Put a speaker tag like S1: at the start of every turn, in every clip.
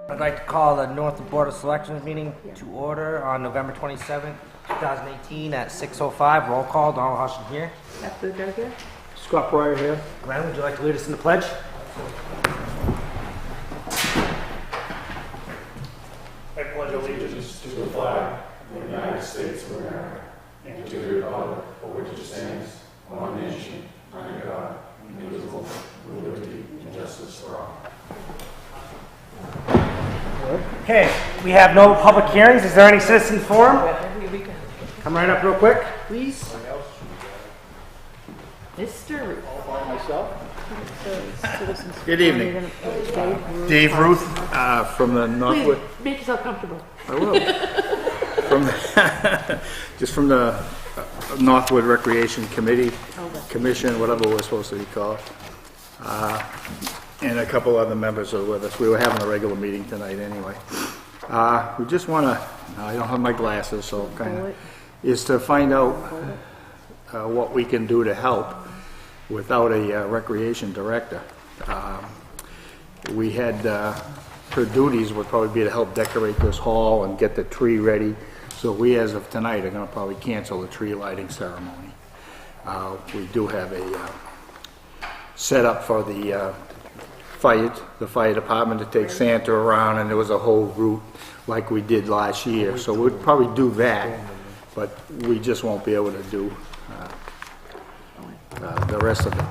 S1: I'd like to call the Northwood Board of Selectmen meeting to order on November 27th, 2018 at 6:05. Roll call, Donald Huston here.
S2: Here.
S3: Scott Pryor here.
S1: Glenn, would you like to lead us in the pledge?
S4: I pledge allegiance to the flag of the United States of America and to the republic for which it stands, one nation, under God, indivisible, with liberty and justice for all.
S1: Okay, we have no public hearings. Is there any citizen forum? Come right up real quick, please.
S2: Mr.
S3: Myself. Good evening. Dave Ruth from the Northwood.
S2: Please make yourself comfortable.
S3: I will. Just from the Northwood Recreation Committee, Commission, whatever we're supposed to be called. And a couple other members are with us. We were having a regular meeting tonight anyway. We just want to, I don't have my glasses, so kind of, is to find out what we can do to help without a recreation director. We had, her duties would probably be to help decorate this hall and get the tree ready. So we, as of tonight, are going to probably cancel the tree lighting ceremony. We do have a setup for the fire department to take Santa around, and there was a whole route like we did last year. So we'd probably do that, but we just won't be able to do the rest of it.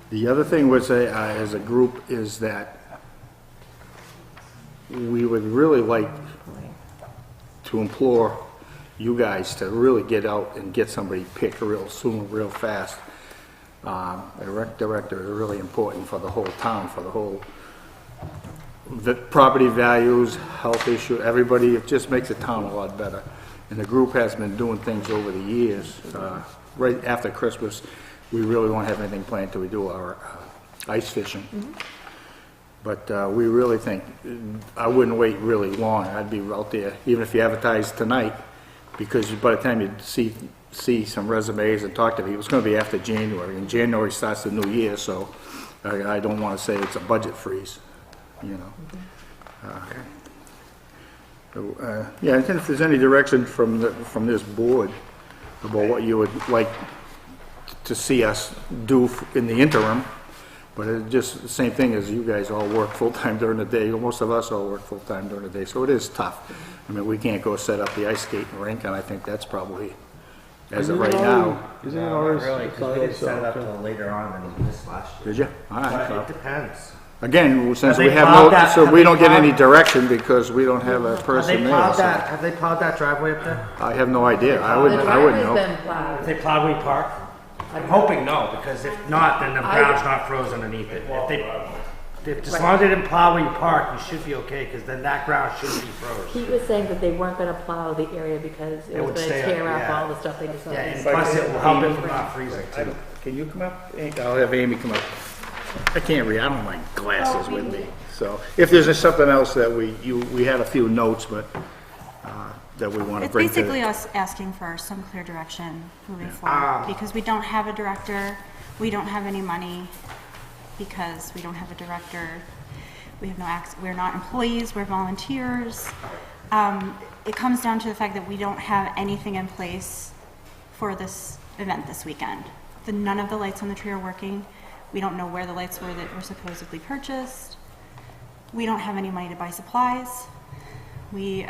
S3: The other thing was, as a group, is that we would really like to implore you guys to really get out and get somebody picked real soon, real fast. A rec director is really important for the whole town, for the property values, health issue, everybody. It just makes the town a lot better. And the group has been doing things over the years. Right after Christmas, we really won't have anything planned till we do our ice fishing. But we really think, I wouldn't wait really long. I'd be out there, even if you advertise tonight, because by the time you see some resumes and talk to people, it's going to be after January, and January starts the new year, so I don't want to say it's a budget freeze, you know. Yeah, and if there's any direction from this board about what you would like to see us do in the interim, but it's just the same thing as you guys all work full-time during the day. Most of us all work full-time during the day, so it is tough. I mean, we can't go set up the ice skating rink, and I think that's probably, as of right now. Isn't it
S1: Not
S3: always?
S1: really, because we didn't set it up till later on than this last year.
S3: Did you? All right.
S1: But it depends.
S3: Again, since
S1: Have
S3: we
S1: they
S3: have
S1: plowed
S3: no,
S1: that-
S3: so
S1: have
S3: we
S1: they
S3: don't get
S1: plowed-
S3: any direction because we don't have a person there. So
S1: Have they plowed that driveway up there?
S3: I have no idea. I
S2: The
S3: wouldn't
S2: driveway's
S3: know.
S2: been plowed.
S1: Have they plowed where you park? I'm hoping no, because if not, then the ground's not frozen underneath it. As long as they didn't plow where you park, you should be okay, because then that ground shouldn't be frozen.
S2: He was saying that they weren't going to plow the area because it was
S1: would
S2: going to
S1: stay
S2: tear
S1: up,
S2: up
S1: yeah.
S2: all the stuff they just
S1: Yeah, and plus it will help it from not freezing too.
S3: Can you come up? I'll have Amy come up. I can't read. I don't have my glasses with me. So if there's just something else that we had a few notes, but that we want to
S5: It's
S3: bring to
S5: basically
S3: the,
S5: us asking for some clear direction moving forward, because we don't have a director, we don't have any money, because we don't have a director, we have no access, we're not employees, we're volunteers. It comes down to the fact that we don't have anything in place for this event this weekend. None of the lights on the tree are working. We don't know where the lights were that were supposedly purchased. We don't have any money to buy supplies. We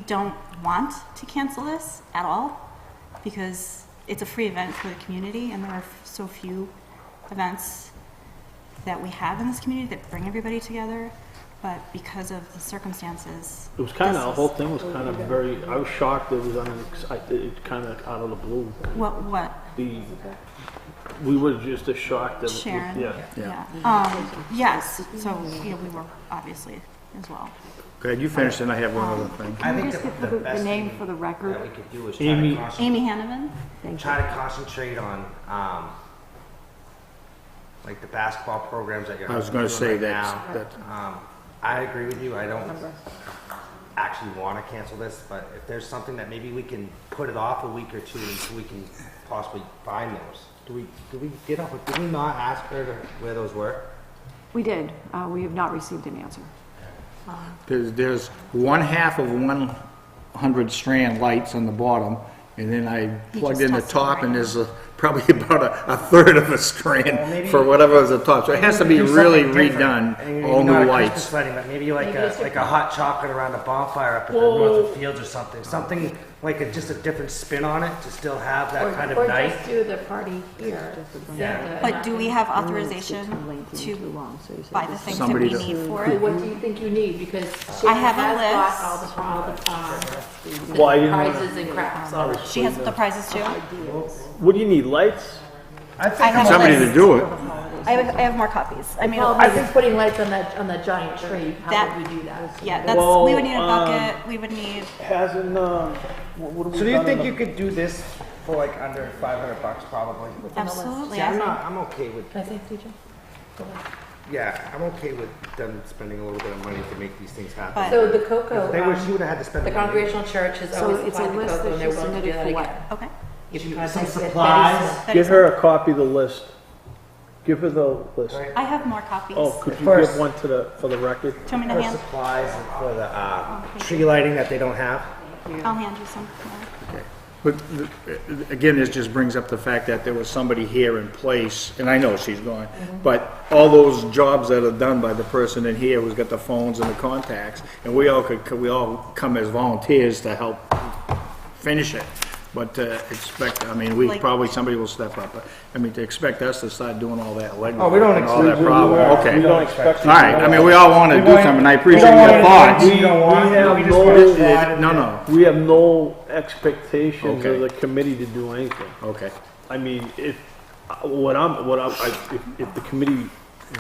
S5: don't want to cancel this at all because it's a free event for the community, and there are so few events that we have in this community that bring everybody together. But because of the circumstances,
S6: It was kind of, the
S5: this
S6: whole
S5: is-
S6: thing was kind of very, I was shocked it was it kind of out of the blue.
S5: What?
S6: We were just as shocked that.
S5: Sharon?
S6: Yeah.
S5: Yes, so, yeah, we were obviously as well.
S3: go ahead, you finish and I have one other thing.
S1: I think
S2: just get
S1: the
S2: the
S1: best
S2: name
S1: thing
S2: for the record?
S1: that we could do is
S6: Amy-
S5: Amy Hanneman?
S1: try to concentrate on like the basketball programs that you're
S3: I was going to say
S1: doing right
S3: that.
S1: now. I agree with you. I don't actually want to cancel this, but if there's something that maybe we can put it off a week or two until we can possibly find those. Did we get up? Did we not ask her where those were?
S7: We did. We have not received an answer.
S3: There's one half of 100 strand lights on the bottom, and then I plugged in the
S5: tested
S3: top,
S5: right
S3: and
S5: now.
S3: there's probably about a third of a strand for whatever is the top. So it has to be
S1: Do
S3: really
S1: something different.
S3: redone,
S1: Maybe
S3: all
S1: not
S3: new
S1: a
S3: lights.
S1: Christmas lighting, but maybe like
S2: Maybe
S1: a
S2: it's
S1: like a hot chocolate around a bonfire up at the Northwood Fields or something. Something like just a different spin on it to still have that kind of
S2: Or
S1: night.
S2: just do the party here.
S1: Yeah.
S2: Santa,
S5: But
S2: and
S5: do
S2: not-
S5: we have
S7: Too
S5: authorization
S7: lengthy and too
S5: to
S7: long, so you said
S5: buy the
S7: just-
S5: things that
S3: Somebody
S5: we
S3: to-
S5: need for
S2: Well,
S5: it?
S2: what do you think you need? Because
S5: I have a
S2: Shannon has
S5: list.
S2: bought all
S6: Well, I didn't wanna-
S2: prizes and crafts already.
S5: She has the prizes too?
S6: What do you need, lights?
S1: I think
S5: I have a
S3: Somebody to
S5: list.
S3: do it.
S5: I have more copies. I mean,
S2: I think putting lights on that giant tree, how
S5: That-
S2: would we do that?
S5: yeah, that's,
S6: Well,
S5: we would need a bucket, we would need,
S6: Hasn't, what have we
S1: So do you
S6: done
S1: think
S6: in
S1: you
S6: the-
S1: could do this for like under $500 probably?
S5: absolutely.
S1: See,
S5: I
S1: I'm
S5: think-
S1: not. I'm okay with.
S2: Can I say, TJ?
S1: Yeah, I'm okay with them spending a little bit of money to make these things happen.
S5: But-
S2: So the cocoa,
S1: They wish you would have had to spend
S2: the
S1: money.
S2: Congregational Church has
S7: So
S2: always
S7: it's a
S2: supplied the
S7: list
S2: cocoa,
S7: that
S2: and they're
S7: she
S2: willing to do
S7: submitted
S2: that
S7: for what?
S2: again.
S5: Okay.
S2: If you
S1: Some
S2: contact Betty
S1: supplies.
S2: Smith.
S6: Get her a copy of the list. Give her the list.
S1: Right.
S5: I have more copies.
S6: Oh, could you
S1: First-
S6: give one for the record?
S5: Do you want me
S1: For
S5: to hand?
S1: supplies and for the tree lighting that they don't have.
S5: I'll hand you some. Yeah.
S3: But again, this just brings up the fact that there was somebody here in place, and I know she's gone, but all those jobs that are done by the person in here who's got the phones and the contacts, and we all come as volunteers to help finish it. But I mean,
S5: Like-
S3: probably somebody will step up. But, I mean, to expect us to start doing all that legwork.
S1: Oh, we don't
S3: and all
S1: expect-
S3: that problem. Okay.
S6: We don't expect you
S3: All
S6: to
S3: right.
S6: know
S3: I mean,
S6: that.
S3: we all want to do something. I appreciate your thoughts.
S1: We don't want.
S6: we have
S1: We just
S6: no-
S1: want to try to
S3: No,
S1: do-
S3: no.
S6: We have no expectations
S3: Okay.
S6: of the committee to do anything.
S3: Okay.
S6: I mean, if the committee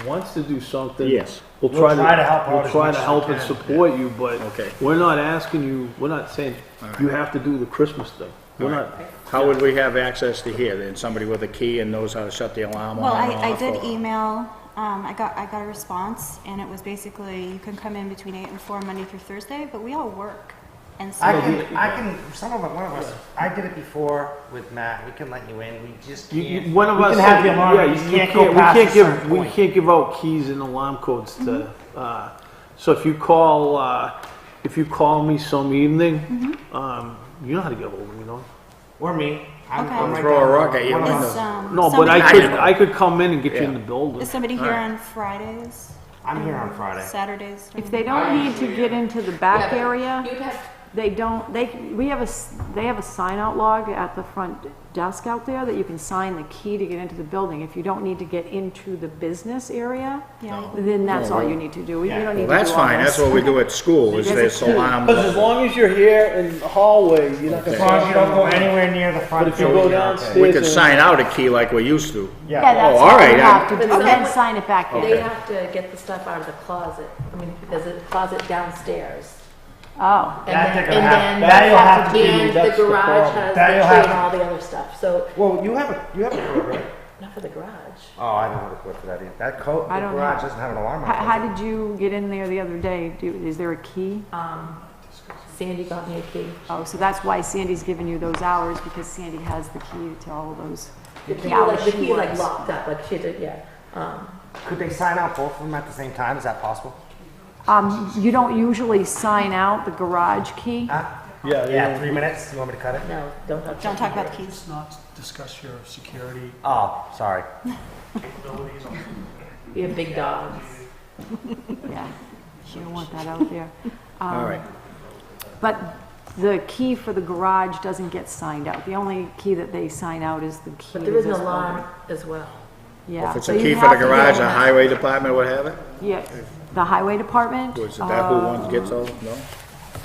S6: wants to do something,
S3: Yes.
S6: we'll
S1: We'll
S6: try
S1: try to help out
S6: we'll
S1: as
S6: try
S1: much
S6: to
S1: as
S6: help
S1: we
S6: and
S1: can.
S6: support you, but
S3: Okay.
S6: we're not asking you. We're not saying you have to do the Christmas thing. We're not.
S3: How would we have access to here then? Somebody with a key and knows how to shut the alarm
S5: Well,
S3: on and
S5: I
S3: off,
S5: did
S3: or-
S5: email, I got a response, and it was basically, you can come in between 8 and 4 Monday through Thursday, but we all work. And so,
S1: I can, some of one of us, I did it before with Matt, we can let you in, we just can't.
S6: One of
S1: We
S6: us.
S1: can have the alarm,
S6: yeah,
S1: we
S6: you
S1: just can't go past a certain
S6: We
S1: point.
S6: can't give out keys and alarm codes to. So if you call me some evening, you know how to get hold of me, don't you?
S1: Or me. I'm
S5: Okay.
S1: right
S3: Throw a
S1: down the
S3: rock
S1: road.
S3: at you.
S1: One of
S3: Window.
S1: us.
S6: No, but
S5: somebody-
S6: I could come in and get you in the building.
S5: Is somebody here
S3: Alright.
S5: on Fridays?
S1: I'm here on Friday.
S5: Saturdays?
S7: If they don't need to get into the back
S2: Yeah, but
S7: area,
S2: You'd have,
S7: they don't, they have a sign out log at the front desk out there that you can sign the key to get into the building. If you don't need to get into the business area,
S5: Yeah.
S7: then that's all you need to do. You don't need to
S3: Well, that's
S7: do all
S3: fine.
S7: this.
S3: That's what we do at school, is
S7: There's a
S3: this
S7: key.
S3: alarm.
S6: Because as long as you're here in the hallway, you're not
S1: As
S6: gonna.
S1: long as you don't go anywhere near the front
S6: But if you
S1: door,
S6: go
S1: you're
S6: downstairs-
S1: okay.
S3: We could sign out a key like we used to.
S7: Yeah, that's
S3: Oh, all
S7: all
S3: right,
S7: you have to do,
S2: But
S7: and then
S2: some-
S7: sign it back
S2: they
S7: in.
S2: have to get the stuff out of the closet. I mean, there's a closet downstairs.
S7: Oh,
S2: And
S1: That
S2: then,
S1: they're gonna have-
S2: and
S1: that
S2: then,
S1: you'll have to do,
S2: and
S6: that's
S2: the
S6: the
S2: garage
S6: problem.
S2: has
S1: That
S2: the
S1: you'll
S2: tree
S1: have
S2: and
S1: to-
S2: all the other stuff, so,
S1: Well, you have a code, right?
S2: not for the garage.
S1: Oh, I don't have a code for that either. That code, the
S7: I don't
S1: garage
S7: know.
S1: doesn't have an alarm on it.
S7: how did you get in there the other day? Is there a key?
S2: Sandy got me a key.
S7: Oh, so that's why Sandy's giving you those hours, because Sandy has the key to all of those.
S2: The key,
S7: hours
S2: like, the
S7: she
S2: key like
S7: works.
S2: locked up, like she did, yeah.
S1: Could they sign out both of them at the same time? Is that possible?
S7: You don't usually sign out the garage key.
S1: Yeah, 3 minutes. You want me to cut it?
S2: No, don't touch
S5: Don't
S2: it.
S5: talk about the keys.
S4: Let's not discuss your security
S1: Oh, sorry.
S4: capabilities on
S2: We have big dogs.
S7: Yeah, you don't want that out there.
S3: All right.
S7: But the key for the garage doesn't get signed out. The only key that they sign out is the key
S2: But
S7: to
S2: there is an
S7: this
S2: alarm
S7: building.
S2: as well.
S7: Yeah.
S3: If it's
S7: so
S3: a
S7: you
S3: key for
S7: have
S3: the
S7: to
S3: garage,
S7: get-
S3: the highway department would have it?
S7: Yeah, the highway department.
S3: Was that who one gets those? No?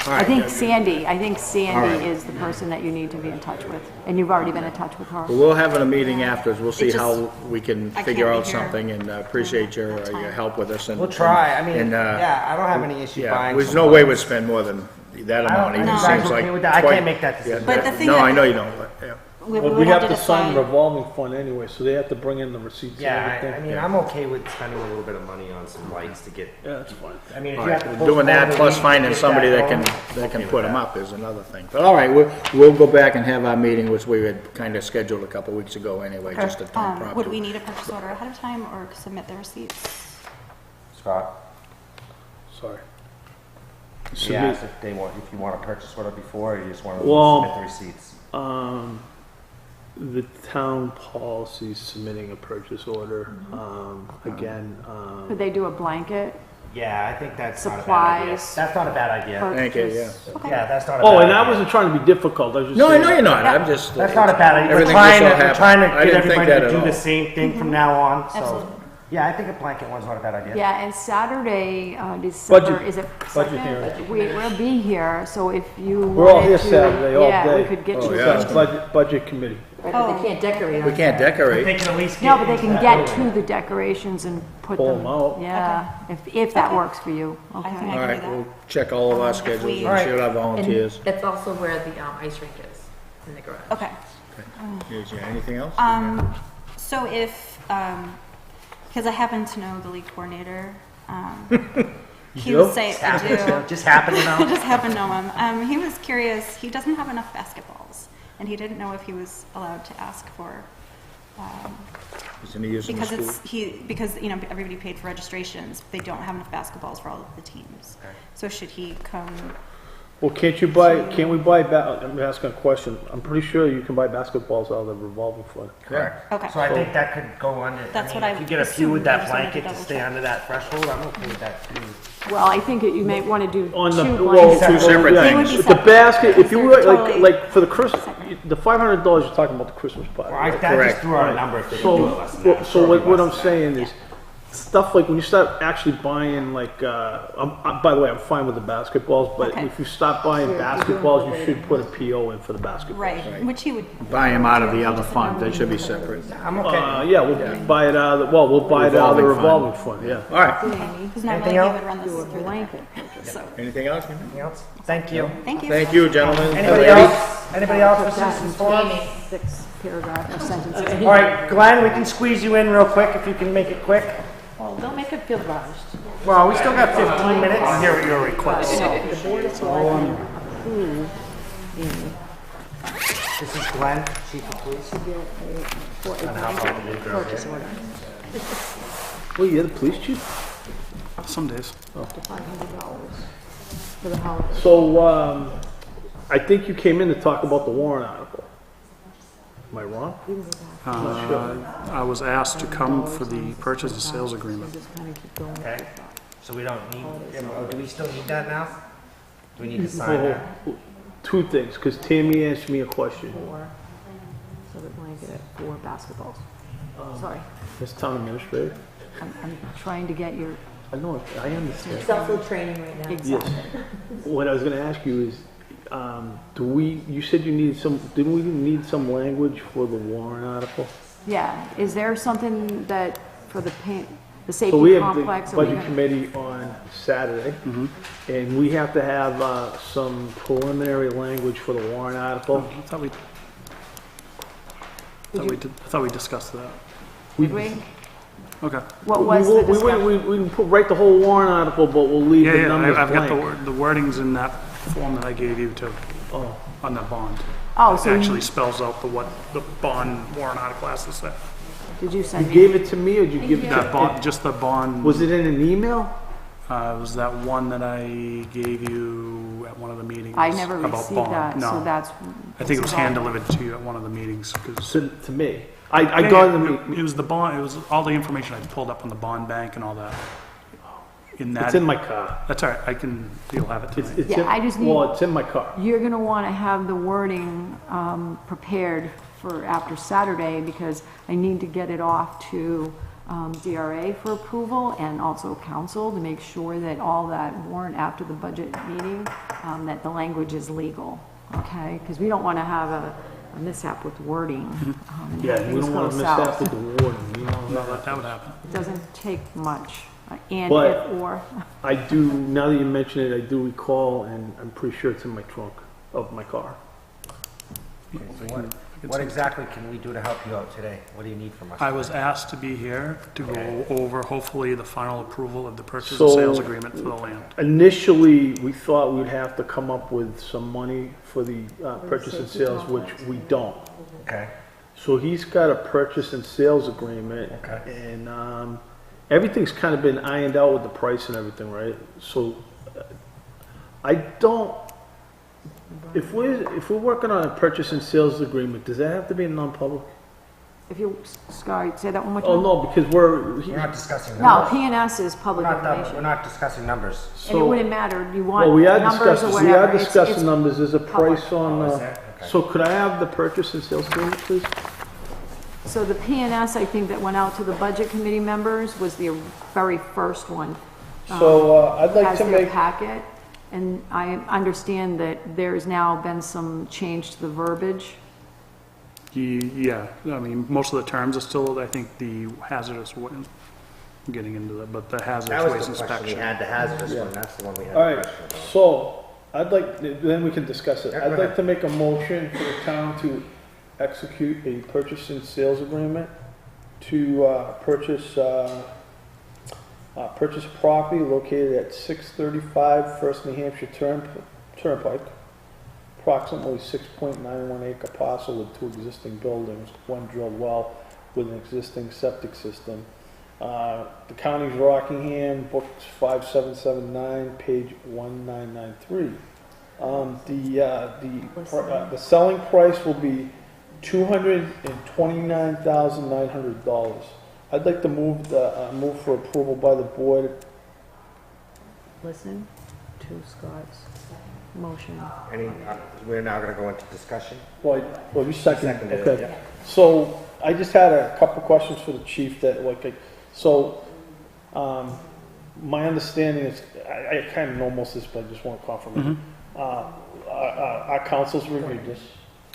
S3: All
S7: I
S3: right.
S7: think Sandy
S3: All right.
S7: is the person that you need to be in touch with, and you've already been in touch with her.
S3: Well, we'll have a meeting afterwards. We'll see
S5: It just-
S3: how we can
S5: I
S3: figure
S5: can't
S3: out
S5: be here.
S3: something, and appreciate your help with us. And
S1: We'll try. I mean,
S3: and,
S1: yeah, I don't have any issue
S3: Yeah,
S1: buying.
S3: there's
S1: some
S3: no way
S1: lights.
S3: we'd spend more than that
S1: I
S3: amount.
S1: don't-
S3: It
S1: No.
S3: seems
S1: You guys
S3: like
S1: okay with that? I
S3: twice-
S1: can't make that decision.
S5: But the thing
S3: No,
S5: that-
S3: I know you don't, but, yeah.
S5: We
S6: But
S5: would
S6: we have to
S5: decide.
S6: sign revolving fund anyway, so they have to bring in the receipts and
S1: Yeah,
S6: everything.
S1: I mean, I'm okay with spending a little bit of money on some lights to get.
S6: Yeah, that's fine.
S1: I mean, if
S3: All
S1: you have
S3: right,
S1: to
S3: well, doing that
S1: postpone the
S3: plus
S1: week to
S3: finding
S1: get
S3: somebody that
S1: going,
S3: can
S1: okay with
S3: put them
S1: that.
S3: up is another thing. But all right, we'll go back and have our meeting, which we had kind of scheduled a couple weeks ago anyway, just to talk
S5: Would we
S3: properly.
S5: need a purchase order ahead of time or submit the receipts?
S1: Scott.
S6: Sorry.
S1: He
S6: Submit-
S1: asked if you want a purchase order before, or you just want to
S6: Well,
S1: submit the receipts.
S6: The town policy submitting a purchase order, again,
S7: Could they do a blanket
S1: Yeah, I think that's not a bad idea.
S7: supplies?
S1: That's not a bad idea.
S3: Thank you, yeah.
S7: purchase?
S1: Yeah, that's not a
S6: oh,
S1: bad
S6: and I
S1: idea.
S6: wasn't trying to be difficult, I was just
S3: No, I
S6: saying.
S3: know you're not, I'm just.
S1: That's not a bad idea. We're
S3: Everything
S1: trying
S3: just so
S1: to, we're trying to
S3: happened. I
S1: get
S3: didn't think
S1: everybody
S3: that
S1: to
S3: at
S1: do
S3: all.
S1: the same thing from now on, so.
S5: Absolutely.
S1: Yeah, I think a blanket one's not a bad idea.
S7: Yeah, and Saturday, December,
S6: Budget-
S7: is it
S6: budget
S7: second?
S6: hearing.
S7: We'll be here, so if you
S6: We're all
S7: wanted
S6: here
S7: to-
S6: Saturday, all
S7: Yeah, we
S6: day.
S7: could get
S3: Oh,
S7: you.
S3: yeah.
S7: some-
S6: Budget committee.
S2: Right, but they can't decorate
S3: We
S2: on
S3: can't
S1: They
S3: decorate.
S1: can at least get.
S7: No, but they can
S1: into
S7: get
S1: that
S7: to
S1: building.
S7: the decorations and put
S6: Pull
S7: them.
S6: 'em out.
S7: Yeah, if that
S5: Okay.
S7: works for you,
S5: I think
S7: okay.
S5: I
S3: All
S5: can
S3: right,
S5: do
S3: we'll
S5: that.
S3: check all of our
S5: If
S3: schedules
S5: we-
S3: and shoot our
S2: And
S3: volunteers.
S2: that's also where the ice rink is, in the garage.
S5: Okay.
S3: Is there anything else?
S5: So if, because I happen to know the league coordinator, he
S3: do?
S5: would say, I do.
S1: Just happen to
S5: I
S1: know.
S5: just happen to know him. He was curious, he doesn't have enough basketballs, and he didn't know if he was allowed to ask for,
S3: Is any use in the
S5: because
S3: school?
S5: because, you know, everybody paid for registrations, they don't have enough basketballs for all of the teams. So should he come,
S6: Well, can't we buy, I'm asking a question, I'm pretty sure you can buy basketballs out of the revolving fund.
S1: Correct.
S5: Okay.
S1: So I think that could go under,
S5: That's what
S1: if
S5: I
S1: you get a few with
S5: assumed. I
S1: that
S5: just wanted to
S1: blanket to
S5: double
S1: stay
S5: check.
S1: under that threshold, I'm okay with that too.
S7: Well, I think that you may want to do
S6: On the,
S7: two
S6: well,
S7: blankets.
S3: Two separate
S6: yeah,
S3: things.
S5: They would be
S6: The basket, if you
S5: They're
S6: were,
S5: totally
S6: like, for the Christmas,
S5: separate.
S6: the $500 you're talking about the Christmas party.
S1: Well, I
S6: right?
S1: just
S3: Correct.
S1: threw out a number if they can do it less than that.
S6: So
S1: Probably
S6: what I'm
S1: less than that.
S6: saying is, stuff like when you start actually buying like, by the way, I'm fine with the basketballs, but
S5: Okay.
S6: if you stop buying basketballs, you should put a PO in for the basketballs.
S5: right, which he would,
S3: Buy them out of the other fund, they should be separate.
S1: I'm okay.
S6: Yeah, we'll buy it out of the, well, we'll buy it out of the
S3: Revolving
S6: revolving fund, yeah.
S3: All right,
S5: because normally
S1: Anything
S5: he
S1: else?
S5: would run this
S7: Do a
S5: through the
S7: blanket.
S5: So,
S3: anything else?
S1: Anything else? Thank you.
S5: thank you.
S3: Thank you, gentlemen.
S1: Anybody else? Anybody else for citizens forum?
S2: Amy,
S7: 6 paragraph or sentences.
S1: All right, Glenn, we can squeeze you in real quick if you can make it quick.
S2: well, don't make it feel rushed.
S1: Well, we still got 15 minutes to hear your request.
S7: No, the board of selectmen approved
S1: This is Glenn, Chief of Police.
S7: for a blanket purchase order
S6: Well, you're the police chief?
S8: Some days.
S7: up to $500 for the holiday.
S6: So, I think you came in to talk about the warrant article. Am I wrong?
S8: I was asked to come for the purchase and sales agreement.
S7: Just kind of keep going.
S1: Okay. So we don't need, do we still need that now? Do we need to sign that?
S6: Well, two things, because Tammy asked me a question.
S7: So the blanket at 4 basketballs. Sorry,
S6: As town administrator?
S7: I'm trying to get your,
S6: I know, I understand.
S2: Self-food training right now.
S6: Yes. What I was gonna ask you is, you said you needed didn't we need some language for the warrant article?
S7: yeah, is there something that, for the
S6: So we
S7: safety
S6: have the
S7: complex? are we
S6: budget
S7: gonna-
S6: committee on Saturday, and we have to have, some preliminary language for the warrant article.
S8: I thought we discussed that.
S7: Did we?
S8: Okay.
S7: What was the discussion?
S6: We can write the whole warrant article, but we'll leave the
S8: Yeah,
S6: numbers
S8: I've got
S6: blank.
S8: the wordings in that form that I gave you to,
S6: Oh,
S8: on that bond.
S7: Oh,
S8: It
S7: so
S8: actually spells out what the bond warrant article has to say.
S7: did you
S6: you
S7: send me?
S6: gave it to me, or did you give it
S8: That
S6: to?
S8: bond, just the bond,
S6: Was it in an email?
S8: was that one that I gave you at one of the meetings?
S7: I never
S8: about
S7: received
S8: bond?
S7: that, so
S8: No.
S7: that's.
S8: I think it was hand delivered to you at one of the meetings, 'cause-
S6: To me. I got it in the,
S8: It was the bond, it was all the information I pulled up on the bond bank and all that. In that.
S6: it's in my car.
S8: That's all right, you'll have it tonight.
S6: It's
S7: Yeah,
S6: in-
S7: I just
S6: Well,
S7: need-
S6: it's in my car.
S7: You're gonna wanna have the wording, prepared for after Saturday, because I need to get it off to, DRA for approval and also council to make sure that all that warrant after the budget meeting, that the language is legal, okay? Because we don't wanna have a mishap with wording. And
S6: Yeah,
S7: have
S6: we
S7: things
S6: don't
S7: go
S6: want to miss
S7: south.
S6: that with the warning, you know.
S8: No, that would happen.
S7: It doesn't take much, and
S6: But-
S7: if, or,
S6: I do, now that you mention it, I do recall, and I'm pretty sure it's in my trunk of my car.
S1: What exactly can we do to help you out today? What do you need from us?
S8: I was asked to be here to go over hopefully the final approval of the purchase
S6: So-
S8: and sales agreement for the land.
S6: Initially, we thought we'd have to come up with some money for the purchase and sales, which we don't.
S1: Okay.
S6: So he's got a purchase and sales agreement,
S1: Okay.
S6: and everything's kind of been ironed out with the price and everything, right? So I don't, if we're working on a purchase and sales agreement, does that have to be a non-public?
S7: If you, Scott, say that one more time?
S6: Oh, no, because
S1: We're not discussing
S7: No,
S1: numbers.
S7: P&S is public
S1: We're
S7: information.
S1: not discussing numbers.
S7: And it wouldn't matter, you want
S6: Well, we are
S7: numbers or
S6: discussing,
S7: whatever.
S6: we are
S7: It's-
S6: discussing
S7: it's
S6: numbers, there's a
S7: public.
S6: price on,
S1: Oh, is there? Okay.
S6: so could I have the purchase and sales agreement, please?
S7: So the P&S, I think, that went out to the budget committee members was the very first one.
S6: So, I'd like
S7: As
S6: to
S7: their
S6: make,
S7: packet, and I understand that there's now been some change to the verbiage.
S8: Yeah, I mean, most of the terms are still, I think, the hazardous, I'm getting into that, but the
S1: That
S8: hazardous
S1: was
S8: waste
S1: the question we
S8: inspection.
S1: had, the hazardous one, that's the one we had
S6: all
S1: a
S6: right,
S1: question about.
S6: so, I'd like, then we can discuss it.
S1: Yeah, go
S6: I'd like
S1: ahead.
S6: to make a motion for the town to execute a purchase and sales agreement to, purchase property located at 635 First New Hampshire Turnpike, approximately 6.91 acre parcel with 2 existing buildings, 1 drilled well with an existing septic system. The county's Rockingham, books 5779, page 1993. The selling price will be $229,900. I'd like to move for approval by the board.
S7: Listen to Scott's motion.
S1: We're now gonna go into discussion.
S6: Well, you seconded,
S1: Seconded it,
S6: okay.
S1: yeah.
S6: So, I just had a couple questions for the chief that, my understanding is, I kind of know most of this, but I just want confirmation. Our council's reviewed this,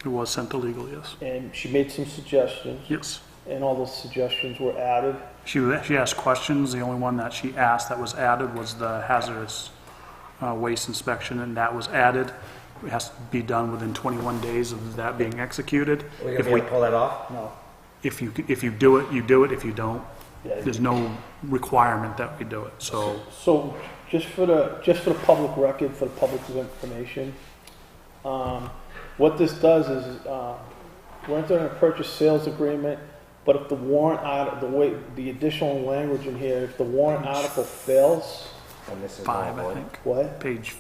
S8: It was sent to legal, yes.
S6: and she made some suggestions,
S8: Yes.
S6: and all those suggestions were added.
S8: She asked questions, the only one that she asked that was added was the hazardous waste inspection, and that was added. It has to be done within 21 days of that being executed.
S1: We're gonna be able to pull that off?
S6: No.
S8: If you do it, you do it. If you don't,
S6: Yeah.
S8: there's no requirement that we do it, so.
S6: So, just for the public record, for the public's information, what this does is, we're entering a purchase sales agreement, but if the warrant the additional language in here, if the warrant article fails,
S1: And this is
S8: 5, I
S1: Northwood.
S8: think.
S6: what?
S8: Page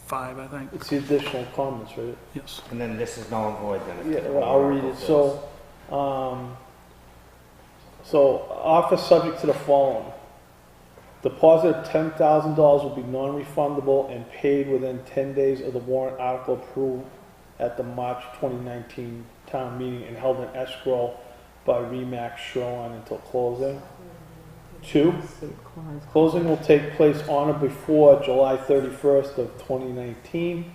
S8: 5, I think.
S6: It's the additional comments, right?
S8: Yes.
S1: And then this is null and void then. if
S6: Yeah,
S1: the
S6: well, I'll read it. So, offer subject to the following. Deposit of $10,000 will be non-refundable and paid within 10 days of the warrant article approved at the March 2019 town meeting and held in escrow by Remax Shoreline until closing. 2, closing will take place on or before July 31st of 2019.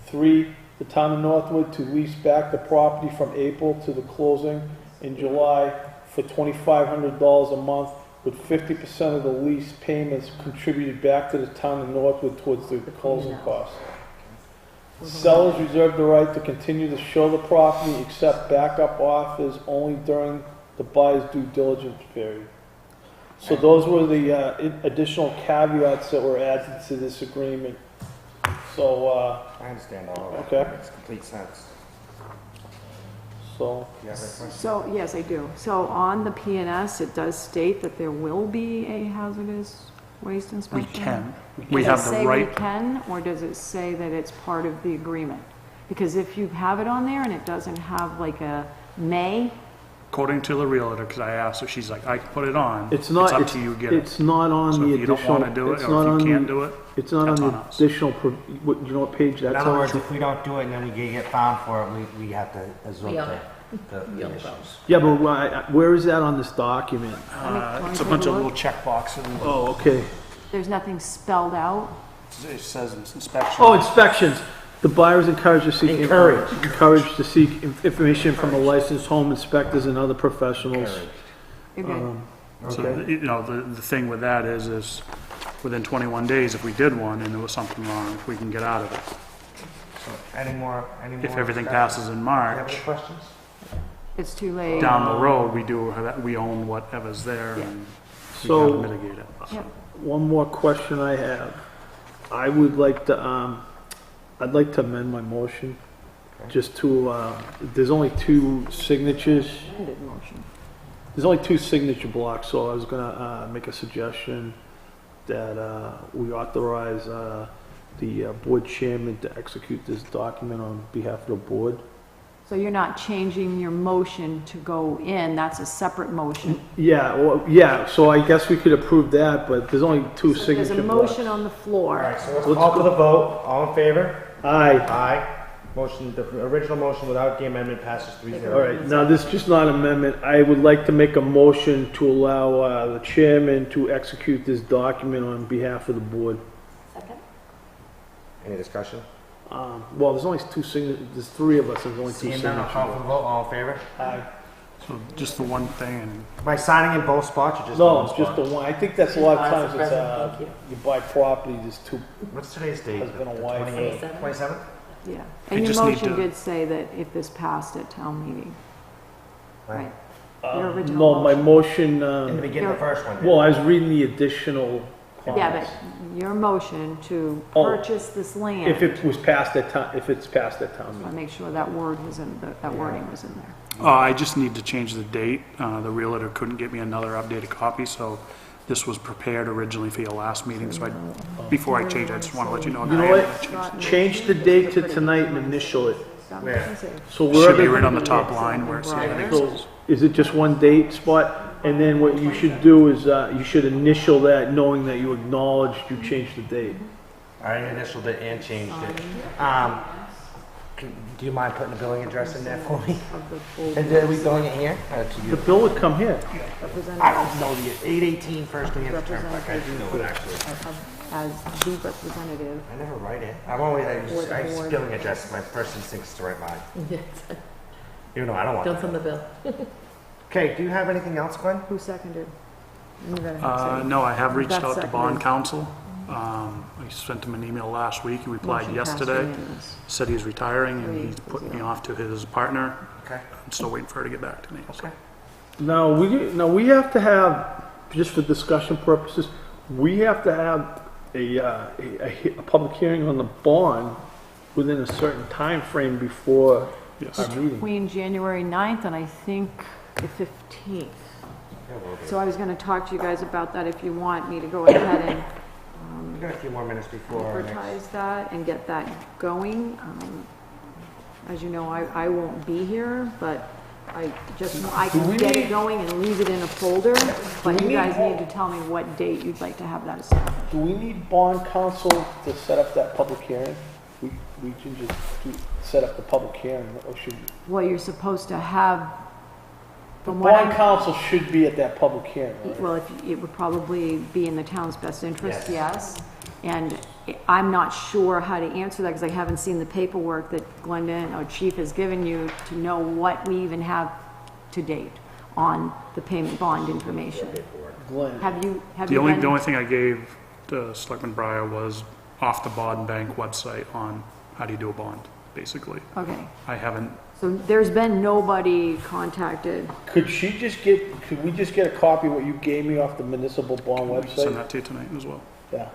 S6: 3, the town of Northwood to lease back the property from April to the closing in July for $2,500 a month, with 50% of the lease payments contributed back to the town of Northwood towards the closing costs. Sellers reserve the right to continue to show the property, except backup offers only during the buyer's due diligence period. So those were the additional caveats that were added to this agreement. So,
S1: I understand all of that.
S6: Okay.
S1: Makes complete sense.
S6: so,
S1: Do you have a question?
S7: So, yes, I do. So on the P&S, it does state that there will be a hazardous waste
S8: We
S7: inspection?
S8: can. We
S7: Does
S8: have
S7: it
S8: the
S7: say we
S8: right.
S7: can, or does it say that it's part of the agreement? Because if you have it on there and it doesn't have like a may,
S8: According to the realtor, because I asked her, she's like, I can put it on.
S6: it's not,
S8: up to you, get it.
S6: it's not on
S8: So
S6: the
S8: if you don't
S6: additional,
S8: want to do it,
S6: it's
S8: or
S6: not
S8: if
S6: on
S8: you can't
S6: the,
S8: do it,
S6: it's not on
S8: that's
S6: the
S8: on us.
S6: additional, what, you know what page
S1: In
S6: that's
S1: other
S6: on?
S1: words, if we don't do it and then we get found for it, we have to absorb the issues.
S6: Yeah, but where is that on this document?
S8: It's a bunch of little check boxes.
S6: Oh, okay.
S7: there's nothing spelled out?
S8: It says it's inspection.
S6: Oh, inspections. The buyer is encouraged to seek.
S1: Encouraged.
S6: Encouraged to seek information from the licensed home inspectors and other professionals.
S7: You're good.
S8: So,
S6: Okay.
S8: you know, the thing with that is within 21 days, if we did one and there was something wrong, we can get out of it.
S1: So, any more?
S8: If everything
S1: discussion?
S8: passes in
S1: Do you have
S8: March,
S1: any questions?
S7: It's too late.
S8: down the road, we own whatever's there and we
S6: So-
S8: gotta mitigate it.
S7: Yeah.
S6: One more question I have. I would like to, I'd like to amend my motion, just to, there's only 2 signatures.
S7: Amended motion.
S6: There's only 2 signature blocks, so I was gonna make a suggestion that we authorize the board chairman to execute this document on behalf of the board.
S7: So you're not changing your motion to go in, that's a separate motion.
S6: Yeah, well, yeah, so I guess we could approve that, but there's only 2
S7: So
S6: signature
S7: there's a
S6: blocks.
S7: motion on the
S1: All
S7: floor.
S1: right, so let's call for the vote. All in favor?
S6: Aye.
S1: Aye. Motion, the original motion without the amendment passes 3-0.
S6: All right, now this is just not an amendment. I would like to make a motion to allow the chairman to execute this document on behalf of the board.
S2: Second?
S1: Any discussion?
S6: Well, there's only 2 signatures, there's 3 of us, there's only 2
S1: Seeing
S6: signatures.
S1: none, I'll call for the vote. All in favor?
S6: Aye.
S8: So just the one thing, and
S1: Am I signing in both spots or just
S6: No,
S1: one
S6: it's just
S1: spot?
S6: the one. I think that's a lot of
S2: Vice
S6: times it's,
S2: President, thank you.
S6: you buy property, there's 2.
S1: What's today's date?
S6: Has been a
S1: The
S6: while.
S1: 28th? 27th?
S7: Yeah.
S8: We
S7: And your
S8: just need
S7: motion
S8: to-
S7: did say that if this passed at town meeting, right? Your original
S6: No, my motion,
S1: In the beginning, the first one.
S6: well, I was reading the additional
S7: Yeah,
S6: comments.
S7: but your motion to
S6: Oh.
S7: purchase this land.
S6: If it was passed at town, if it's passed at town
S7: I
S6: meeting.
S7: make sure that word was in, that wording was in there.
S8: I just need to change the date. The realtor couldn't get me another updated copy, so this was prepared originally for your last meeting, so before I change, I just want to let you know.
S6: You
S8: that
S6: know
S8: I am
S6: what?
S8: gonna change
S6: Change the date to tonight and initial it.
S1: Where?
S6: So
S8: it. Should be
S6: wherever,
S8: right on the top line where it says
S7: Right.
S6: so is it just one date spot? And then what you should do is, you should initial that knowing that you acknowledged you changed the date.
S1: I initialed it and changed it. Do you mind putting the billing address in there for me?
S7: Of the full
S1: And are we billing it here? To
S6: The
S1: you?
S6: bill would come here.
S1: I
S7: representative,
S1: don't know the 818 First New Hampshire Turnpike. I do know it actually.
S7: as the representative.
S1: I never write it. I'm always,
S7: Or the
S1: I use
S7: board.
S1: billing address. My first instinct is to write mine.
S2: Yes.
S1: Even though I don't want
S2: Don't
S1: that.
S2: send the bill.
S1: Okay, do you have anything else, Glenn?
S7: Who seconded? You gotta say.
S8: No, I have reached
S7: That's
S8: out to bond
S7: seconded.
S8: counsel. I sent him an email last week. He replied
S7: Motion passed
S8: yesterday.
S7: unanimous.
S8: Said he's retiring and
S7: Three,
S8: he's putting me
S7: zero.
S8: off to his partner.
S1: Okay.
S8: I'm still waiting for her to get back to me. so.
S1: Okay.
S6: Now, we have to have, just for discussion purposes, we have to have a public hearing on the bond within a certain time frame before
S8: Yes.
S6: our meeting.
S7: Between January 9th and I think the 15th. So I was gonna talk to you guys about that if you want me to go ahead and
S1: We got a few more minutes before our next.
S7: advertise that and get that going. As you know, I won't be here, but I can get it going and leave it in a folder. But you guys need to tell me what date you'd like to have that established.
S6: Do we need bond counsel to set up that public hearing? We can just set up the public hearing, or should,
S7: Well, you're supposed to have,
S6: the
S7: from what
S6: bond
S7: I'm,
S6: counsel should be at that public hearing, right?
S7: well, it would probably be in the town's best interest,
S1: Yes.
S7: yes. And I'm not sure how to answer that because I haven't seen the paperwork that Glenda, our chief, has given you to know what we even have to date on the payment bond information.
S6: Glenn,
S7: Have you
S8: The only
S7: been,
S8: thing I gave to Selectman Breyer was off the bond bank website on how do you do a bond, basically.
S7: okay,
S8: I haven't,
S7: so there's been nobody contacted.
S6: could we just get a copy of what you gave me off the municipal bond
S8: send
S6: website?
S8: that to you tonight as well.
S6: Yeah.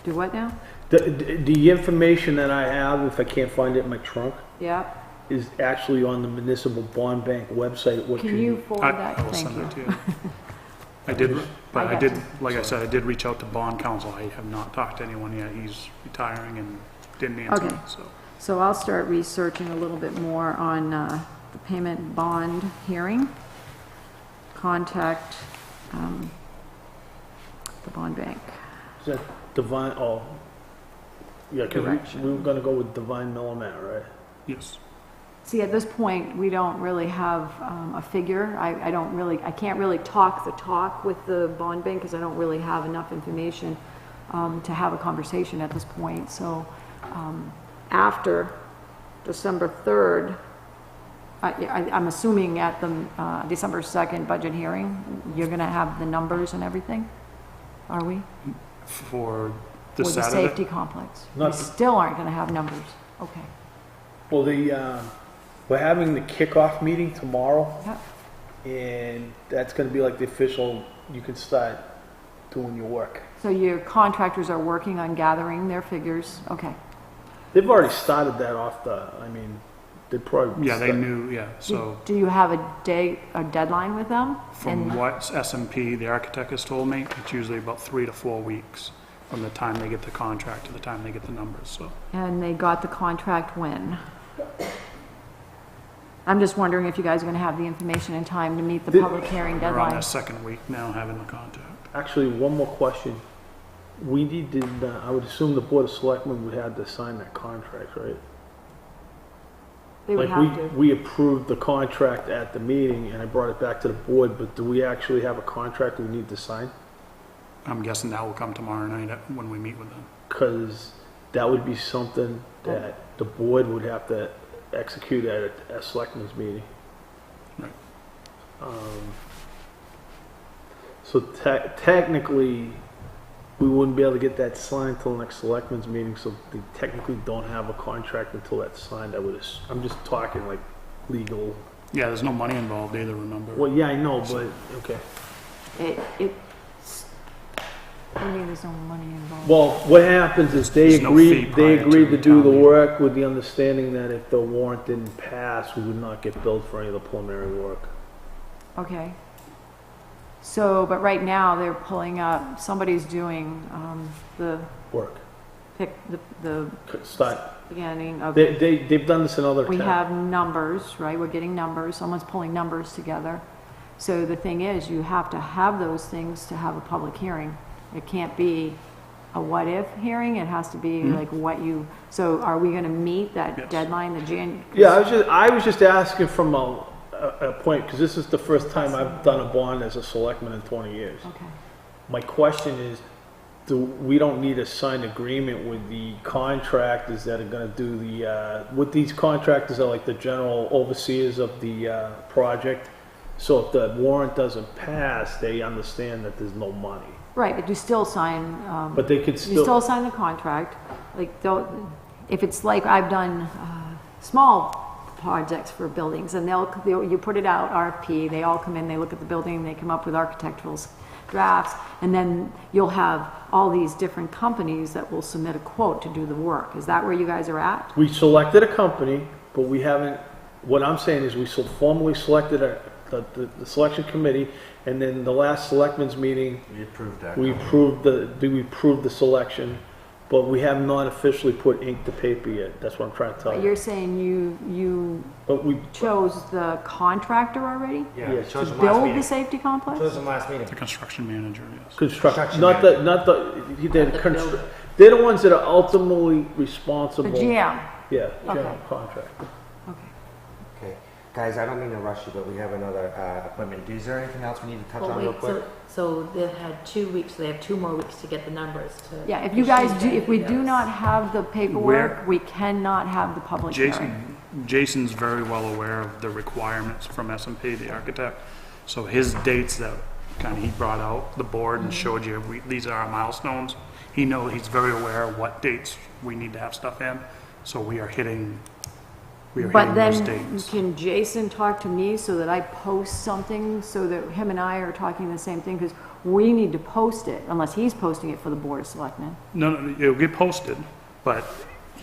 S7: Do what now?
S6: The information that I have, if I can't find it in my trunk,
S7: Yeah,
S6: is actually on the municipal bond bank website. What
S7: can you forward
S8: I
S7: that?
S8: I will
S7: Thank
S8: send
S7: you.
S8: that to you. I did, but
S7: I
S8: I
S7: got
S8: did,
S7: you.
S8: like I said, I did reach out to bond counsel. I have not talked to anyone yet. He's retiring and didn't answer,
S7: Okay.
S8: so.
S7: So I'll start researching a little bit more on the payment bond hearing. Contact the bond bank.
S6: Is that Divine, oh, yeah, because
S7: Direction.
S6: we were gonna go with Divine Millimet, right?
S8: Yes.
S7: See, at this point, we don't really have a figure. I can't really talk the talk with the bond bank because I don't really have enough information to have a conversation at this point. So after December 3rd, I'm assuming at the December 2nd budget hearing, you're going to have the numbers and everything? Are we?
S8: For this
S7: For the
S8: Saturday?
S7: safety complex? We
S6: Not-
S7: still aren't going to have numbers. Okay.
S6: Well, we're having the kickoff meeting tomorrow,
S7: Yep.
S6: and that's gonna be like the official, you can start doing your work.
S7: So your contractors are working on gathering their figures? Okay.
S6: They've already started that off they probably.
S8: Yeah, they knew, yeah, so
S7: Do you have a deadline with them?
S8: from what SMP, the architect has told me, it's usually about 3 to 4 weeks from the time they get the contract to the time they get the numbers, so.
S7: And they got the contract when? I'm just wondering if you guys are gonna have the information in time to meet the public hearing
S8: We're on
S7: deadline.
S8: their second week now having the contact.
S6: Actually, one more question. We needed, I would assume the Board of Selectmen would have to sign that contract, right?
S7: They would
S6: Like,
S7: have to.
S6: we approved the contract at the meeting, and I brought it back to the board, but do we actually have a contract we need to sign?
S8: I'm guessing that will come tomorrow night when we meet with them.
S6: Because that would be something that the board would have to execute at a selectmen's meeting.
S8: Right.
S6: So technically, we wouldn't be able to get that signed till the next selectmen's meeting, so they technically don't have a contract until that's signed. I'm just talking like legal.
S8: Yeah, there's no money involved either, remember?
S6: Well, yeah, I know, but, okay.
S7: I mean, there's no money involved.
S6: Well, what happens is they
S8: There's no fee
S6: agreed,
S8: prior
S6: to do
S8: town
S6: the
S8: meeting.
S6: work with the understanding that if the warrant didn't pass, we would not get billed for any of the preliminary work.
S7: Okay. So, but right now, they're pulling up, somebody's doing, the
S6: Work.
S7: the
S6: Start.
S7: beginning of.
S6: They've done this in other
S7: We
S6: towns.
S7: have numbers, right? We're getting numbers. Someone's pulling numbers together. So the thing is, you have to have those things to have a public hearing. It can't be a what-if hearing. It has to be like what you, so are we gonna meet that
S8: Yes.
S7: deadline, the Jan?
S6: Yeah, I was just asking from a point, because this is the first time I've done a bond as a selectman in 20 years.
S7: Okay.
S6: My question is, we don't need a signed agreement with the contractors that are gonna do what these contractors are like the general overseers of the project. So if the warrant doesn't pass, they understand that there's no money.
S7: Right, but you still sign,
S6: But they could
S7: you still sign the contract. Like, if it's like I've done small projects for buildings, and you put it out, RFP, they all come in, they look at the building, they come up with architectural drafts, and then you'll have all these different companies that will submit a quote to do the work. Is that where you guys are at?
S6: We selected a company, but we haven't, what I'm saying is we formally selected the selection committee, and then the last selectmen's meeting,
S1: We approved that.
S6: we approved the selection, but we have not officially put ink to paper yet. That's what I'm trying to tell
S7: But
S6: you.
S7: you're saying you
S6: But we,
S7: chose the contractor already?
S1: Yeah,
S6: Yes.
S1: we chose
S7: To
S1: them last
S7: build the
S1: meeting.
S7: safety complex?
S1: Chose them last meeting.
S8: The construction manager, yes.
S6: construction,
S1: Construction
S6: they're the ones that are ultimately responsible.
S7: The GM?
S6: Yeah,
S7: Okay.
S6: general contractor.
S7: Okay.
S1: Okay, guys, I don't mean to rush you, but we have another appointment. Is there anything else we need to touch
S2: Well,
S1: on real
S2: wait,
S1: quick?
S2: so they had 2 weeks, so they have 2 more weeks to get the numbers to.
S7: Yeah, if you guys do, if we do
S2: Yes.
S7: not have the paperwork, we cannot have the public hearing.
S8: Jason's very well aware of the requirements from SMP, the architect. So his dates that kind of he brought out, the board and showed you, these are our milestones. He's very aware of what dates we need to have stuff in. So we are hitting
S7: But
S8: those
S7: then,
S8: dates.
S7: can Jason talk to me so that I post something so that him and I are talking the same thing? Because we need to post it, unless he's posting it for the Board of Selectmen.
S8: No, it'll get posted, but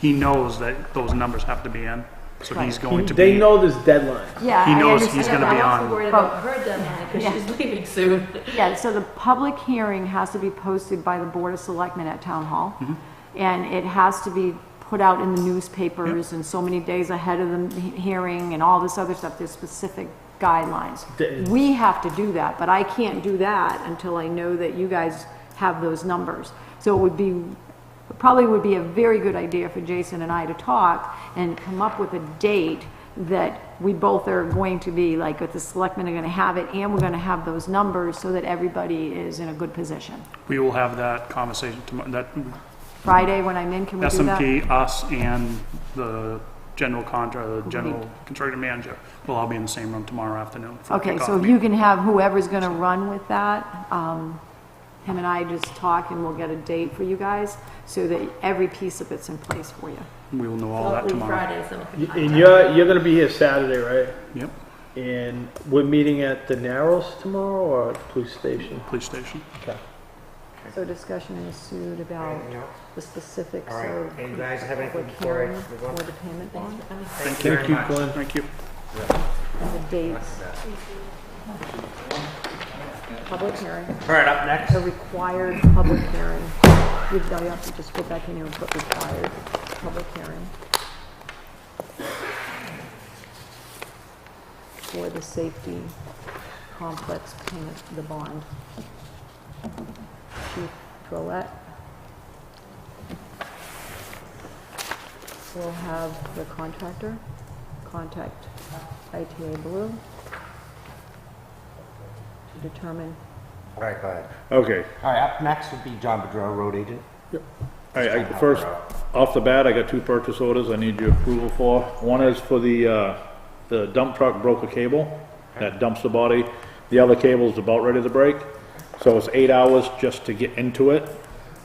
S8: he knows that those numbers have to be in. So he's going to
S6: They
S8: be,
S6: know there's deadlines.
S7: Yeah,
S8: He
S7: I
S8: knows
S7: understand.
S8: he's gonna be
S2: I'm
S8: on-
S2: also worried about her deadline, because
S7: Yeah.
S2: she's leaving soon.
S7: Yeah, so the public hearing has to be posted by the Board of Selectmen at Town Hall. And it has to be put out in the newspapers and so many days ahead of the hearing and all this other stuff. There's specific guidelines. We have to do that, but I can't do that until I know that you guys have those numbers. So it probably would be a very good idea for Jason and I to talk and come up with a date that we both are going to be, like, if the selectmen are gonna have it, and we're gonna have those numbers so that everybody is in a good position.
S8: we will have that conversation tomorrow, that
S7: Friday when I'm in, can we do that?
S8: SMP, us, and the general contractor, the general construction manager will all be in the same room tomorrow afternoon. for a
S7: Okay,
S8: kickoff
S7: so if
S8: meeting.
S7: you can have whoever's gonna run with that, him and I just talk and we'll get a date for you guys so that every piece of it's in place for you.
S8: We will know all that
S2: Hopefully
S8: tomorrow.
S2: Friday, so we can
S6: And
S2: contact
S6: you're gonna be here Saturday, right?
S8: Yep,
S6: And we're meeting at the Narrows tomorrow or at the police station?
S8: police station.
S6: Okay.
S7: So discussion ensued about
S1: Anything else?
S7: the specifics
S1: All right,
S7: of
S1: and you guys have anything
S7: public
S1: before I
S7: hearing
S1: move on?
S7: or the payment bond
S1: Thank you very much.
S6: Glenn.
S8: Thank you.
S7: and the dates. Public hearing,
S1: All right, up next.
S7: the required public hearing. You have to just go back in here and put required public hearing. For the safety complex payment, the bond. Chief Drollet. We'll have the contractor contact ITA Blue to determine.
S1: All right, go ahead.
S9: Okay,
S1: All right, up next would be John Bedrow, road agent.
S9: first, off the bat, I got 2 purchase orders I need your approval for. One is for the dump truck broke a cable that dumps the body. The other cable is about ready to break. So it's 8 hours just to get into it.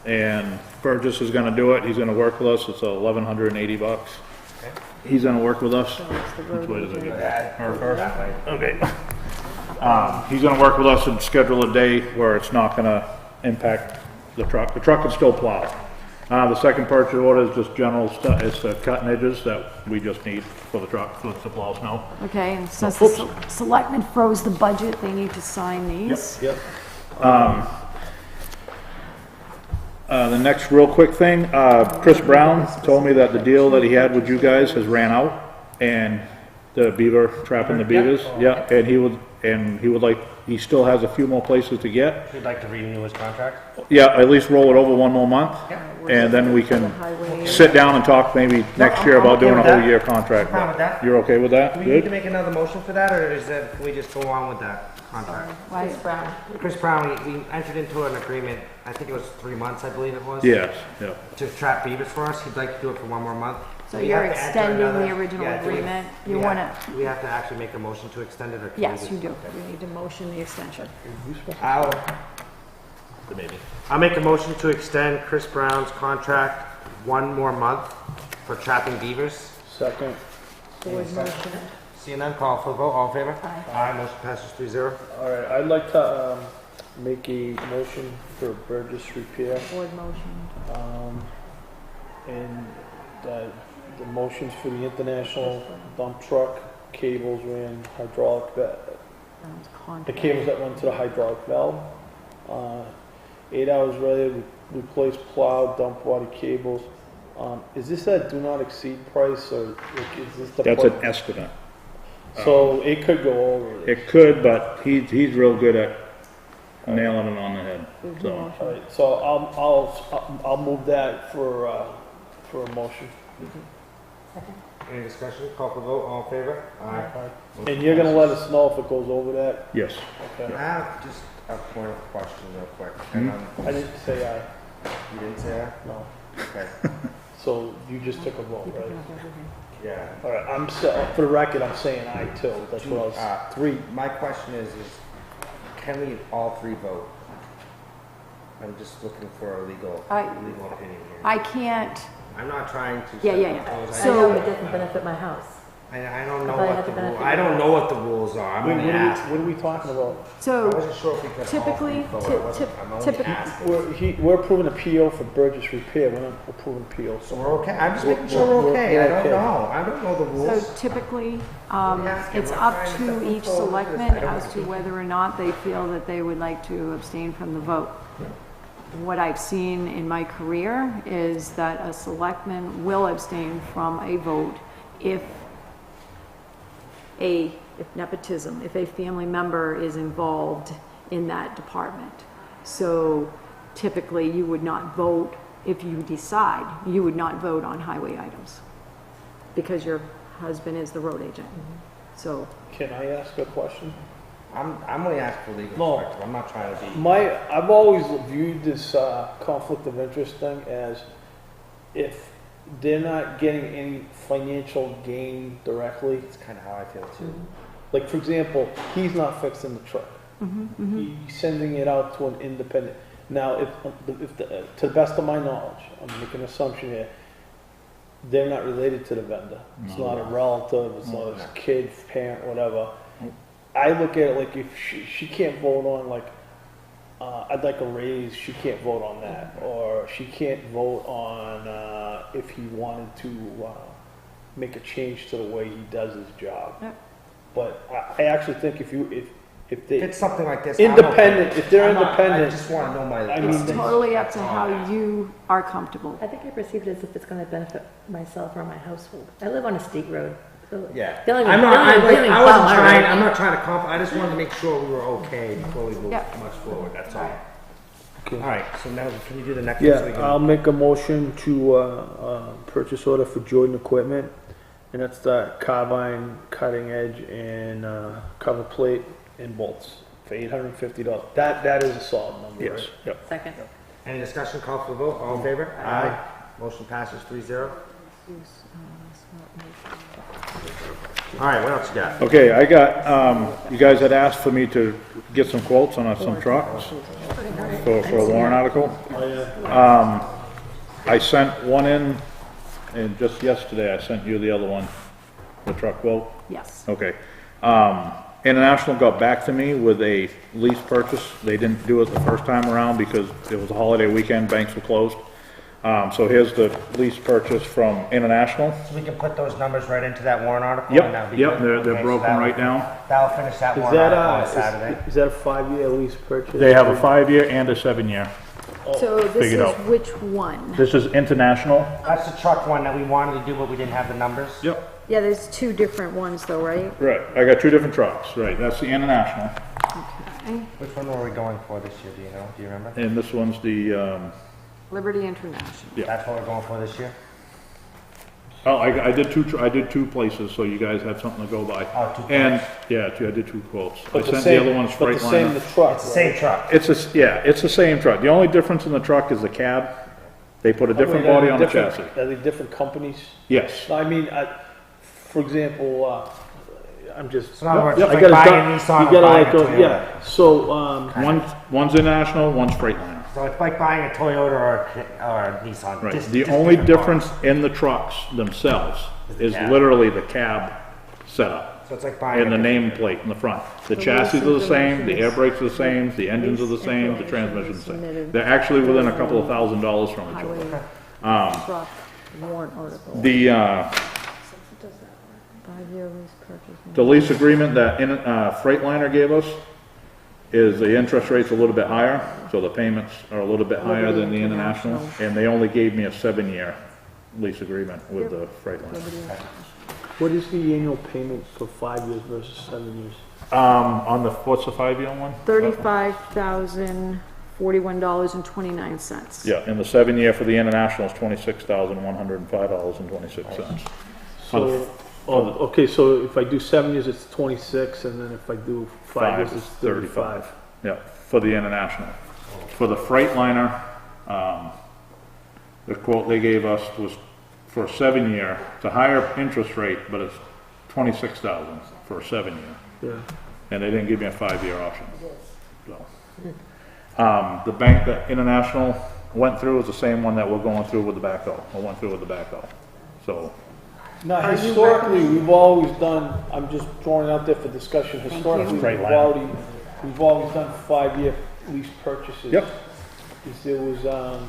S9: And Burgess is gonna do it, he's gonna work with us, it's $1,180. He's gonna work with us.
S7: So it's the road
S9: Which way does it
S7: agent.
S9: go? Her first? Okay. He's gonna work with us and schedule a day where it's not gonna impact the truck. The truck can still plow. The second purchase order is just general stuff, it's the cutting edges that we just need for the truck, so it's to plow snow.
S7: Okay, and since the selectmen froze the budget, they need to sign these.
S6: Yep.
S9: The next real quick thing, Chris Brown told me that the deal that he had with you guys has ran out, and the beaver, trapping the beavers, yeah, and he would like, he still has a few more places to get.
S1: He'd like to renew his contract?
S9: Yeah, at least roll it over 1 more month, and then we
S7: The
S9: can
S7: highway.
S9: sit down and talk maybe next year
S1: I'm
S9: about
S1: okay
S9: doing a
S1: with
S9: whole
S1: that.
S9: year contract.
S1: I'm fine with that.
S9: You're okay with that?
S1: Do we need to
S9: Good?
S1: make another motion for that, or is that, can we just go on with that contract?
S2: Chris Brown.
S1: Chris Brown, we entered into an agreement, I think it was 3 months, I believe it was.
S9: Yes, yeah.
S1: To trap beavers for us, he'd like to do it for 1 more month.
S7: So
S1: We
S7: you're
S1: have to enter
S7: extending
S1: another-
S7: the original
S1: yeah, do we-
S7: agreement. You
S1: yeah.
S7: wanna,
S1: We have to actually make a motion to extend it, or can we
S7: yes,
S1: just-
S7: you do. We need to motion the extension.
S1: I'll make a motion to extend Chris Brown's contract 1 more month for trapping beavers.
S6: Second.
S7: Board motion.
S1: Seeing none, call for the vote, all in favor?
S7: Aye.
S1: Aye, motion passes 3-0.
S6: All right, I'd like to, make a motion for Burgess Repair.
S7: Board motion.
S6: And the motions for the international dump truck, cables ran, hydraulic,
S7: Brown's
S6: the
S7: contract.
S6: cables that run to the hydraulic valve. 8 hours ready, replace plow, dump body cables. Is this a do not exceed price, or like, is this the?
S9: That's an estimate.
S6: So it could go over.
S9: It could, but he's real good at nailing it on the head, so.
S6: All right, so I'll move that for a motion.
S1: Any discussion, call for the vote, all in favor? Aye.
S6: And you're gonna let us know if it goes over that?
S9: Yes.
S6: Okay.
S1: I have just a point of question real quick. And
S6: I didn't say aye.
S1: You didn't say that?
S6: No.
S1: Okay.
S6: So you just took a vote,
S7: You're picking
S6: right?
S7: up everything.
S1: Yeah.
S6: All right, for the record, I'm saying aye too. That's what I was, 3.
S1: My question is can we all 3 vote? I'm just looking for a legal opinion here.
S7: I can't,
S1: I'm not trying to.
S7: Yeah,
S1: set
S7: yeah,
S1: the
S7: yeah.
S1: rules.
S2: I know it doesn't benefit my house.
S1: I don't know
S2: I thought it
S1: what
S2: had
S1: the
S2: to benefit
S1: rules, I don't know what the rules are, I'm
S6: Wait,
S1: only asking.
S6: what are we talking about?
S1: I
S7: so
S1: wasn't sure if we could all
S7: typically,
S1: 3 vote. I'm only
S7: typically,
S1: asking.
S6: We're approving a PO for Burgess Repair, we're not approving PO.
S1: So we're okay, I'm just making sure we're okay, I don't know, I don't know the
S7: so
S1: rules.
S7: typically,
S1: asking?
S7: it's
S1: We're
S7: up
S1: trying to
S7: to
S1: set
S7: each
S1: the rules.
S7: selectman
S1: I don't
S7: as to whether or not they feel that they would like to abstain from the vote. What I've seen in my career is that a selectman will abstain from a vote if nepotism, if a family member is involved in that department. So typically, you would not vote, if you decide, you would not vote on highway items because your husband is the road agent. So,
S6: Can I ask a question?
S1: I'm only asking for legal
S6: No.
S1: perspective, I'm not trying to be.
S6: I've always viewed this conflict of interest thing as if they're not getting any financial gain directly.
S1: It's kind of how I feel too.
S6: Like, for example, he's not fixing the truck. He's sending it out to an independent. Now, if to the best of my knowledge, I'm making an assumption here, they're not related to the vendor. It's not a relative, it's not his kid, parent, whatever. I look at it like if she can't vote on like I'd like a raise, she can't vote on that, or she can't vote on, if he wanted to, make a change to the way he does his job.
S7: Yep.
S6: But I actually think if they,
S1: If it's something like this.
S6: independent, if they're
S1: I
S6: independent,
S1: just wanna know my.
S6: I mean,
S7: It's totally up to how you are comfortable.
S2: I think I perceive it as if it's gonna benefit myself or my household. I live on a state road. So
S1: Yeah.
S2: the only-
S1: I'm
S2: the
S1: not,
S2: only really
S1: I wasn't
S2: bummer-
S1: trying, I'm not trying to I just wanted to make sure we were okay before we move
S7: Yeah.
S1: much forward, that's all.
S6: Okay.
S1: Alright, so now, can you do the next one? so we
S6: yeah,
S1: can-
S6: I'll make a motion to, purchase order for Jordan Equipment, and that's the carbine, cutting edge, and, cover plate and bolts for $850. That is a solid number, right?
S9: Yes, yep.
S2: Second.
S1: Any discussion, call for the vote, all in favor? Aye. Motion passes 3-0. Alright, what else you got?
S9: Okay, I got, you guys had asked for me to get some quotes on some trucks for a warrant article. I sent one in, and just yesterday I sent you the other one, the truck quote.
S7: Yes.
S9: Okay. International got back to me with a lease purchase. They didn't do it the first time around because it was a holiday weekend, banks were closed. So here's the lease purchase from International.
S1: So we can put those numbers right into that warrant article? and that'll
S9: Yep,
S1: be
S9: yep,
S1: good?
S9: they're
S1: Okay, so
S9: broken
S1: that'll-
S9: right now.
S1: That'll finish that
S6: Is
S1: warrant
S6: that
S1: article on Saturday.
S6: is that a 5-year lease purchase?
S9: They have a 5-year and a 7-year.
S7: So this
S9: Figured
S7: is
S9: out.
S7: which one?
S9: This is International.
S1: That's the truck one that we wanted to do, but we didn't have the numbers.
S9: Yep.
S7: Yeah, there's two different ones though, right?
S9: Right, I got two different trucks, right, that's the International.
S7: Okay.
S1: Which one were we going for this year, do you know? Do you remember?
S9: And this one's the,
S7: Liberty International.
S9: yeah.
S1: That's what we're going for this year?
S9: Oh, I did two places, so you guys have something to go by.
S1: Oh, two
S9: And, yeah, I did two quotes. I
S6: But the
S9: sent
S6: same-
S9: the other one's
S6: But the same,
S9: Freightliner.
S6: the truck,
S1: It's the same truck.
S9: It's the same truck. The only difference in the truck is the cab. They put a different body on the chassis.
S6: Are they different companies?
S9: Yes.
S6: No, I mean, for example, I'm just.
S1: So in other words,
S9: Yep,
S1: it's
S6: I
S1: like
S6: gotta
S1: buying a
S6: you
S1: Nissan or
S6: gotta
S1: buying a
S6: go-
S1: Toyota.
S6: Yeah, so,
S9: One's International, one's Freightliner.
S1: So it's like buying a Toyota or a Nissan.
S9: Right.
S1: Just-
S9: The
S1: just
S9: only
S1: different
S9: difference in the trucks themselves is
S1: cab.
S9: literally the cab setup
S1: So it's like buying.
S9: and the
S1: a-
S9: nameplate in the front. The chassis are the same, the air brakes are the same, the engines are the same, the transmission's the same. They're actually within a couple of $1,000s from each
S7: Highway
S9: other.
S7: truck warrant article.
S9: The,
S7: 5-year lease purchase.
S9: The lease agreement that Freightliner gave us is the interest rate's a little bit higher, so the payments are a little bit higher than the International, and they only gave me a 7-year lease agreement with the Freightliner.
S6: what is the annual payment for 5 years versus 7 years?
S9: What's the 5-year one?
S7: $35,041.29.
S9: Yeah, and the 7-year for the International is $26,105.26.
S6: So, okay, so if I do 7 years, it's 26, and then if I do 5 years, it's 35.
S9: Yeah, for the International. For the Freightliner, the quote they gave us was for a 7-year, it's a higher interest rate, but it's $26,000 for a 7-year.
S6: Yeah.
S9: And they didn't give me a 5-year option. So, the bank that International went through is the same one that we're going through with the backhoe, or went through with the backhoe. So,
S6: Now,
S7: Are you
S6: historically,
S7: recommending-
S6: we've always done, I'm just throwing it out there for discussion, historically,
S9: Freightliner.
S6: we've always done 5-year lease purchases.
S9: Yep.
S6: Is there was, are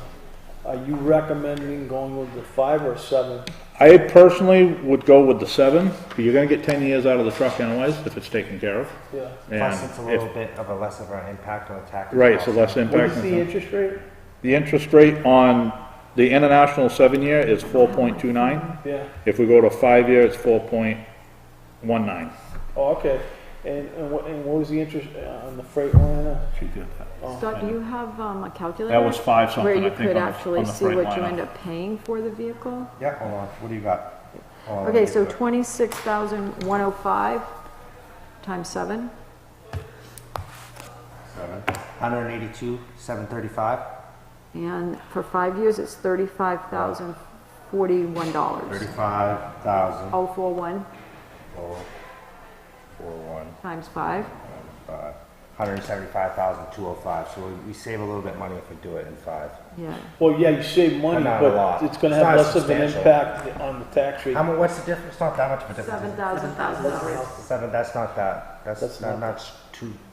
S6: you recommending going with the 5 or 7?
S9: I personally would go with the 7, because you're gonna get 10 years out of the truck anyways, if it's taken care of.
S6: Yeah.
S1: Plus,
S9: And
S1: it's a
S9: if-
S1: little bit of a less of an impact on the tax.
S9: Right, so less
S6: What
S9: impact.
S6: is the interest rate?
S9: The interest rate on the International 7-year is 4.29.
S6: Yeah.
S9: If we go to 5-year, it's 4.19.
S6: Oh, okay. And what was the interest on the Freightliner?
S9: She did that.
S7: Scott, do you have a calculator?
S9: That was 5 something,
S7: Where
S9: I
S7: you
S9: think,
S7: could
S9: on the-
S7: actually
S9: on the
S7: see what you
S9: Freightliner.
S7: end up paying for the vehicle?
S1: Yeah, hold on, what do you got? Hold on, let
S7: Okay,
S1: me
S7: so
S1: get it.
S7: 26,105 times 7.
S1: 182,735.
S7: And for 5 years, it's $35,041.
S1: 35,000.
S7: 041
S1: 41.
S7: times 5.
S1: 175,205. So we save a little bit money if we do it in 5.
S7: Yeah.
S6: Well, yeah, you save money,
S1: But not a lot.
S6: but it's gonna
S1: It's
S6: have
S1: not
S6: less of an
S1: substantial.
S6: impact on the tax rate.
S1: How much? What's the difference? It's not that much of a difference.
S7: $7,000.
S1: 7. That's not that. That's
S6: That's
S1: not,
S6: not-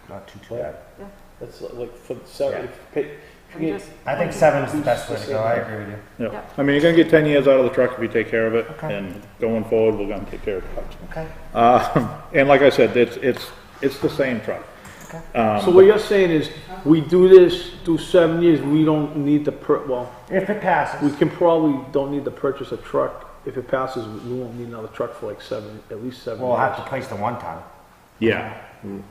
S1: not too bad.
S7: Yeah.
S6: That's like for the seven,
S1: I think 7's the best way to go, I agree with you.
S9: Yeah.
S7: Yep.
S9: I mean, you're gonna get 10 years out of the truck if you take care of it,
S1: Okay.
S9: and going forward, we're gonna take care of trucks.
S1: Okay.
S9: And like I said, it's the same truck.
S6: So what you're saying is, we do this, do 7 years, we don't need to well,
S1: If it passes.
S6: we can probably don't need to purchase a truck. If it passes, we won't need another truck for like at least 7 years.
S1: We'll have to place the 1-ton,
S9: Yeah.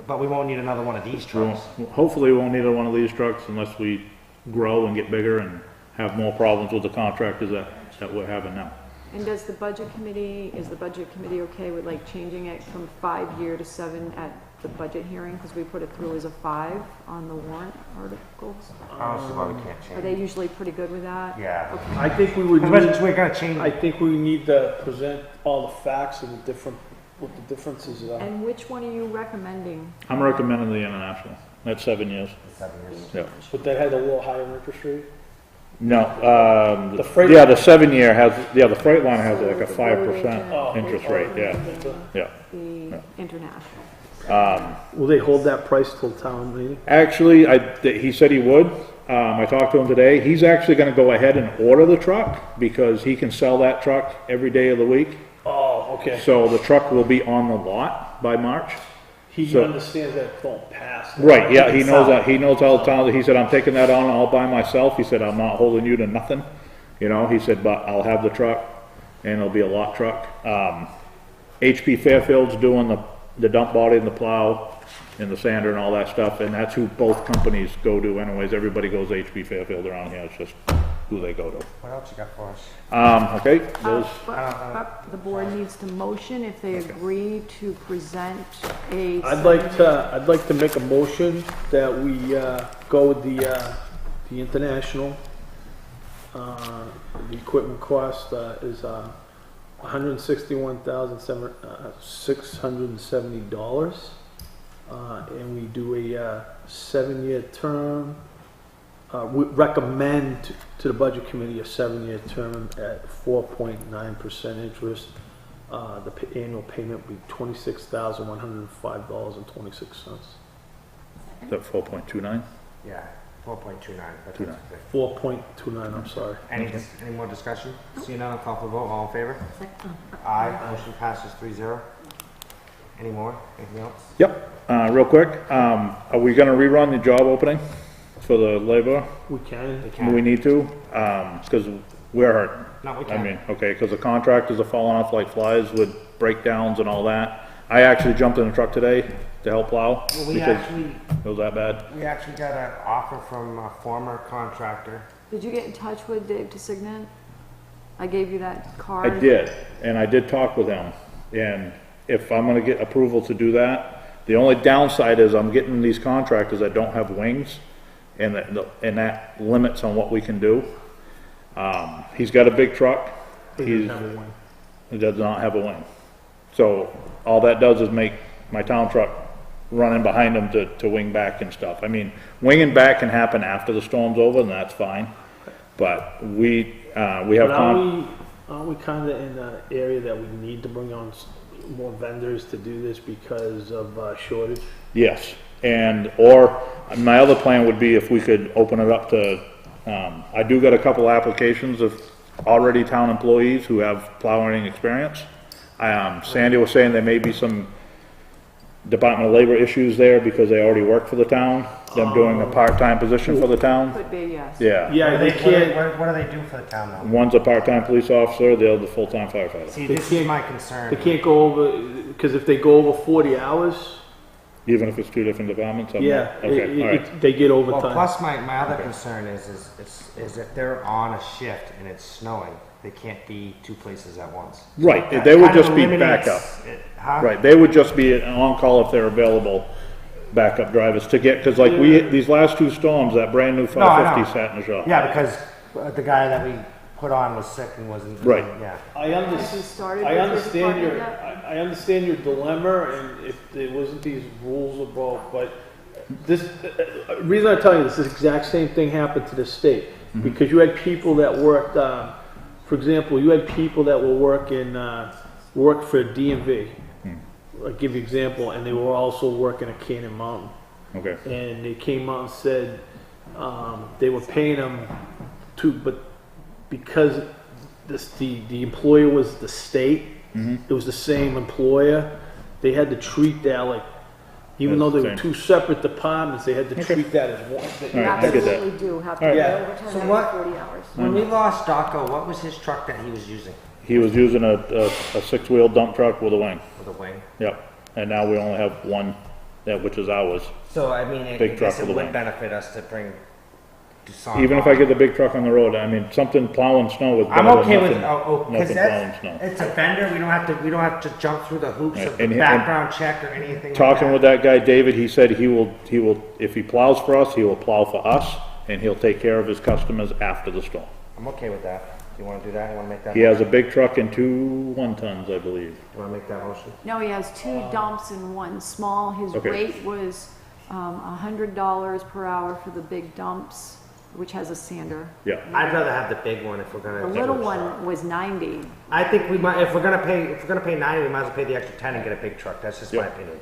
S1: but we won't need another one of these trucks.
S9: Hopefully, we won't need one of these trucks unless we grow and get bigger and have more problems with the contractors that we're having now.
S7: And does the budget committee, is the budget committee okay with like changing it from 5-year to 7 at the budget hearing? Because we put it through as a 5 on the warrant articles.
S1: I don't see why we can't
S7: Are
S1: change
S7: they
S1: it.
S7: usually pretty good with that?
S1: Yeah.
S7: Okay.
S6: I think we would
S1: Because
S6: need,
S1: we're gonna change,
S6: I think we need to present all the facts and what the differences are.
S7: And which one are you recommending?
S9: I'm recommending the international. That's 7 years.
S1: 7 years.
S9: Yeah.
S6: But that had a little higher interest rate?
S9: No,
S6: The freight-
S9: yeah, the 7-year has, yeah, the Freightliner has like a
S7: So
S9: 5%
S6: Oh.
S9: interest rate, yeah, yeah.
S7: The international.
S6: Will they hold that price till town meeting?
S9: Actually, he said he would. I talked to him today. He's actually gonna go ahead and order the truck because he can sell that truck every day of the week.
S6: Oh, okay.
S9: So the truck will be on the lot by March.
S6: He
S9: So-
S6: understands that it don't pass.
S9: Right, yeah, he knows that. He knows all the time. He said, I'm taking that on all by myself. He said, I'm not holding you to nothing. You know, he said, but I'll have the truck and it'll be a lot truck. HP Fairfield's doing the dump body and the plow and the sander and all that stuff. And that's who both companies go to anyways. Everybody goes to HP Fairfield around here. It's just who they go to.
S1: what else you got for us?
S9: Okay, those,
S7: But the board needs to motion if they agree to present a.
S6: I'd like to make a motion that we, go with the international. The equipment cost, is, $161,670. And we do a, 7-year term. We recommend to the budget committee a 7-year term at 4.9% interest. The annual payment would be $26,105.26.
S9: is that 4.29?
S1: Yeah, 4.29. but
S9: 29.
S6: 4.29, I'm sorry.
S1: Any more discussion? Seeing none, I'll call for the vote, all in favor? Aye, motion passes 3-0. Any more, anything else?
S9: Yep, real quick, are we gonna rerun the job opening for the labor?
S6: We can.
S9: Do we need to? Because we're hurting.
S1: No, we
S9: I
S1: can't.
S9: mean, okay, because the contractors are falling off like flies with breakdowns and all that. I actually jumped in the truck today to help plow
S1: Well, we
S9: because
S1: actually
S9: it was that bad.
S1: got an offer from a former contractor.
S7: Did you get in touch with Dave DeSignan? I gave you that
S9: I
S7: card.
S9: did, and I did talk with him. And if I'm gonna get approval to do that, the only downside is I'm getting these contractors that don't have wings, and that limits on what we can do. He's got a big truck. He does not have a wing. So all that does is make my town truck running behind him to wing back and stuff. I mean, winging back can happen after the storm's over, and that's fine. But we have.
S6: But aren't we kinda in an area that we need to bring on more vendors to do this because of shortage?
S9: Yes, or my other plan would be if we could open it up to, I do got a couple applications of already town employees who have plowing experience. Sandy was saying there may be some Department of Labor issues there because they already work for the town, them doing a part-time position for the town.
S7: Could be, yes.
S9: Yeah,
S6: Yeah, they can't,
S1: What do they do for the town now?
S9: one's a part-time police officer, the other's a full-time firefighter.
S1: See,
S6: They
S1: this is
S6: can't-
S1: my concern.
S6: they can't go over, because if they go over 40 hours,
S9: Even if it's two different departments?
S6: yeah,
S9: Okay, all right.
S6: they get
S1: Well,
S6: overtime.
S1: plus my other concern is if they're on a shift and it's snowing, they can't be two places at once.
S9: Right,
S1: That
S9: they would
S1: kind of
S9: just be
S1: eliminates
S9: backup.
S1: it, huh?
S9: Right, they would just be an on-call if they're available, backup drivers to get, because like these last two storms, that brand new
S1: No, I
S9: 550
S1: know.
S9: sat in the shop.
S1: Yeah, because the guy that we put on was sick and wasn't.
S9: Right.
S1: Yeah.
S6: I
S7: Have you
S6: understand.
S7: started
S6: I
S7: with your
S6: understand
S7: department
S6: your,
S7: yet?
S6: I understand your dilemma, and if there wasn't these rules about, but this, reason I tell you this exact same thing happened to the state, because you had people that worked, for example, you had people that were working, worked for DMV. I'll give you an example, and they were also working at Cannon Mountain.
S9: Okay,
S6: and they came out and said, they were paying them but because the employer was the state, it was the same employer, they had to treat that like, even though they were
S9: Same.
S6: two separate departments, they had to treat that as one.
S7: You
S9: Alright, I get that.
S7: absolutely do have to
S9: Alright.
S7: do
S6: Yeah.
S7: overtime
S1: So
S7: every
S1: what-
S7: 40 hours.
S1: When we lost Daco, what was his truck that he was using
S9: he was using a six-wheel dump truck with a wing,
S1: with a wing?
S9: yep, and now we only have one, which is ours.
S1: So, I mean, I
S9: Big truck
S1: guess it
S9: with a
S1: would
S9: wing.
S1: benefit us to bring Doosan
S9: Even if I get the big truck on the road, I mean, something plowing snow is
S1: I'm
S9: better
S1: okay
S9: than
S1: with,
S9: nothing,
S1: because
S9: nothing plowing
S1: that's,
S9: snow.
S1: it's a vendor, we don't have to jump through the hoops of the
S9: And-
S1: background check or anything like
S9: Talking with that guy, David, he said he will, if he plows for us, he will plow for us, and he'll take care of his customers after the storm.
S1: I'm okay with that. You wanna do that? You wanna make that?
S9: He has a big truck and 2 1-tons, I believe.
S1: You wanna make that motion?
S7: No, he has 2 dumps and 1 small. His
S9: Okay.
S7: rate was $100 per hour for the big dumps, which has a sander.
S9: Yeah,
S1: I'd rather have the big one if we're gonna.
S7: The little one was 90.
S1: I think we might, if we're gonna pay 90, we might as well pay the extra 10 and get a big truck. That's just my
S9: Yep.
S1: opinion.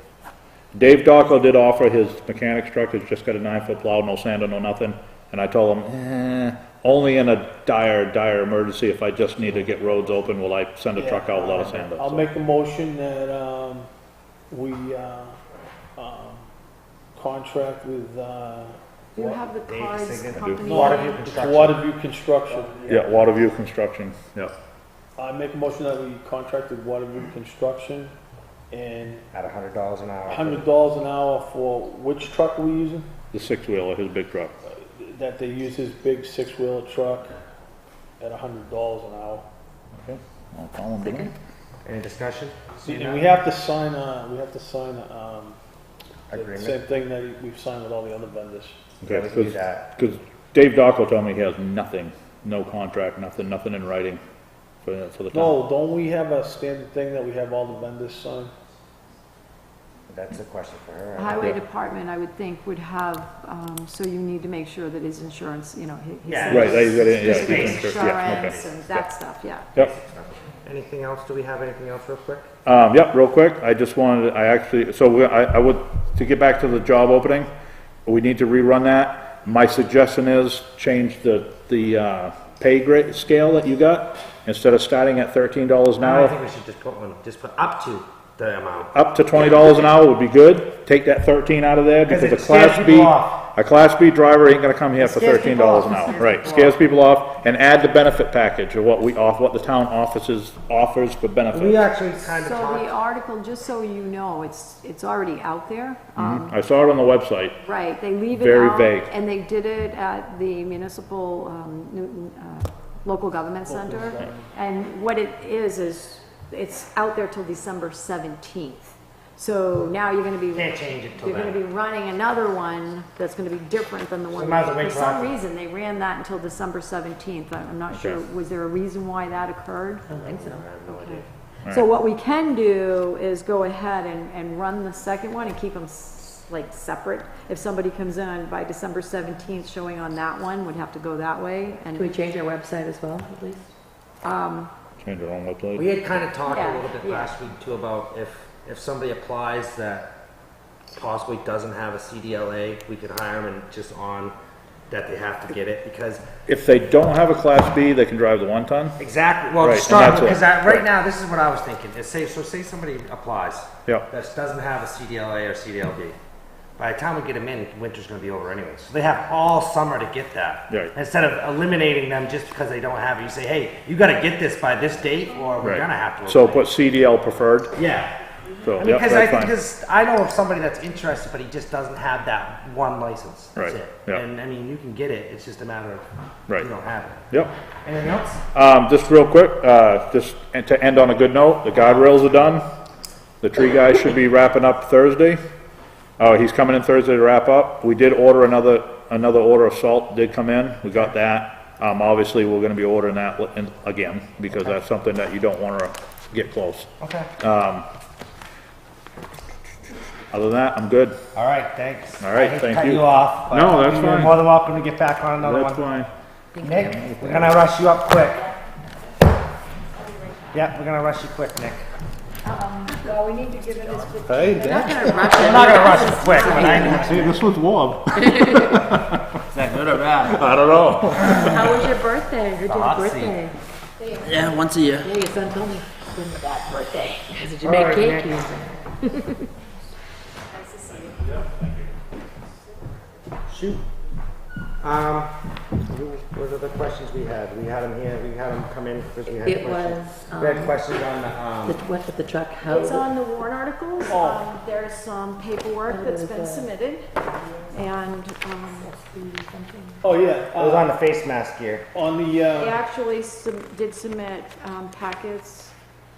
S9: Dave Docko did offer his mechanic's truck, it's just got a 9-foot plow, no sander, no nothing, and I told him, only in a dire emergency, if I just need to get roads open, will I send a truck out without a sander?
S6: I'll
S9: So-
S6: make a motion that, we, contract with,
S7: Do you have the
S1: Dave
S7: cards
S1: Signet.
S7: company?
S1: Waterview
S7: name?
S1: Construction.
S6: Waterview Construction.
S9: Yeah, Waterview Construction, yeah.
S6: I make a motion that we contract with Waterview Construction and
S1: At $100 an hour.
S6: $100 an hour for, which truck are we using?
S9: The 6-wheeler, his big truck.
S6: That they use his big 6-wheeler truck at $100 an hour.
S9: Okay, I'll call him tonight.
S1: Any discussion?
S6: And we have to sign,
S1: Agreement.
S6: same thing that we've signed with all the other vendors.
S1: Yeah, we can do that.
S9: Because Dave Docko told me he has nothing, no contract, nothing in writing for the town.
S6: No, don't we have a standard thing that we have all the vendors sign?
S1: That's a question for her.
S7: The Highway Department, I would think, would have, so you need to make sure that his insurance, his.
S1: Yeah.
S9: Right, he's got it, yeah,
S7: his
S9: he's insured, yeah,
S7: Insurance
S9: okay.
S7: and that stuff, yeah.
S9: Yep,
S1: Anything else? Do we have anything else real quick?
S9: yep, real quick, I just wanted, I would, to get back to the job opening, we need to rerun that. My suggestion is change the pay grade scale that you got, instead of starting at $13 an
S1: I
S9: hour,
S1: think we should just put up to the amount.
S9: up to $20 an hour would be good. Take that 13 out of there, because
S1: Because
S9: a
S1: it scares
S9: Class
S1: people
S9: B,
S1: off.
S9: a Class B driver ain't gonna come here for
S1: scares
S9: $13
S1: people off.
S9: an
S1: It
S9: hour.
S1: scares
S9: Right,
S1: people
S9: scares
S1: off.
S9: people off, and add the benefit package of what what the town offers for
S1: We
S9: benefits.
S1: actually kind of
S7: So the
S1: talked.
S7: article, just so you know, it's already out there.
S9: I saw it on the website.
S7: Right, they leave it
S9: Very
S7: out.
S9: vague.
S7: And they did it at the municipal, Newton, local government center. And what it is it's out there till December 17th. So now you're gonna be.
S1: Can't change it till
S7: You're gonna
S1: then.
S7: be running another one that's gonna be different than the one.
S1: might as well wait
S7: For
S1: till
S7: some
S1: after.
S7: reason, they ran that until December 17th. I'm not sure,
S9: Okay.
S7: was there a reason why that occurred?
S2: I don't think so.
S1: I have no idea.
S7: So what we can do is go ahead and run the second one and keep them like separate. If somebody comes in by December 17th showing on that one, would have to go that way.
S2: Can we
S7: And
S2: change our website as well, at least?
S9: Change our own website.
S1: We had kind of talked a
S7: Yeah,
S1: little bit
S7: yeah.
S1: last week too about if somebody applies that possibly doesn't have a CDLA, we could hire them and just on that they have to get it because
S9: If they don't have a Class B, they can drive the 1-ton.
S1: exactly, well,
S9: Right,
S1: to
S9: and
S1: start,
S9: that's it.
S1: because right
S9: Right.
S1: now, this is what I was thinking, is say somebody applies
S9: Yeah,
S1: that doesn't have a CDLA or CDLB. By the time we get them in, winter's gonna be over anyways. So they have all summer to get that.
S9: Right.
S1: Instead of eliminating them just because they don't have it, you say, hey, you gotta get this by this date or we're
S9: right.
S1: gonna have to.
S9: So
S1: eliminate
S9: put CDL preferred,
S1: it. Yeah.
S9: so,
S1: I mean,
S9: yep,
S1: because
S9: that's fine.
S1: I know of somebody that's interested, but he just doesn't have that one license. That's
S9: Right,
S1: it.
S9: yeah.
S1: And I mean, you can get it. It's just a matter of
S9: Right.
S1: you don't have it.
S9: Yep.
S1: Anything else?
S9: Just real quick, just to end on a good note, the guardrails are done. The tree guy should be wrapping up Thursday. He's coming in Thursday to wrap up. We did order another order of salt, did come in. We got that. Obviously, we're gonna be ordering that again, because that's something that you don't wanna get close.
S1: Okay.
S9: Other than that, I'm good.
S1: All right. Thanks.
S9: All right,
S1: I hate to
S9: thank
S1: cut
S9: you.
S1: you off. But
S9: No, that's
S1: you're
S9: fine.
S1: more than welcome to get back on another
S9: That's
S1: one.
S9: fine.
S1: Nick, we're gonna rush you up quick. Yeah, we're gonna rush you quick, Nick.
S7: Well, we need to give it his 15.
S6: Hey,
S2: We're not
S6: Dan.
S2: gonna rush it.
S1: I'm not gonna rush it quick, but I
S6: See, this one's warm.
S10: Is that good or bad?
S6: I don't know.
S2: How was your birthday? Who did your
S1: hot
S2: birthday?
S10: Yeah, once a year.
S2: Yeah, your son told me it's been that birthday. Did you
S1: All
S2: make
S1: right,
S2: cake?
S1: Nick. Shoot. What are the questions we had? We had them here, we had them come in, because we had
S2: It
S1: questions.
S2: was,
S1: We had questions on
S2: the, what with the truck, how?
S7: It's on the warrant articles. There's some paperwork that's been submitted, and
S6: Oh,
S1: it was
S6: yeah,
S1: on the face mask here.
S6: on the,
S7: they actually did submit packets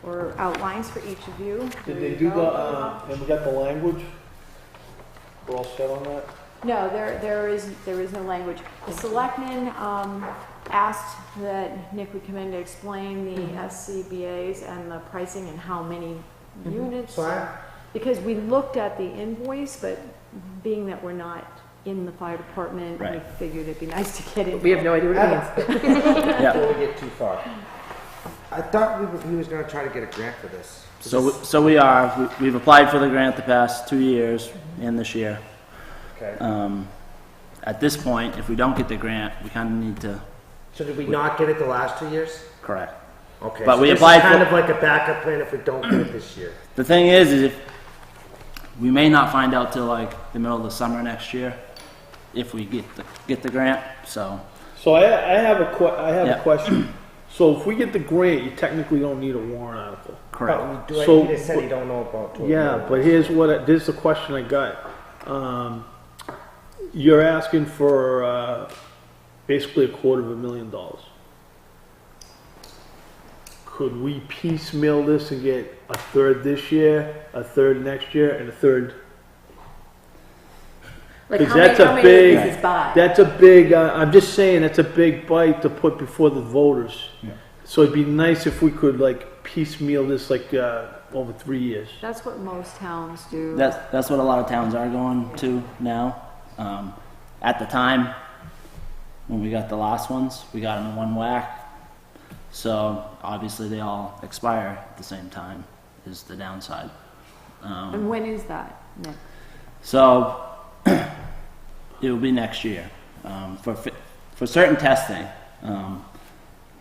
S7: or outlines for each of you.
S6: did
S7: There
S6: they
S7: you
S6: do
S7: go.
S6: and we got the language? We're all set on that?
S7: No, there is no language. The selectmen asked that Nick would come in to explain the SCBA's and the pricing and how many units.
S1: So
S7: Because we looked at the invoice, but being that we're not in the fire department, we
S10: Right.
S7: figured it'd be nice to get it.
S2: We have no idea what it means.
S1: before we get too far, I thought he was gonna try to get a grant for this.
S10: So we are. We've applied for the grant the past 2 years and this year.
S1: Okay.
S10: At this point, if we don't get the grant, we kind of need to
S1: So did we not get it the last 2 years?
S10: correct.
S1: Okay.
S10: But
S1: so
S10: we
S1: this
S10: applied
S1: is kind
S10: for-
S1: of like a backup plan if we don't get it this year.
S10: The thing is if we may not find out till like the middle of the summer next year if we get the grant. So
S6: So I have a
S10: Yeah.
S6: question. So if we get the grant, you technically don't need a warrant article.
S10: correct.
S1: But we
S6: So-
S1: he just said he don't know about.
S6: Yeah, but here's this is the question I got. You're asking for basically $250,000. Could we piecemeal this and get a third this year, a third next year, and a third?
S2: Like,
S6: Because
S2: how many,
S6: that's a
S2: how many
S6: big,
S2: of these buy?
S6: that's a big, I'm just saying, that's a big bite to put before the voters. So it'd be nice if we could like piecemeal this like over 3 years.
S7: That's what most towns do.
S10: That's what a lot of towns are going to now. At the time, when we got the last ones, we got them in one whack. So obviously they all expire at the same time is the downside.
S7: And when is that, Nick?
S10: So it will be next year. For certain testing,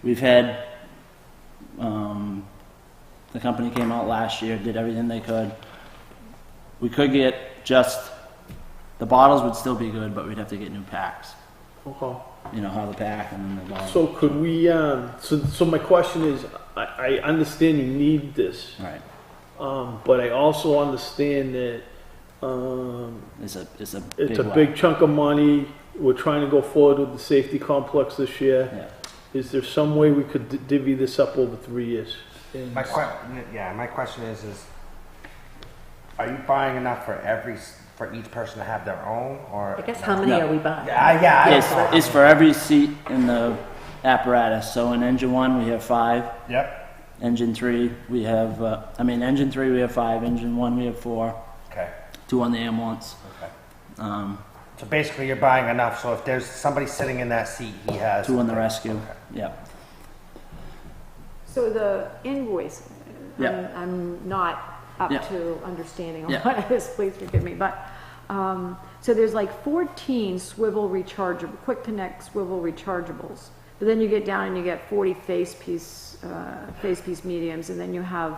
S10: we've had the company came out last year, did everything they could. We could get just the bottles would still be good, but we'd have to get new packs.
S6: Okay.
S10: You know how the pack and then the bottle.
S6: So could we, so my question is, I understand you need this,
S10: Right.
S6: but I also understand that,
S10: It's a
S6: it's a
S10: whack.
S6: big chunk of money. We're trying to go forward with the safety complex this year.
S10: Yeah.
S6: Is there some way we could divvy this up over 3 years?
S1: My question is, are you buying enough for each person to have their own, or?
S2: I guess how many
S10: No.
S2: are we buying?
S10: It's for every seat in the apparatus. So in engine 1 we have 5.
S1: Yep.
S10: Engine 3 we have. Engine 3 we have 5. Engine 1 we have 4.
S1: Okay.
S10: 2 on the ambulance.
S1: Okay. So basically, you're buying enough, so if there's somebody sitting in that seat, he has.
S10: 2 on the rescue.
S1: Okay.
S10: Yeah.
S7: So the invoice,
S10: Yeah.
S7: I'm not up
S10: Yeah.
S7: to understanding a
S10: Yeah.
S7: lot of this, please forgive me, but, so there's like 14 quick connect swivel rechargeables. But then you get down and you get 40 face piece mediums, and then you have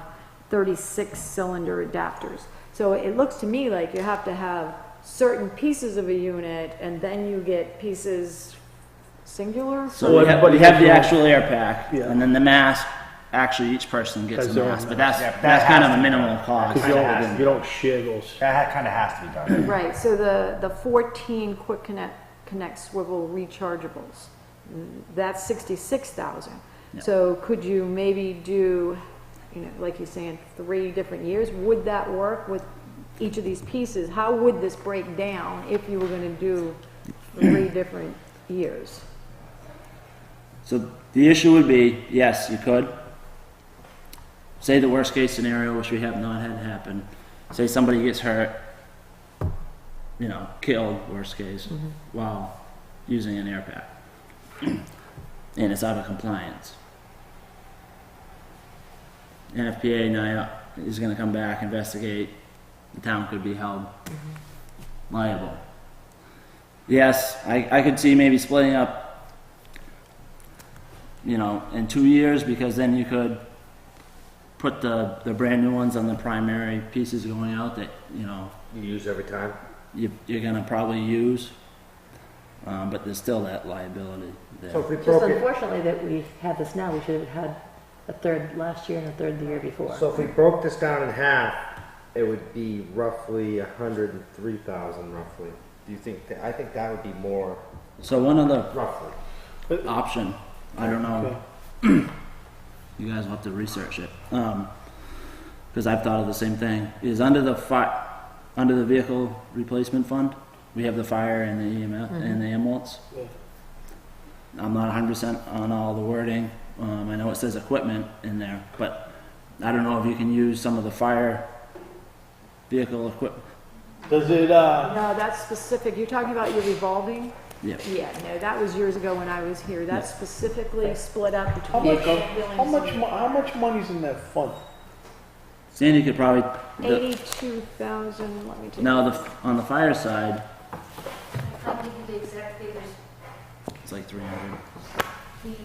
S7: 36 cylinder adapters. So it looks to me like you have to have certain pieces of a unit, and then you get pieces singular?
S10: So
S6: Well,
S10: we have
S6: everybody
S10: the
S6: has their own-
S10: actual air pack,
S6: Yeah.
S10: and then the mask. Actually, each person gets
S6: Has
S10: a
S6: their own
S10: mask, but
S6: mask.
S10: that's
S1: Yeah,
S10: that's
S1: that
S10: kind
S1: has
S10: of a
S1: to be
S10: minimal
S1: done.
S10: cost.
S6: Because you don't share those.
S1: That kind of has to be done.
S7: Right, so the 14 quick connect swivel rechargeables, that's 66,000.
S10: Yeah.
S7: So could you maybe do, like you're saying, 3 different years? Would that work with each of these pieces? How would this break down if you were gonna do 3 different years?
S10: So the issue would be, yes, you could. Say the worst case scenario, which we have not had happen. Say somebody gets hurt, killed, worst case, while using an air pack. And it's out of compliance. NFPA, is gonna come back, investigate, the town could be held liable. Yes, I could see maybe splitting up, you know, in 2 years, because then you could put the brand new ones on the primary pieces going out that, you know,
S1: You use every time?
S10: you're gonna probably use, but there's still that liability
S1: So
S10: there.
S1: if we
S2: Just
S1: broke it,
S2: unfortunately that we have this now, we should have had a third last year and a third the year before.
S1: so if we broke this down in half, it would be roughly 103,000 roughly. Do you think that, I think that would be more
S10: So one other
S1: roughly.
S10: option, I don't know, you guys will have to research it, because I've thought of the same thing, is under the vehicle replacement fund, we have the fire and the EMS and the ambulance.
S6: Yeah.
S10: I'm not 100% on all the wording, I know it says equipment in there, but I don't know if you can use some of the fire vehicle equipment.
S6: Does it,
S7: No, that's specific, you're talking about your revolving?
S10: Yeah.
S7: Yeah, no, that was years ago when I was here, that's specifically split up
S6: how
S7: between
S6: much,
S7: ambulance and
S6: how much money's in that fund?
S10: Sandy could probably,
S7: 82,000, let me take.
S10: now on the fire side,
S11: I can't give you the exact figures.
S10: it's like 300.
S11: The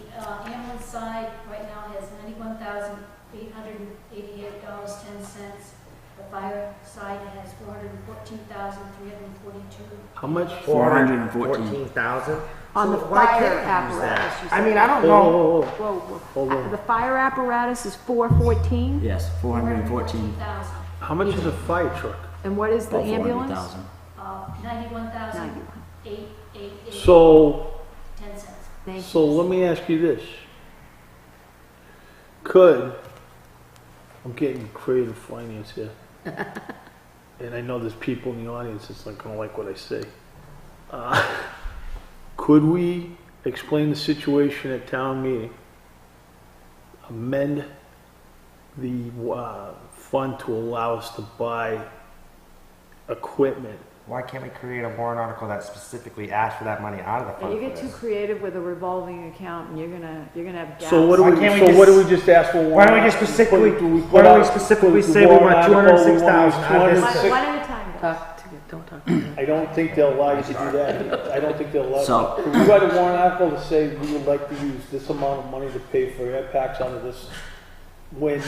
S11: ambulance side right now has $91,888.10. The fire side has $414,342.
S6: How much?
S10: 414.
S7: On the
S1: Why
S7: fire
S1: can't we use
S7: apparatus,
S1: that?
S7: you
S1: I
S7: said.
S1: mean, I don't
S6: Whoa,
S1: know.
S6: whoa, whoa.
S7: Whoa, whoa.
S6: Hold on.
S7: The fire apparatus is 414,
S10: Yes, 414.
S6: How much is a fire truck?
S7: and what is the
S10: About
S7: ambulance?
S10: 400,000.
S11: 91,888.10
S6: So,
S7: Thank you.
S6: so let me ask you this. I'm getting creative finance here. And I know there's people in the audience that's not gonna like what I say. Could we explain the situation at town meeting? Amend the fund to allow us to buy equipment.
S1: Why can't we create a warrant article that specifically asks for that money out of the
S7: Yeah,
S1: fund?
S7: you
S1: for
S7: get too
S1: this?
S7: creative with a revolving account, and you're gonna have gaps.
S6: So what do
S1: Why
S6: we,
S1: can't we
S6: so
S1: just-
S6: what do we just ask for?
S1: Why don't we just specifically, why don't we specifically say we want 206,000 out of this?
S7: One at a time, guys.
S2: Don't talk.
S6: I don't think they'll allow you to do that. I don't think they'll allow.
S10: So-
S6: Could we write a warrant article to say we would like to use this amount of money to pay for air packs under this, when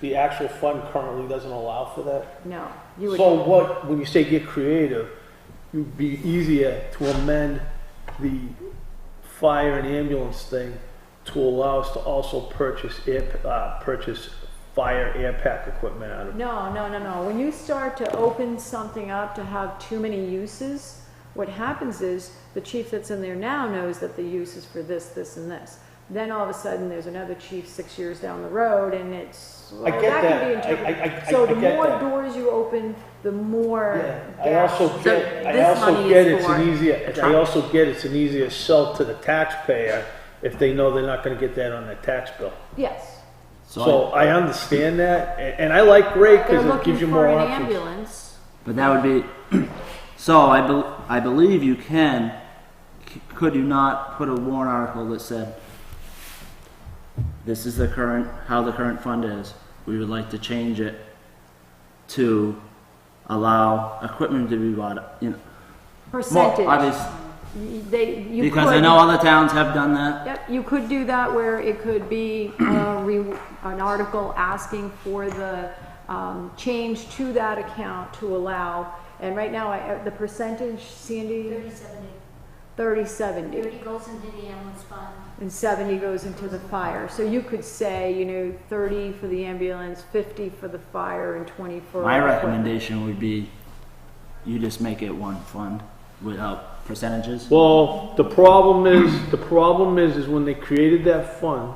S6: the actual fund currently doesn't allow for that?
S7: No, you would.
S6: So what, when you say get creative, it would be easier to amend the fire and ambulance thing to allow us to also purchase fire air pack equipment out of it.
S7: No. When you start to open something up to have too many uses, what happens is the chief that's in there now knows that the use is for this, this, and this. Then all of a sudden, there's another chief 6 years down the road, and it's,
S6: I get
S7: that
S6: that.
S7: can be interpreted.
S6: I
S7: So the
S6: get
S7: more
S6: that.
S7: doors you open, the more
S6: Yeah, I
S7: gaps.
S6: also get,
S2: this money is
S6: it's
S2: for
S6: an easier, I
S2: truck.
S6: also get it's an easier sell to the taxpayer if they know they're not gonna get that on their tax bill.
S7: Yes.
S6: So I understand that, and I like Ray
S7: They're
S6: because it
S7: looking
S6: gives you
S7: for
S6: more
S7: an
S6: options.
S7: ambulance.
S10: But that would be, so I believe you can, could you not put a warrant article that said, this is how the current fund is, we would like to change it to allow equipment to be bought, you know, more
S7: Percentage.
S10: obvious,
S7: You
S10: because I
S7: could-
S10: know other towns have done that.
S7: Yep, you could do that where it could be an article asking for the change to that account to allow, and right now, the percentage, Sandy,
S11: 30/70.
S7: 30/70,
S11: 30 goes into the ambulance fund.
S7: and 70 goes into the fire. So you could say, 30 for the ambulance, 50 for the fire, and 20 for.
S10: My
S7: equipment.
S10: recommendation would be, you just make it one fund without percentages.
S6: Well, the problem is when they created that fund,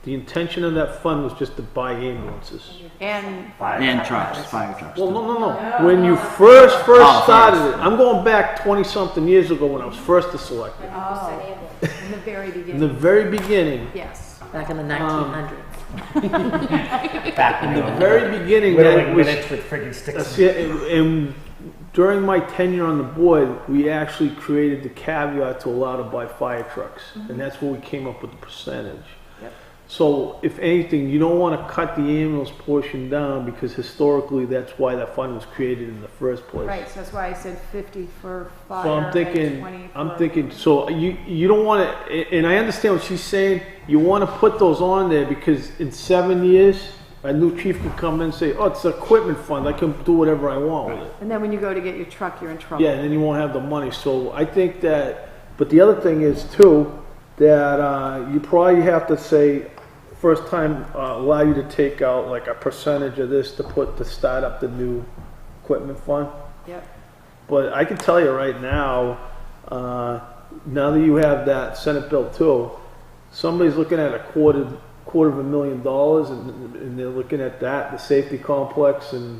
S6: the intention of that fund was just to buy ambulances.
S7: And.
S10: And trucks, fire trucks.
S6: Well,
S10: too.
S6: no. When you first
S10: Oh,
S6: started
S10: first.
S6: it, I'm going back 20-something years ago when I was first a selectman.
S7: Oh, in the very
S6: In the
S7: beginning,
S6: very beginning,
S7: yes.
S2: Back in the 1900s.
S1: Back
S6: in the very beginning, that
S1: Whittling
S6: was,
S1: minutes with friggin' sticks.
S6: and during my tenure on the board, we actually created the caveat to allow to buy fire trucks. And that's where we came up with the percentage. So if anything, you don't want to cut the ambulance portion down because historically that's why that fund was created in the first place.
S7: Right, so that's why I said 50 for fire.
S6: So I'm
S7: and
S6: thinking,
S7: 20 for-
S6: I'm thinking, so you don't want to, and I understand what she's saying, you want to put those on there because in 7 years, a new chief can come in and say, oh, it's an equipment fund, I can do whatever I want with it.
S7: And then when you go to get your truck, you're in trouble.
S6: Yeah, and then you won't have the money, so I think that, but the other thing is too, that you probably have to say, first time, allow you to take out like a percentage of this to start up the new equipment fund.
S7: Yep.
S6: But I can tell you right now, now that you have that Senate Bill 2, somebody's looking at a quarter of $1 million, and they're looking at that, the safety complex, and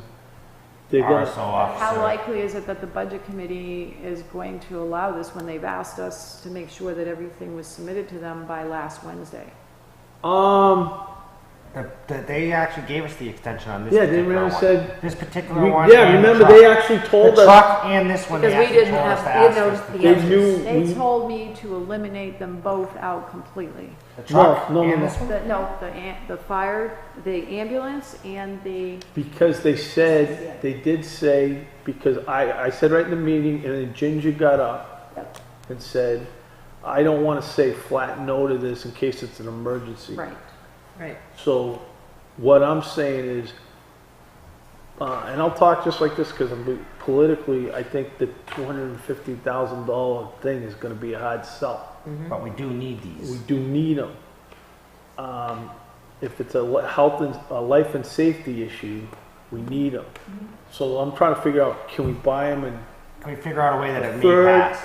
S6: they're
S1: RSO
S6: gonna,
S1: officer.
S7: How likely is it that the budget committee is going to allow this when they've asked us to make sure that everything was submitted to them by last Wednesday?
S1: They actually gave us the extension on this.
S6: Yeah, they
S1: particular
S6: remember
S1: one.
S6: said-
S1: This particular one.
S6: yeah,
S1: and the
S6: remember
S1: truck.
S6: they actually told
S1: The
S6: us.
S1: truck and this one, they
S2: Because we
S1: actually
S2: didn't
S1: told us to
S2: have,
S1: ask us.
S2: the
S6: They
S2: answers.
S6: knew,
S7: They told me to eliminate them both out completely.
S1: The truck
S6: No,
S1: and
S6: no.
S1: this one.
S7: The fire, the ambulance, and the,
S6: because they said, they did say, because I said right in the meeting, and then Ginger got up and said, I don't want to say flat no to this in case it's an emergency.
S7: right.
S2: Right.
S6: So what I'm saying is, and I'll talk just like this because politically, I think the $250,000 thing is going to be a hard sell.
S1: But we do need these.
S6: We do need them. If it's a life and safety issue, we need them. So I'm trying to figure out, can we buy them? And
S1: Can we figure out a way that it may
S6: Third-
S1: pass?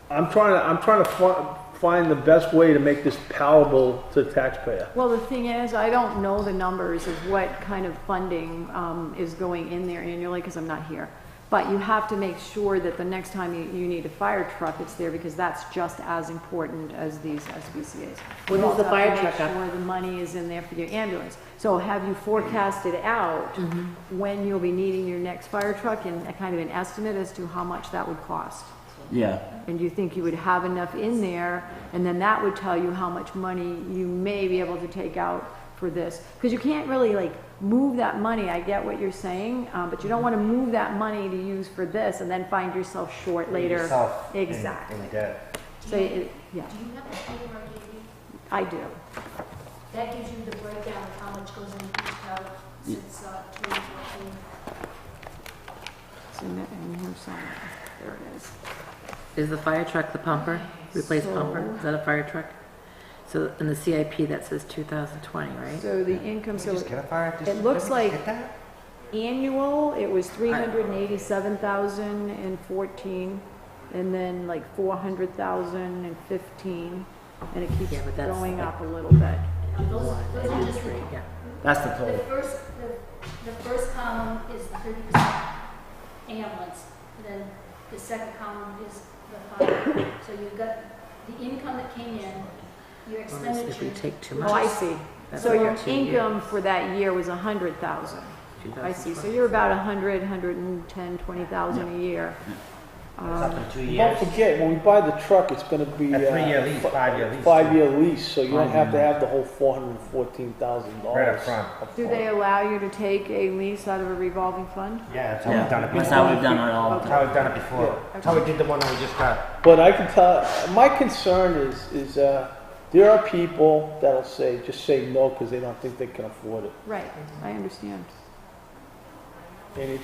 S6: I'm trying to find the best way to make this palatable to the taxpayer.
S7: Well, the thing is, I don't know the numbers of what kind of funding is going in there annually, because I'm not here. But you have to make sure that the next time you need a fire truck, it's there, because that's just as important as these SBCA's.
S2: When
S7: You
S2: is the
S7: also
S2: fire
S7: have to
S2: truck up?
S7: Make sure the money is in there for your ambulance. So have you forecasted out when you'll be needing your next fire truck and a kind of an estimate as to how much that would cost?
S10: Yeah,
S7: And do you think you would have enough in there, and then that would tell you how much money you may be able to take out for this? Because you can't really like move that money, I get what you're saying, but you don't want to move that money to use for this and then find yourself short later.
S1: Yourself in-
S7: Exactly.
S1: in debt.
S7: So, yeah,
S11: Do you have the paper I gave you?
S7: I do.
S11: That gives you the breakdown of how much goes in each account since 2014.
S7: It's in there, and here's some, there it is.
S2: Is the fire truck the pumper? Replace
S7: So-
S2: pumper? Is that a fire truck? So in the CIP that says 2020, right?
S7: So the income, so
S1: Just get a fire. Just,
S7: it looks
S1: didn't we
S7: like-
S1: just get that?
S7: annual, it was 387,014, and then like 400,015, and it keeps
S2: Yeah, but that's
S7: going
S2: like-
S7: up a little bit.
S11: Those are just the
S2: Yeah.
S10: that's the
S11: The
S10: total.
S11: first column is the 30% ambulance, and then the second column is the fire. So you've got the income that came in, your
S2: If we
S11: expenditure.
S2: take too much.
S7: Oh, I see.
S2: That's
S7: So your
S2: about 2
S7: income
S2: years.
S7: for that year was 100,000. I see, so you're about 110, 20,000 a year.
S1: It's up in 2
S6: Don't
S1: years.
S6: forget, when we buy the truck, it's gonna be
S1: A 3-year lease, 5-year lease.
S6: 5-year lease, so you don't have to have the whole $414,000.
S1: Right up front.
S7: Do they allow you to take a lease out of a revolving fund?
S1: Yeah, that's how
S10: Yeah,
S1: we've done it
S10: that's
S1: before.
S10: how we've done it all the
S1: That's
S10: time.
S1: how we've done it before. That's how we did the one that we just got.
S6: But I can tell, my concern is there are people that'll just say no because they don't think they can afford it.
S7: Right, I understand.
S6: And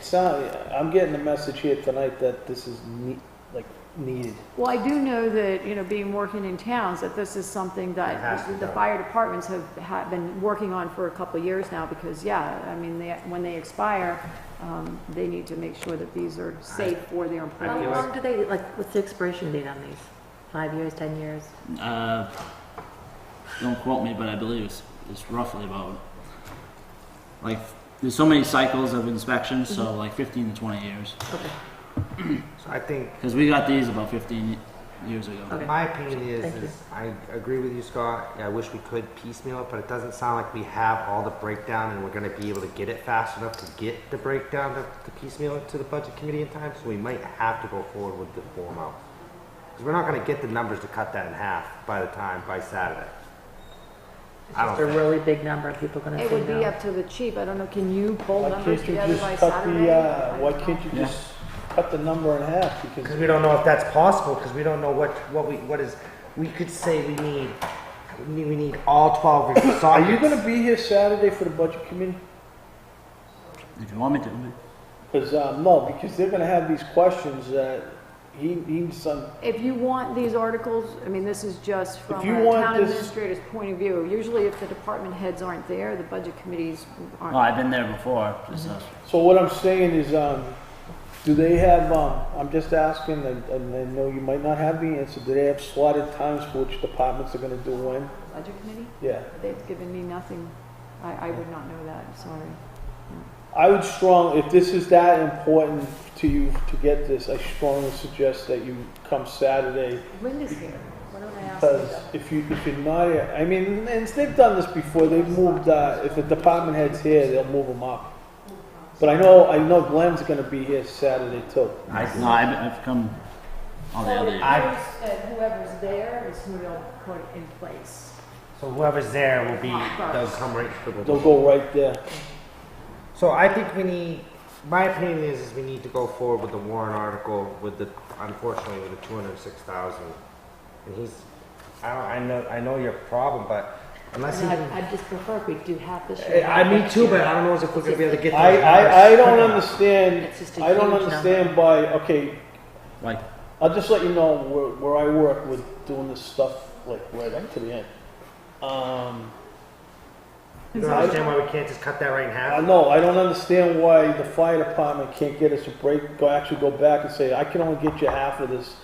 S6: I'm getting the message here tonight that this is needed.
S7: Well, I do know that, being working in towns, that this is something
S1: It has
S7: that
S1: to be
S7: the
S1: done.
S7: fire departments have been working on for a couple of years now, because, when they expire, they need to make sure that these are safe for their
S2: How
S1: feel
S7: employees.
S2: long do they, what's the expiration date on these? 5 years, 10 years?
S10: Don't quote me, but I believe it's roughly about, like, there's so many cycles of inspections, so like 15 to 20 years.
S1: So I think,
S10: Because we got these about 15 years ago.
S2: Okay.
S1: my opinion
S2: Thank you.
S1: is I agree with you, Scott. I wish we could piecemeal it, but it doesn't sound like we have all the breakdown and we're gonna be able to get it fast enough to get the breakdown to piecemeal it to the budget committee in time, so we might have to go forward with the full amount. Because we're not gonna get the numbers to cut that in half by Saturday. I don't
S2: It's a
S1: think.
S2: really big number, people are gonna
S7: It
S2: say
S7: would be
S2: no.
S7: up to the chief. I don't know, can you pull
S6: Why
S7: numbers
S6: can't you
S7: together
S6: just
S7: by
S6: cut
S7: Saturday?
S6: the, why can't you just cut the number in half?
S1: Because
S6: Because
S1: we don't know if that's possible, because we don't know what is, we could say we need all 12 sockets.
S6: are you gonna be here Saturday for the budget committee?
S10: If you want me to.
S6: Because, no, because they're gonna have these questions that he's,
S7: If you want these articles, I mean, this is just from
S6: If you
S7: a
S6: want
S7: town
S6: this-
S7: administrator's point of view. Usually if the department heads aren't there, the budget committees aren't.
S10: Well, I've been there before, so.
S6: so what I'm saying is, do they have, I'm just asking, and I know you might not have the answer, do they have slotted times for which departments are gonna do when?
S7: Budget committee?
S6: Yeah.
S7: They've given me nothing. I would not know that, sorry.
S6: I would if this is that important to you to get this, I strongly suggest that you come Saturday.
S7: Linda's here. Why don't I ask
S6: Because
S7: Linda?
S6: if you're not here, I mean, and they've done this before, they've moved, if the department head's here, they'll move them up. But I know Glenn's gonna be here Saturday too.
S10: No, I've come all the other years.
S7: Whoever's there is who they'll put in place.
S1: So whoever's there will be, they'll come right to the.
S6: They'll go right there.
S1: So I think my opinion is we need to go forward with the warrant article unfortunately with the 206,000. And I know your problem, but unless
S2: I'd just prefer if we do half this year.
S1: me too, but I don't know if we're gonna be able to get those
S6: I don't
S1: numbers.
S6: understand,
S2: It's just a
S6: I don't
S2: huge
S6: understand by, okay,
S10: Like,
S6: I'll just let you know where I work with doing this stuff, like right up to the end.
S1: You don't understand why we can't just cut that right in half?
S6: No, I don't understand why the fire department can't get us a break, actually go back and say, I can only get you half of this.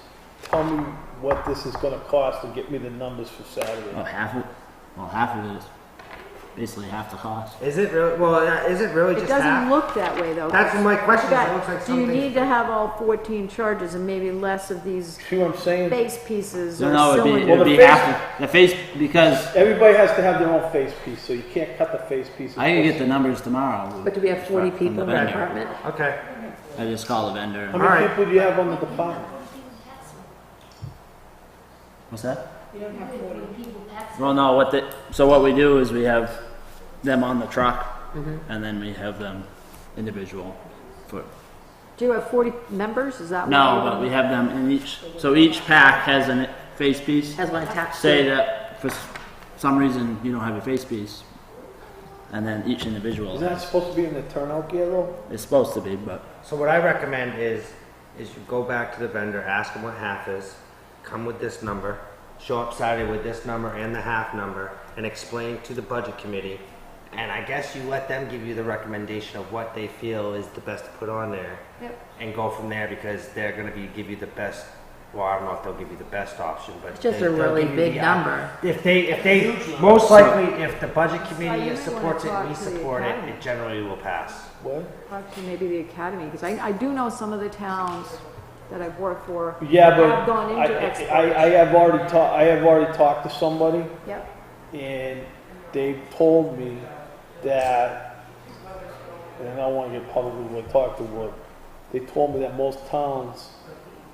S6: Tell me what this is gonna cost and get me the numbers for Saturday.
S10: half of it is basically half the cost.
S1: Is it really? Well, is it really
S7: It
S1: just
S7: doesn't
S1: half?
S7: look that way though.
S1: That's my question.
S7: You got-
S1: It looks like
S7: Do you
S1: something.
S7: need to have all 14 charges and maybe less of these
S6: See what I'm saying?
S7: base pieces
S10: No,
S7: or
S10: no,
S7: cylinders?
S10: it'd be
S6: the face-
S10: half the face, because
S6: Everybody has to have their own face piece, so you can't cut the face piece.
S10: I can get the numbers tomorrow.
S2: But do we have 40
S10: From
S2: people in the
S10: vendor.
S2: department?
S1: Okay.
S10: I just call the vendor.
S6: How
S1: All
S6: many
S1: right.
S6: people do you have on the department?
S10: What's that?
S11: You don't have 40 people, that's.
S10: Well, no, what we do is we have them on the truck, and then we have them individual for,
S7: Do you have 40 members? Is that what
S10: no,
S7: you
S10: but
S7: want?
S10: we have them in so each pack has a face piece.
S2: Has one attached to
S10: Say
S2: it?
S10: that for some reason you don't have a face piece, and then each individual.
S6: Is that supposed to be in the turnout gear though?
S10: It's supposed to be, but
S1: So what I recommend is you go back to the vendor, ask them what half is, come with this number, show up Saturday with this number and the half number, and explain to the budget committee. And I guess you let them give you the recommendation of what they feel is the best to put on there.
S7: Yep.
S1: And go from there, because they're gonna give you the best, well, I don't know if they'll give you the best option, but.
S2: It's just a
S1: they'll
S2: really
S1: give you
S2: big
S1: the
S2: number.
S1: If they, most likely, if the budget
S7: you
S1: committee
S7: may wanna
S1: supports it and we
S7: talk to the
S1: support it,
S7: academy.
S1: it generally will pass.
S6: What?
S7: Actually, maybe the academy, because I do know some of the towns that I've worked for
S6: Yeah,
S7: have gone
S6: but
S7: into experts.
S6: I have already talked to somebody,
S7: Yep.
S6: and they told me that, and I don't want to get publicly talked to, but they told me that most towns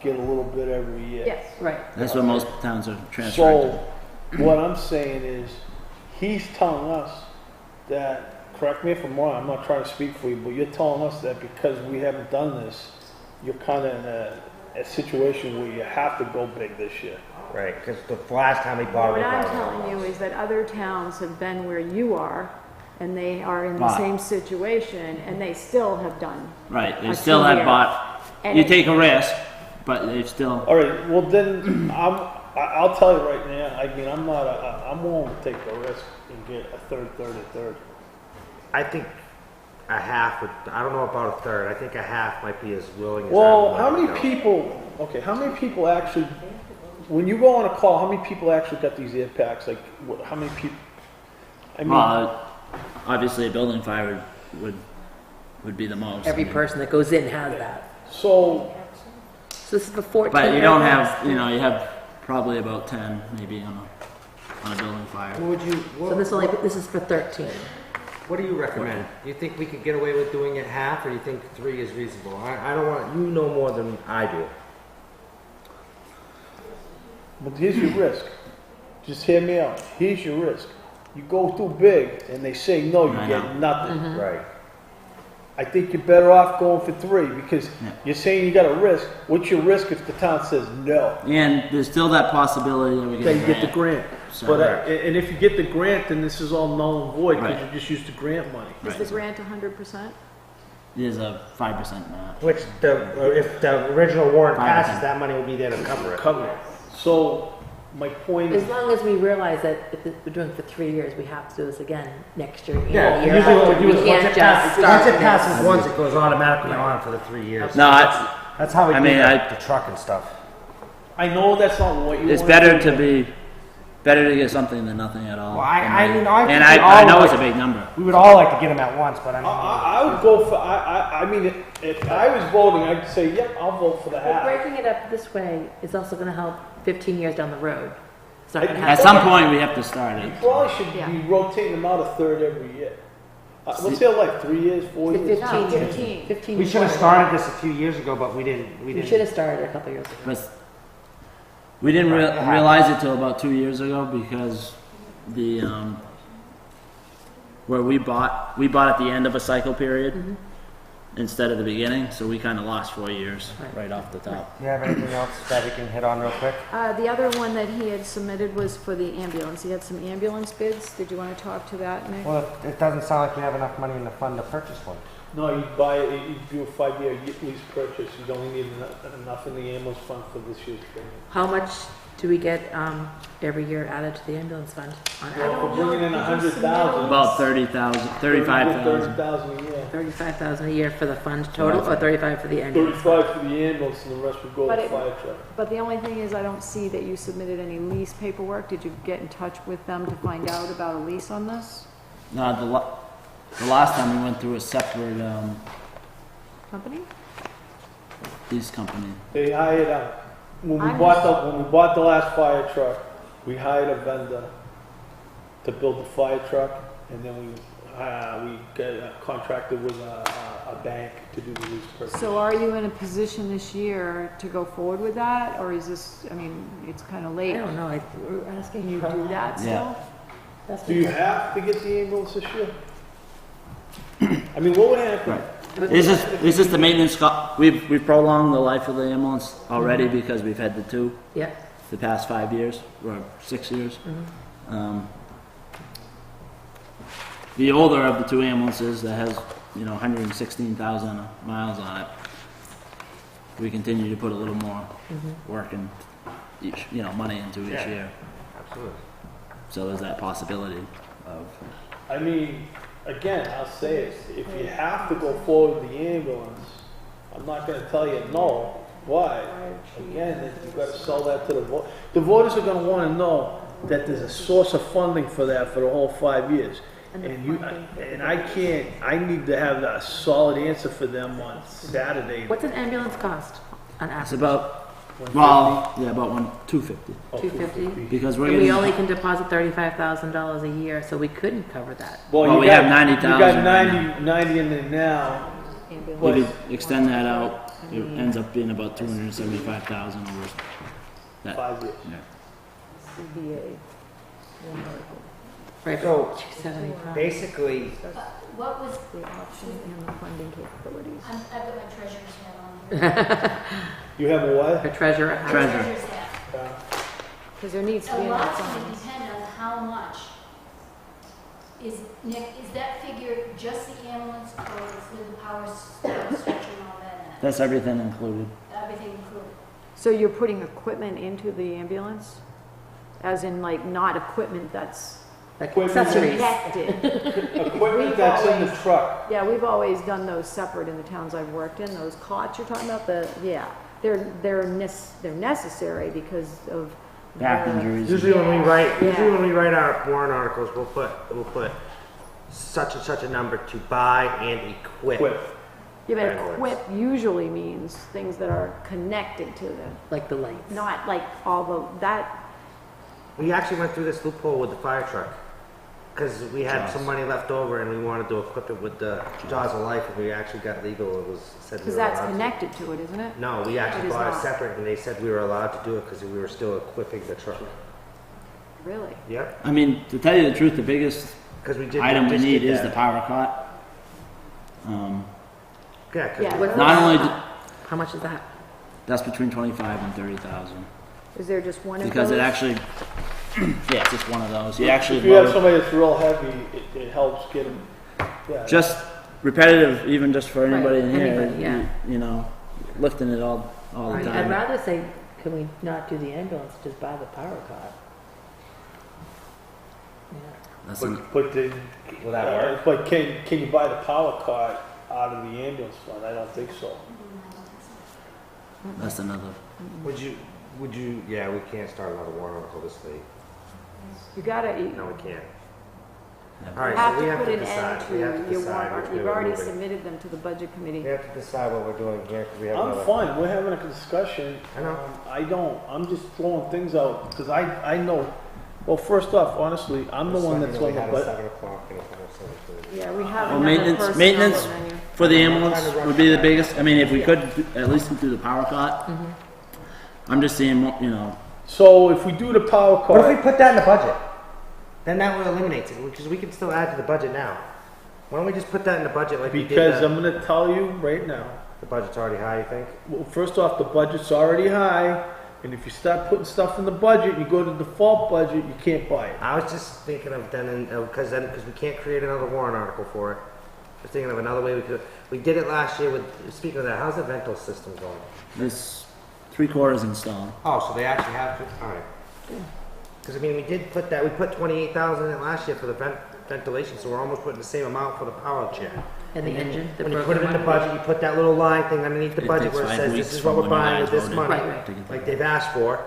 S6: get a little bit every year.
S7: Yes.
S2: Right.
S10: that's what most towns are transferring.
S6: So, what I'm saying is, he's telling us that, correct me if I'm wrong, I'm not trying to speak for you, but you're telling us that because we haven't done this, you're kind of in a situation where you have to go big this year.
S1: Right, because the last time we bought it.
S7: What I'm telling you is that other towns have been where you are, and they are in the
S10: Right.
S7: same situation, and they still have done.
S10: Right, they
S7: a
S10: still have
S7: 2-year.
S10: bought.
S7: And
S10: You
S7: it-
S10: take a risk, but they've still.
S6: All right, well then, I'll tell you right now, I mean, I'm willing to take the risk and get a third.
S1: I think a half would, I don't know about a third, I think a half might be as willing as
S6: Well,
S1: I'm
S6: how
S1: willing
S6: many
S1: to go.
S6: people, how many people actually, when you go on a call, how many people actually got these air packs? Like, how many people? I mean,
S10: Obviously, a building fire would be the most.
S2: Every person that goes in has that.
S6: so,
S2: So this is the 14.
S10: But you don't
S2: aircraft.
S10: have, you have probably about 10 maybe on a building fire.
S1: What would you,
S2: So this is for 13.
S1: what do you recommend? Do you think we could get away with doing it half, or do you think 3 is reasonable? I don't want, you know more than I do.
S6: but here's your risk. Just hear me out. Here's your risk. You go too big and they say no, you
S10: I
S6: get
S10: know.
S6: nothing.
S1: Right.
S6: I think you're better off going for 3 because
S10: Yeah.
S6: you're saying you got a risk. What's your risk if the town says no?
S10: And there's still that possibility that we
S6: That
S10: get
S6: you
S10: a
S6: get the
S10: grant.
S6: grant.
S10: So-
S6: But and if you get the grant, then this is all null and void because
S10: Right.
S6: you just used the grant money.
S7: Is the grant 100%?
S10: There's a 5% match.
S1: Which if the original warrant
S10: 5%.
S1: passes, that money will be there to cover it.
S6: Cover it. So my point is,
S2: As long as we realize that if we're doing it for 3 years, we have to do this again next year.
S1: Yeah,
S2: year
S1: usually what
S2: after.
S1: we do is once
S2: can't
S1: it
S2: just
S1: passes,
S2: start
S1: once it
S2: now.
S1: passes once, it goes automatically on for the 3 years.
S10: No,
S1: That's how we
S10: I
S1: do
S10: mean,
S1: the truck and stuff.
S6: I know that's not what you
S10: it's
S6: wanna
S10: better
S6: do,
S10: to better to get something than nothing at all.
S1: Well, I
S10: in
S1: mean,
S10: my-
S1: I
S10: and
S1: think
S10: I,
S1: we
S10: I
S1: all
S10: know
S1: like-
S10: it's a big number.
S1: We would all like to get them at once, but I mean,
S6: I would go for, I mean, if I was voting, I'd say, yep, I'll vote for the
S2: But
S6: half.
S2: breaking it up this way is also gonna help 15 years down the road. It's not gonna
S10: At
S2: happen.
S10: some point, we have to start
S6: You
S10: it.
S6: probably should
S7: Yeah.
S6: be rotating them out a third every year. What's their like, 3 years, 4 years?
S2: 15 years.
S7: 15.
S2: 15
S1: we should have
S2: years.
S1: started this a few years ago, but we didn't.
S2: We should have started a couple years ago.
S10: But we didn't
S1: Right, it happens.
S10: realize it till about 2 years ago because the where we bought at the end of a cycle period instead of the beginning, so we kind of lost 4 years right off the top.
S1: Do you have anything else that we can hit on real quick?
S7: The other one that he had submitted was for the ambulance. He had some ambulance bids. Did you want to talk to that, Nick?
S1: Well, it doesn't sound like we have enough money in the fund to purchase one.
S6: No, you buy it, you do a 5-year lease purchase, you only need enough in the ambulance fund for this year's payment.
S2: How much do we get every year added to the ambulance fund on
S6: Well,
S2: average?
S6: we're bringing in 100,000.
S10: About 30,000, 35,000.
S6: 30,000 a year.
S2: 35,000 a year for the fund total, or 35 for the ambulance?
S6: 35 for the ambulance and the rest would go
S7: But
S6: to the
S7: it-
S6: fire truck.
S7: But the only thing is, I don't see that you submitted any lease paperwork. Did you get in touch with them to find out about a lease on this
S10: No, the last time we went through a separate
S7: company?
S10: lease company.
S6: They hired when we
S7: I'm
S6: bought the last fire truck, we hired a vendor to build the fire truck, and then we got contracted with a bank to do the lease purchase.
S7: So are you in a position this year to go forward with that, or is this, I mean, it's kind of
S2: I
S7: late.
S2: don't know, we're asking
S7: Can you
S2: you.
S7: do that still?
S10: Yeah.
S6: Do you have to get the ambulance this year? I mean, what would happen?
S10: Right. Is this the maintenance we've prolonged the life of the ambulance already because we've had the two
S2: Yeah,
S10: the past 5 years or 6 years. The older of the two ambulances that has 116,000 miles on it, we continue to put a little more work and each money into each year.
S1: Absolutely.
S10: So there's that possibility of
S6: I mean, again, I'll say it, if you have to go forward with the ambulance, I'm not gonna tell you no. Why? Again, you've gotta sell that to the voters. The voters are gonna wanna know that there's a source of funding for that for the whole 5 years. And I need to have a solid answer for them on Saturday.
S2: what's an ambulance cost on
S10: it's
S2: average?
S10: about about 250
S2: $250?
S10: because we're
S2: And we
S10: getting
S2: only can deposit $35,000 a year, so we couldn't cover that.
S10: Well,
S6: you
S10: we
S6: got-
S10: have 90,000
S6: You got
S10: right
S6: 90 in there now.
S10: if you extend that out, it ends up being about 275,000 over that.
S6: 5 years.
S7: CBA.
S2: Right,
S1: So,
S2: 275.
S1: basically,
S11: What was,
S7: The option and the funding capabilities.
S11: I've got my treasurer's hat on here.
S6: You have a what?
S2: The treasurer.
S10: Treasurer.
S11: Treasurer's hat.
S7: Because there needs to
S11: A
S7: be
S11: lot's
S7: enough
S11: gonna
S7: funds.
S11: depend on how much. Nick, is that figure just the ambulance or is the power stretcher and all that in it?
S10: That's everything included.
S11: Everything included?
S7: So you're putting equipment into the ambulance? As in, like, not equipment that's
S2: Like
S6: Equipment.
S2: accessories.
S7: connected?
S6: Equipment that's in the truck.
S7: Yeah, we've always done those separate in the towns I've worked in, those cots you're talking about, they're necessary because of.
S10: Back
S7: the-
S10: injuries.
S1: usually when we
S7: Yeah.
S1: write our warrant articles, we'll put such and such a number to buy and equip.
S6: Equip.
S7: Yeah, but
S1: Ambulance.
S7: equip usually means things that are connected to them,
S2: Like the lights.
S7: not like all that,
S1: We actually went through this loophole with the fire truck because we had some money left over and we wanted to equip it with the Jaws of Life, and we actually got legal. It was said we
S7: because
S1: were
S7: that's
S1: allowed to.
S7: connected to it, isn't it?
S1: No, we actually
S7: It is
S1: bought it
S7: not.
S1: separate, and they said we were allowed to do it because we were still equipping the truck.
S7: Really?
S1: Yep,
S10: I mean, to tell you the truth, the biggest
S1: because we did.
S10: item we
S1: just
S10: need
S1: did
S10: is the
S1: that.
S10: power cut.
S1: Yeah, 'cause
S7: Yeah,
S1: we-
S7: what's
S10: Not only,
S2: How much is that?
S10: that's between 25 and 30,000.
S7: Is there just one of those?
S10: Because it actually, yeah, it's just one of those. You actually
S6: If you have
S10: load,
S6: somebody that's real heavy, it helps get them, yeah.
S10: just repetitive, even just for anybody in here,
S2: anybody, yeah.
S10: you know, lifting it all the
S2: I'd
S10: time.
S2: rather say, can we not do the ambulance, just buy the power cot?
S10: That's an-
S6: But then,
S1: Will that work?
S6: but can you buy the power card out of the ambulance fund? I don't think so.
S10: That's another.
S1: Would you, yeah, we can't start another warrant article this late.
S7: You gotta,
S1: No, we can't.
S10: Never.
S1: All right,
S7: have
S1: so we
S7: to
S1: have
S7: put
S1: to
S7: an
S1: decide.
S7: end
S1: We have
S7: to
S1: to
S7: your
S1: decide
S7: warrant.
S1: which way
S7: You've
S1: we're
S7: already
S1: moving.
S7: submitted them to the budget committee.
S1: We have to decide what we're doing here, because we have
S6: I'm
S1: another.
S6: fine, we're having a discussion.
S1: I know.
S6: I'm just throwing things out, because I know, well, first off, honestly, I'm the one that's on
S1: We
S6: the
S1: had a
S6: budget.
S1: 7 o'clock and a 7:30.
S7: Yeah, we have
S10: Well,
S7: another
S10: maintenance,
S7: personnel
S10: maintenance
S7: menu.
S10: for the ambulance would be the biggest. I mean, if we could at least do the power cut. I'm just seeing, you know,
S6: So if we do the power
S1: What if we
S6: card,
S1: put that in the budget? Then that will eliminate it, because we can still add to the budget now. Why don't we just put that in the budget like we did
S6: because
S1: the,
S6: I'm gonna tell you right now,
S1: the budget's already high, you think?
S6: well, first off, the budget's already high, and if you start putting stuff in the budget, you go to the default budget, you can't buy it.
S1: I was just thinking of because we can't create another warrant article for it. I was thinking of another way we could, we did it last year with, speaking of that, how's the rental system going?
S10: this 3/4 installed.
S1: Oh, so they actually have to, alright. Because I mean, we did put that, we put 28,000 in it last year for the ventilation, so we're almost putting the same amount for the power chair.
S2: And the engine? the
S1: When you put
S2: broken
S1: it in the
S2: one?
S1: budget, you put that little line thing underneath the
S10: It
S1: budget
S10: takes
S1: where it
S10: 5
S1: says,
S10: weeks
S1: this is what
S10: from
S1: we're
S10: when you
S1: buying with
S10: guys
S1: this
S10: voted.
S1: money.
S2: Right, right.
S10: to get
S1: Like
S10: that.
S1: they've asked for,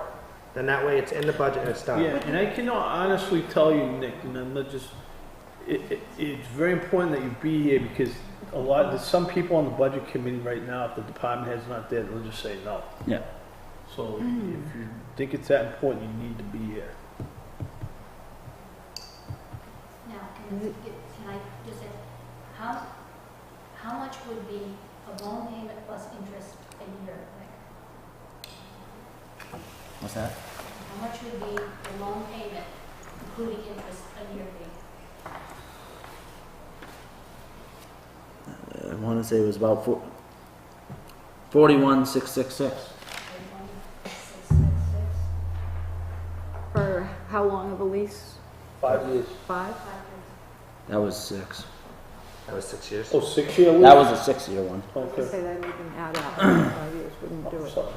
S1: then that way it's in the budget and it's done.
S6: Yeah, and I can honestly tell you, Nick, and I'm not just, it's very important that you be here, because there's some people on the budget committee right now, if the department head's not there, they'll just say no.
S10: Yeah.
S6: So if you think it's that important, you need to be here.
S11: Now, can I just say, how much would be a loan payment plus interest a year? Like,
S10: What's that?
S11: how much would be the loan payment, including interest, a year be?
S10: I want to say it was about 41,666.
S11: 1,666.
S7: For how long of a lease?
S6: 5 years.
S7: 5?
S10: That was 6.
S1: That was 6 years.
S6: Oh, 6-year lease?
S10: That was a 6-year one.
S7: I was
S6: Okay.
S7: gonna say that even add up, 5 years wouldn't do
S6: Oh,
S7: it.
S6: sorry.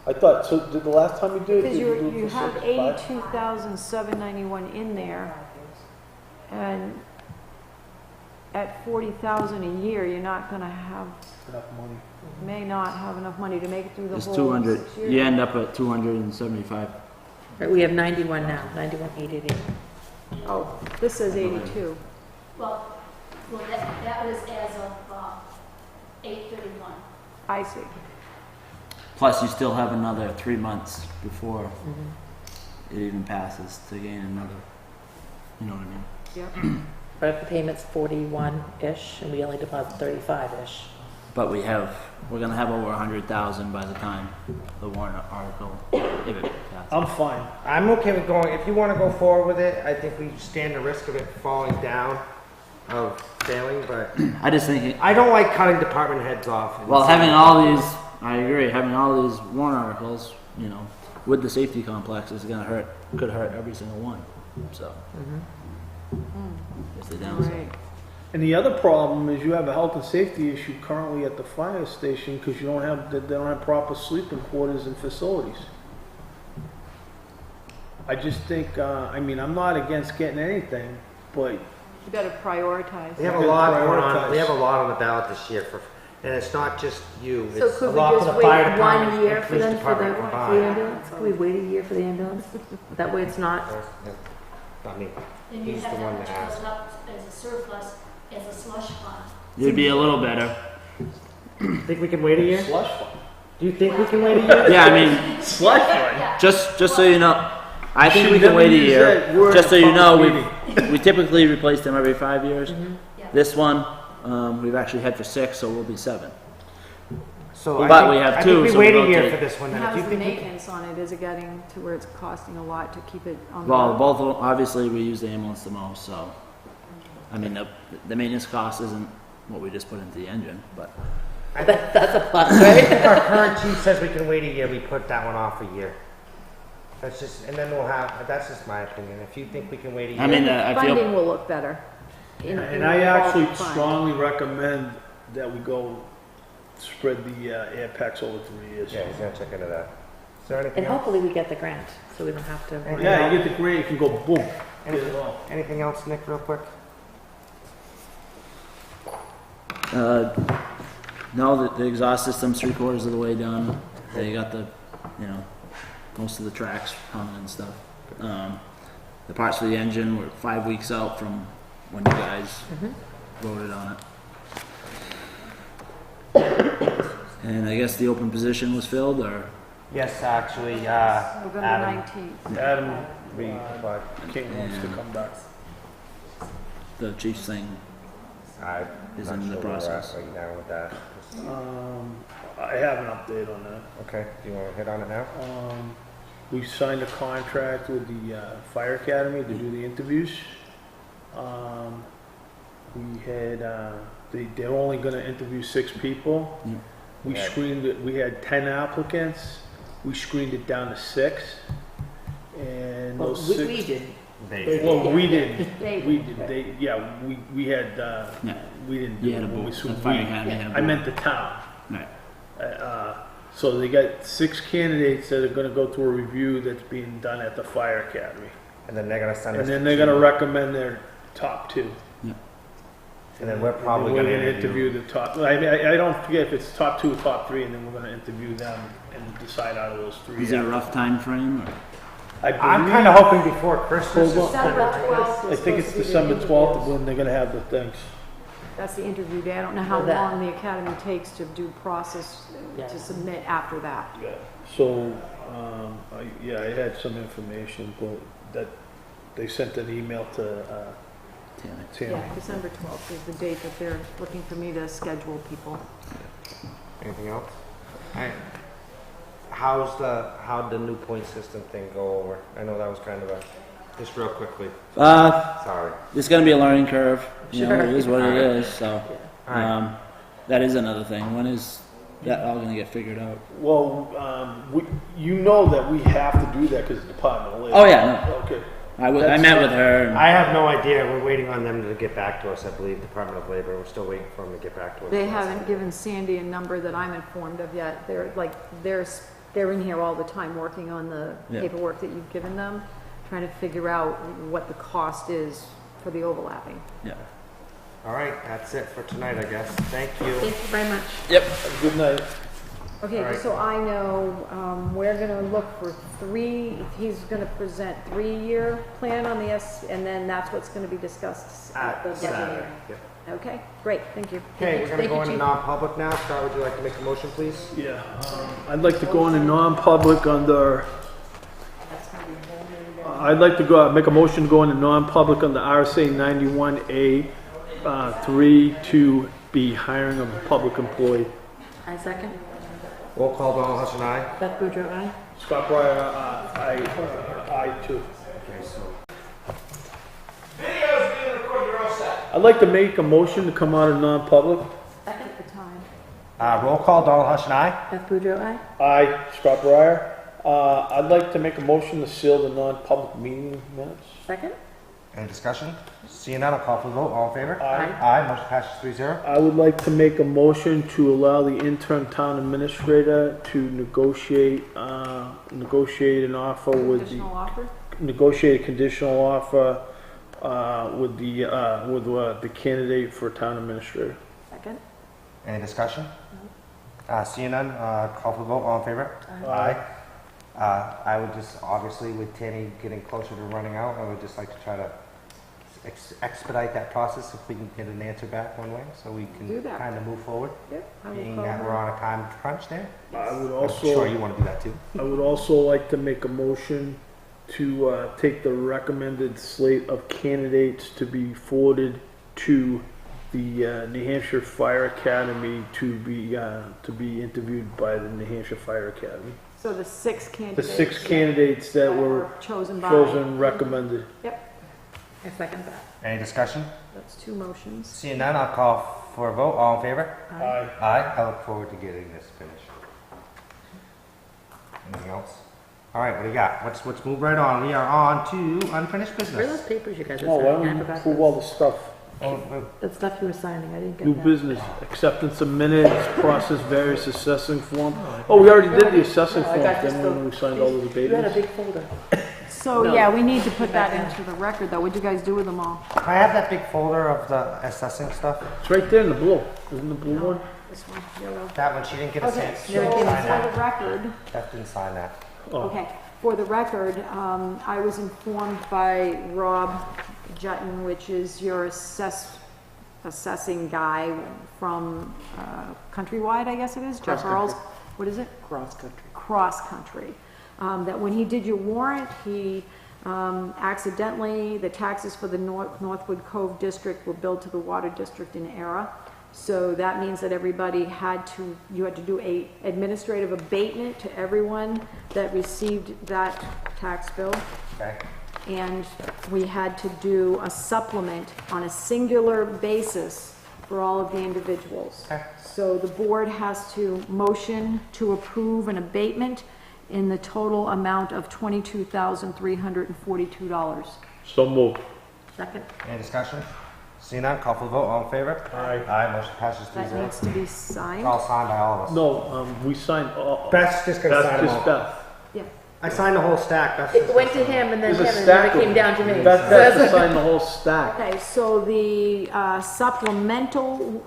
S6: I thought, so did the last time you did it?
S7: Because
S6: did do it
S7: you
S6: for
S7: have
S6: 5?
S7: 82,791 in there, and at 40,000 a year, you're not gonna have,
S6: Enough money.
S7: may not have enough money to make it through the
S10: It's
S7: whole
S10: 200.
S7: 6 years.
S10: You end up at 275.
S2: Right, we have 91 now, 91,888.
S7: Oh, this says 82.
S11: Well, that was as of 8/31.
S7: I see.
S10: Plus, you still have another 3 months before it even passes to gain another. You know what I mean?
S7: Yep.
S2: But if the payment's 41-ish, and we only deposit 35-ish,
S10: But we're gonna have over 100,000 by the time the warrant article, if it passes.
S6: I'm fine.
S1: I'm okay with going, if you want to go forward with it, I think we stand the risk of it falling down, of failing, but
S10: I just think,
S1: I don't like cutting department heads off.
S10: well, having all these, I agree, having all these warrant articles, you know, with the safety complex is gonna could hurt every single one, so. It's the downside.
S7: Right.
S6: And the other problem is you have a health and safety issue currently at the fire station, because they don't have proper sleeping quarters and facilities. I just think, I mean, I'm not against getting anything, but
S7: You gotta prioritize.
S1: We have a
S6: Good
S1: lot going on,
S6: prioritize.
S1: we have a lot on the ballot this year and it's not just you,
S2: So
S1: it's a
S2: could we
S1: lot for
S2: just
S1: the
S2: wait
S1: fire
S2: 1
S1: department
S2: year
S1: and
S2: for
S1: police
S2: them for the
S1: department
S2: for the
S1: combined.
S2: ambulance? Could we wait a year for the ambulance? That way it's not,
S1: Not me.
S11: Then you
S1: He's
S11: have
S1: the one
S11: that
S1: that asked.
S11: built up as a surplus, as a slush fund.
S10: It'd be a little better.
S1: Think we can wait a year?
S6: slush fund.
S1: Do you think we can wait a year?
S10: Yeah, I mean,
S6: Slush fund?
S11: Yeah.
S10: just so you know, I think
S6: Should
S10: we can
S6: never
S10: wait a
S6: use
S10: year.
S6: that word
S10: Just so
S6: in
S10: you know,
S6: public
S10: we typically replace them every 5 years.
S11: Yeah.
S10: This one, we've actually had for 6, so we'll be 7.
S1: So
S10: Well,
S1: I
S10: but
S1: think,
S10: we have
S1: I
S10: two,
S1: think
S10: so
S1: we wait
S10: we'll
S1: a year
S10: rotate.
S1: for this one.
S7: And
S1: Then if
S7: how's
S1: you
S7: the
S1: think we can,
S7: maintenance on it? Is it getting to where it's costing a lot to keep it on the
S10: Well,
S7: road?
S10: both, of them- obviously, we use the ambulance the most, so, I mean, the maintenance cost isn't what we just put into the engine, but,
S2: That's a plus, right?
S1: if our current chief says we can wait a year, we put that one off a year. That's just, and then we'll have. That's just my opinion. If you think we can wait a year,
S10: I mean, I feel,
S7: Funding will look better. in
S6: And I
S7: the
S6: actually
S7: revolving fund.
S6: strongly recommend that we go spread the air packs over 3 years.
S1: yeah, he's gonna check into that. Is there anything
S2: And
S1: else?
S2: hopefully we get the grant, so we don't have to.
S6: Yeah, you get the grant, you can go boom. Get
S1: Anything,
S6: it all.
S1: anything else, Nick, real quick?
S10: no, the exhaust system's 3/4 of the way done. They got the, most of the tracks hung and stuff. The parts for the engine were 5 weeks out from when you guys voted on it. And I guess the open position was filled, or?
S1: Yes, actually,
S7: November
S1: Adam.
S7: 19th.
S6: Adam
S1: We, but
S6: King wants to come back.
S10: The chief's thing.
S1: I'm
S10: Is
S1: not
S10: in the
S1: sure where we're at
S10: process.
S1: right now with that.
S6: I have an update on that.
S1: Okay, do you want to hit on it now?
S6: We signed a contract with the fire academy to do the interviews. We had, they're only gonna interview 6 people.
S10: Mm.
S6: We
S1: Yeah.
S6: screened it, we had 10 applicants. We screened it down to 6. And
S2: Well,
S6: those
S2: we
S6: 6.
S2: did.
S6: Well, we didn't.
S7: They-
S6: We did, we had,
S10: Yeah.
S6: we didn't do
S10: You had
S6: it.
S10: a
S6: when we
S10: boot,
S6: switched-
S10: the fire
S6: we-
S10: academy had a
S6: I
S10: boot.
S6: meant the town.
S10: Right.
S6: So they got 6 candidates that are gonna go through a review that's being done at the fire academy.
S1: And then they're gonna send us.
S6: And then they're gonna recommend their top 2.
S1: And then we're
S6: And
S1: probably
S6: then we're
S1: gonna
S6: interview the top, I don't forget if it's top 2 or top 3, and then we're gonna interview them and decide out of those 3.
S10: Is there a rough time frame? Or?
S1: I'm kind of hoping before Christmas.
S6: Hold on.
S7: December 12th
S6: I
S7: is
S6: think it's
S7: supposed to be the
S6: December
S7: interviews.
S6: 12th when they're gonna have the things.
S7: That's the interview day. I don't know how
S2: For that.
S7: long the academy takes to do process,
S2: Yeah.
S7: to submit after that.
S6: So, I had some information, but that, they sent an email to, Tim.
S7: Yeah, December 12th is the date that they're looking for me to schedule people.
S1: Anything else? Alright. How'd the new point system thing go over? I know that was kind of just real quickly. Sorry.
S10: It's going to be a learning curve.
S2: Sure.
S10: It is what it is. So,
S1: Alright.
S10: that is another thing. When is that all going to get figured out?
S6: Well, you know that we have to do that because the Department of Labor.
S10: Oh yeah, no.
S6: Okay.
S10: I
S6: That's
S10: met
S6: fine.
S10: with her. And,
S1: I have no idea. We're waiting on them to get back to us, I believe, Department of Labor. We're still waiting for them to get back to us.
S7: They haven't given Sandy a number that I'm informed of yet. They're in here all the time working on the
S10: Yeah.
S7: paperwork that you've given them, trying to figure out what the cost is for the overlapping.
S10: yeah.
S1: Alright, that's it for tonight, I guess. Thank you.
S2: Thank you very much.
S6: Good night.
S7: Okay,
S1: All right.
S7: just so I know, we're gonna look for he's gonna present 3-year plan on the and then that's what's gonna be discussed at the budget
S1: Saturday.
S7: hearing.
S1: Yep.
S7: Okay, great, thank you.
S1: Okay, we're gonna
S2: Thank
S1: go
S2: you,
S1: into
S2: Chief.
S1: non-public now. Scott, would you like to make a motion, please?
S6: Yeah, I'd like to go into non-public under, I'd like to make a motion to go into non-public under RSA 91A, 3 to be hiring of a public employee.
S2: I second.
S1: Roll call, Donald Hutchin, aye.
S2: Beth Boudreaux, aye.
S6: Scott Breyer, I too.
S1: Okay, so.
S6: I'd like to make a motion to come out of non-public.
S2: Second.
S7: The time.
S1: Roll call, Donald Hutchin, aye.
S2: Beth Boudreaux, aye.
S6: Aye, Scott Breyer. I'd like to make a motion to seal the non-public meeting minutes.
S2: Second.
S1: Any discussion? Seeing none, I'll call for the vote. All in favor?
S6: Aye.
S1: Aye, motion passes 3-0.
S6: I would like to make a motion to allow the intern town administrator to negotiate an offer with
S7: Additional offer?
S6: negotiate a conditional offer with the candidate for town administrator.
S7: Second.
S1: Any discussion? Seeing none, call for the vote. All in favor? Aye. I would just, obviously, with Tammy getting closer to running out, I would just like to try to expedite that process if we can get an answer back one way, so we
S7: Do
S1: can
S7: that.
S1: kind of move forward.
S7: Yep. I will
S1: Being
S7: call
S1: that
S7: her.
S1: we're on a time crunch there.
S6: I would
S1: I'm sure
S6: also
S1: you want to do that too.
S6: I would also like to make a motion to take the recommended slate of candidates to be forwarded to the New Hampshire Fire Academy to be interviewed by the New Hampshire Fire Academy.
S7: So the 6
S6: The
S7: candidates.
S6: 6 candidates that were
S7: chosen by.
S6: chosen, recommended.
S7: Yep,
S2: I second that.
S1: Any discussion?
S7: that's 2 motions.
S1: Seeing none, I'll call for a vote. All in favor?
S6: Aye.
S1: Aye. I look forward to getting this finished. Anything else? All right, what do you got? Let's move right on. We are on to unfinished
S2: Where are those
S1: business.
S2: papers you guys are
S6: Oh, why
S2: signing? I
S6: don't we
S2: forgot
S6: approve
S2: those.
S6: all the stuff?
S2: That stuff you were signing, I didn't get
S6: New
S2: that.
S6: business, acceptance of minutes, process various assessing form. Oh, we already did the assessing
S2: No, I
S6: form,
S2: got just
S6: didn't we, when we signed all those
S2: You had a
S6: abatements?
S2: big folder.
S7: So,
S2: No.
S7: yeah, we need to put that into the record, though. What'd you guys do with them all?
S1: I have that big folder of the assessing stuff.
S6: It's right there in the blue, isn't the blue one?
S7: This one, yellow.
S1: That one, she didn't get a
S7: Okay,
S1: chance.
S7: so
S1: She didn't
S7: for
S1: sign that.
S7: the record,
S1: Beth didn't sign that.
S6: Oh.
S7: okay, for the record, I was informed by Rob Jutton, which is your assessing guy from Countrywide, I guess it is, Jeff
S2: Cross-country.
S7: Earls. What is it?
S2: Cross country.
S7: Cross country. That when he did your warrant, he accidentally, the taxes for the Northwood Cove District were billed to the Water District in error. So that means that everybody you had to do a administrative abatement to everyone that received that tax bill.
S1: Okay.
S7: And we had to do a supplement on a singular basis for all of the individuals.
S1: Okay.
S7: So the board has to motion to approve an abatement in the total amount of $22,342.
S6: So moved.
S2: Second?
S1: Any discussion? Seeing none, call for the vote. All in favor?
S6: Aye.
S1: Aye. Motion passes
S7: That
S1: 3-0.
S7: needs to be
S1: It's
S7: signed.
S1: all signed by all of us.
S6: No, we signed all.
S1: Beth's just gonna sign
S6: That's
S1: them
S6: just
S1: all.
S6: Beth.
S7: Yeah.
S1: I signed the whole stack. Beth's
S2: It
S1: just
S2: went
S1: gonna
S2: to
S1: sign
S2: him and then
S6: There's a
S2: him and then
S6: stack
S2: it came
S6: of
S2: down to me.
S6: Beth has to sign the whole stack.
S7: Okay, so the supplemental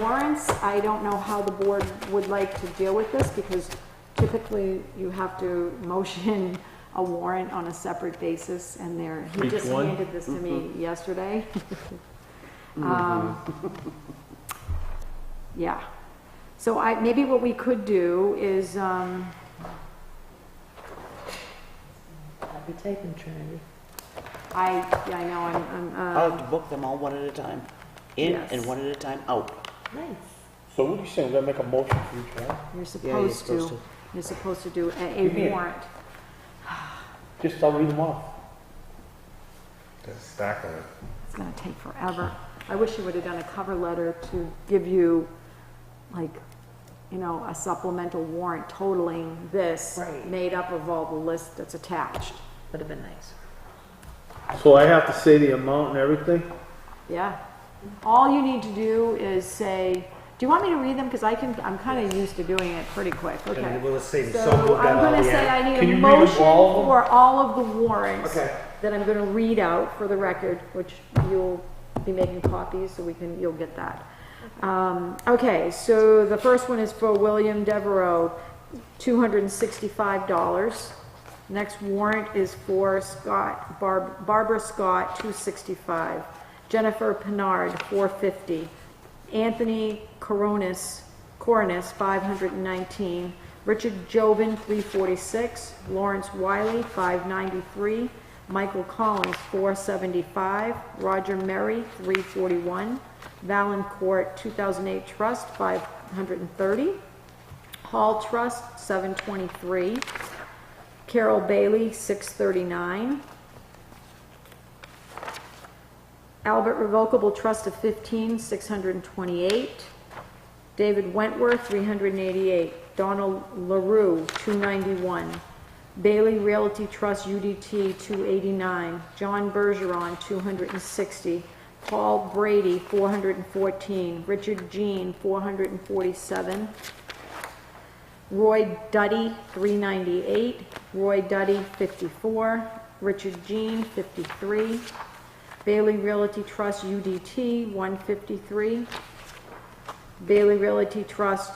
S7: warrants, I don't know how the board would like to deal with this because typically you have to motion a warrant on a separate basis and he
S6: Each
S7: just
S6: one?
S7: handed this to me yesterday. Yeah. So maybe what we could do is,
S2: Happy typing, Trinity.
S7: I know,
S12: I'll have to book them all one at a time, in
S7: Yes.
S12: and one at a time out.
S2: Nice.
S6: So what are you saying, we're gonna make a motion for each one?
S7: you're
S12: you're
S7: supposed
S12: supposed
S7: to,
S12: to.
S7: you're supposed to do a
S6: Yeah.
S7: warrant.
S6: Just, I'll read them off.
S1: There's a stack of it.
S7: It's gonna take forever. I wish you would have done a cover letter to give you, like, a supplemental warrant totaling this,
S2: Right.
S7: made up of all the list that's attached.
S2: Would have been nice.
S6: So I have to say the amount and everything?
S7: Yeah. All you need to do is say, do you want me to read them? Because I'm kind of used to doing it pretty quick.
S1: And
S7: Okay.
S1: we'll say
S7: So
S1: so moved
S7: I'm
S1: that all
S7: gonna
S1: the
S7: say
S1: end.
S7: I
S6: Can
S7: need
S6: you
S7: a
S6: read them
S7: motion
S6: all of them?
S7: for all of the warrants
S1: Okay.
S7: that I'm gonna read out for the record, which you'll be making copies, so you'll get that. Okay, so the first one is for William Devereaux, $265. Next warrant is for Barbara Scott, $265. Jennifer Pinard, $450. Anthony Coronis, $519. Richard Jobin, $346. Lawrence Wiley, $593. Michael Collins, $475. Roger Merry, $341. Valancourt 2008 Trust, $530. Hall Trust, $723. Carol Bailey, $639. Albert Revocable Trust of 15, $628. David Wentworth, $388. Donald LaRue, $291. Bailey Realty Trust UDT, $289. John Bergeron, $260. Paul Brady, $414. Richard Jean, $447. Roy Duddy, $398. Roy Duddy, $54. Richard Jean, $53. Bailey Realty Trust UDT, $153. Bailey Realty Trust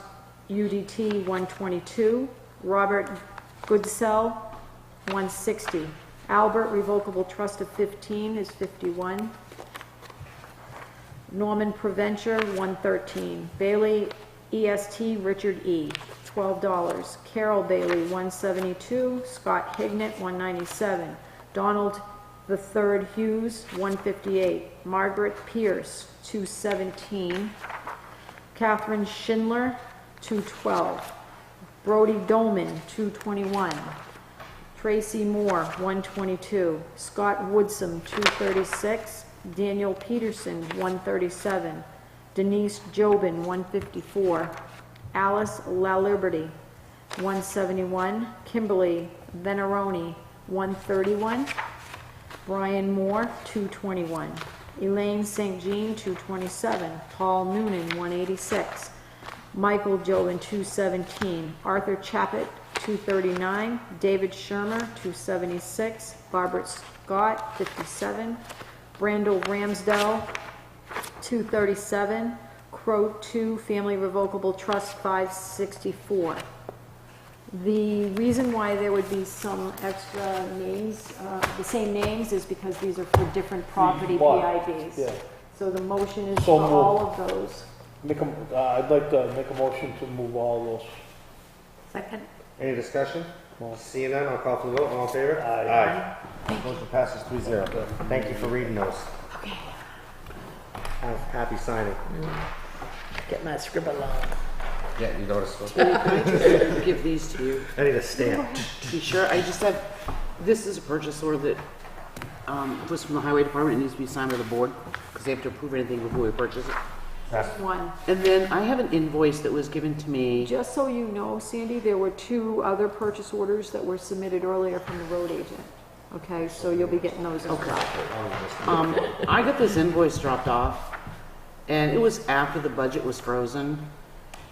S7: UDT, $122. Robert Goodsell, $160. Albert Revocable Trust of 15 is $51. Norman Provencher, $113. Bailey EST Richard E., $12. Carol Bailey, $172. Scott Hignett, $197. Donald The Third Hughes, 158. Margaret Pierce, 217. Catherine Schindler, 212. Brody Dolman, 221. Tracy Moore, 122. Scott Woodsum, 236. Daniel Peterson, 137. Denise Jobin, 154. Alice LaLiberty, 171. Kimberly Veneroni, 131. Brian Moore, 221. Elaine St. Jean, 227. Paul Noonan, 186. Michael Jobin, 217. Arthur Chappett, 239. David Shermer, 276. Barbara Scott, 57. Brandel Ramsdell, 237. Crow 2 Family Revocable Trust, 564. The reason why there would be some extra names, the same names, is because these are for different property PIBs.
S6: Yeah.
S7: So the motion is
S6: So
S7: for all of those.
S6: I'd like to make a motion to move all those.
S2: Second.
S1: Any discussion?
S6: No.
S1: Seeing none, I'll call for the vote. All in favor?
S6: Aye.
S1: Motion passes 3-0. Thank you for reading those.
S2: Okay.
S1: Happy signing.
S2: Get my scribble on.
S1: Yeah, you noticed those.
S12: Can I just give these to you?
S1: I need a stamp.
S12: Be sure, I just have, this is a purchase order that was from the highway department. It needs to be signed by the board because they have to approve anything before we purchase it.
S7: Just one.
S12: And then I have an invoice that was given to me.
S7: Just so you know, Sandy, there were 2 other purchase orders that were submitted earlier from the road agent. Okay, so you'll be getting those as well.
S12: I got this invoice dropped off, and it was after the budget was frozen,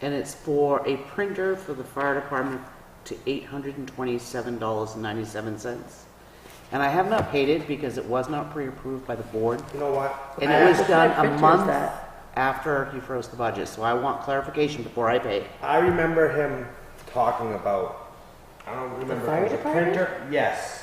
S12: and it's for a printer for the fire department to $827.97. And I have not paid it because it was not pre-approved by the board,
S1: You know what?
S12: and it was done a
S2: printer is
S12: month
S2: that?
S12: after he froze the budget, so I want clarification before I pay.
S1: I remember him talking about, I don't remember.
S2: fire
S1: if it was a
S2: department?
S1: printer. Yes.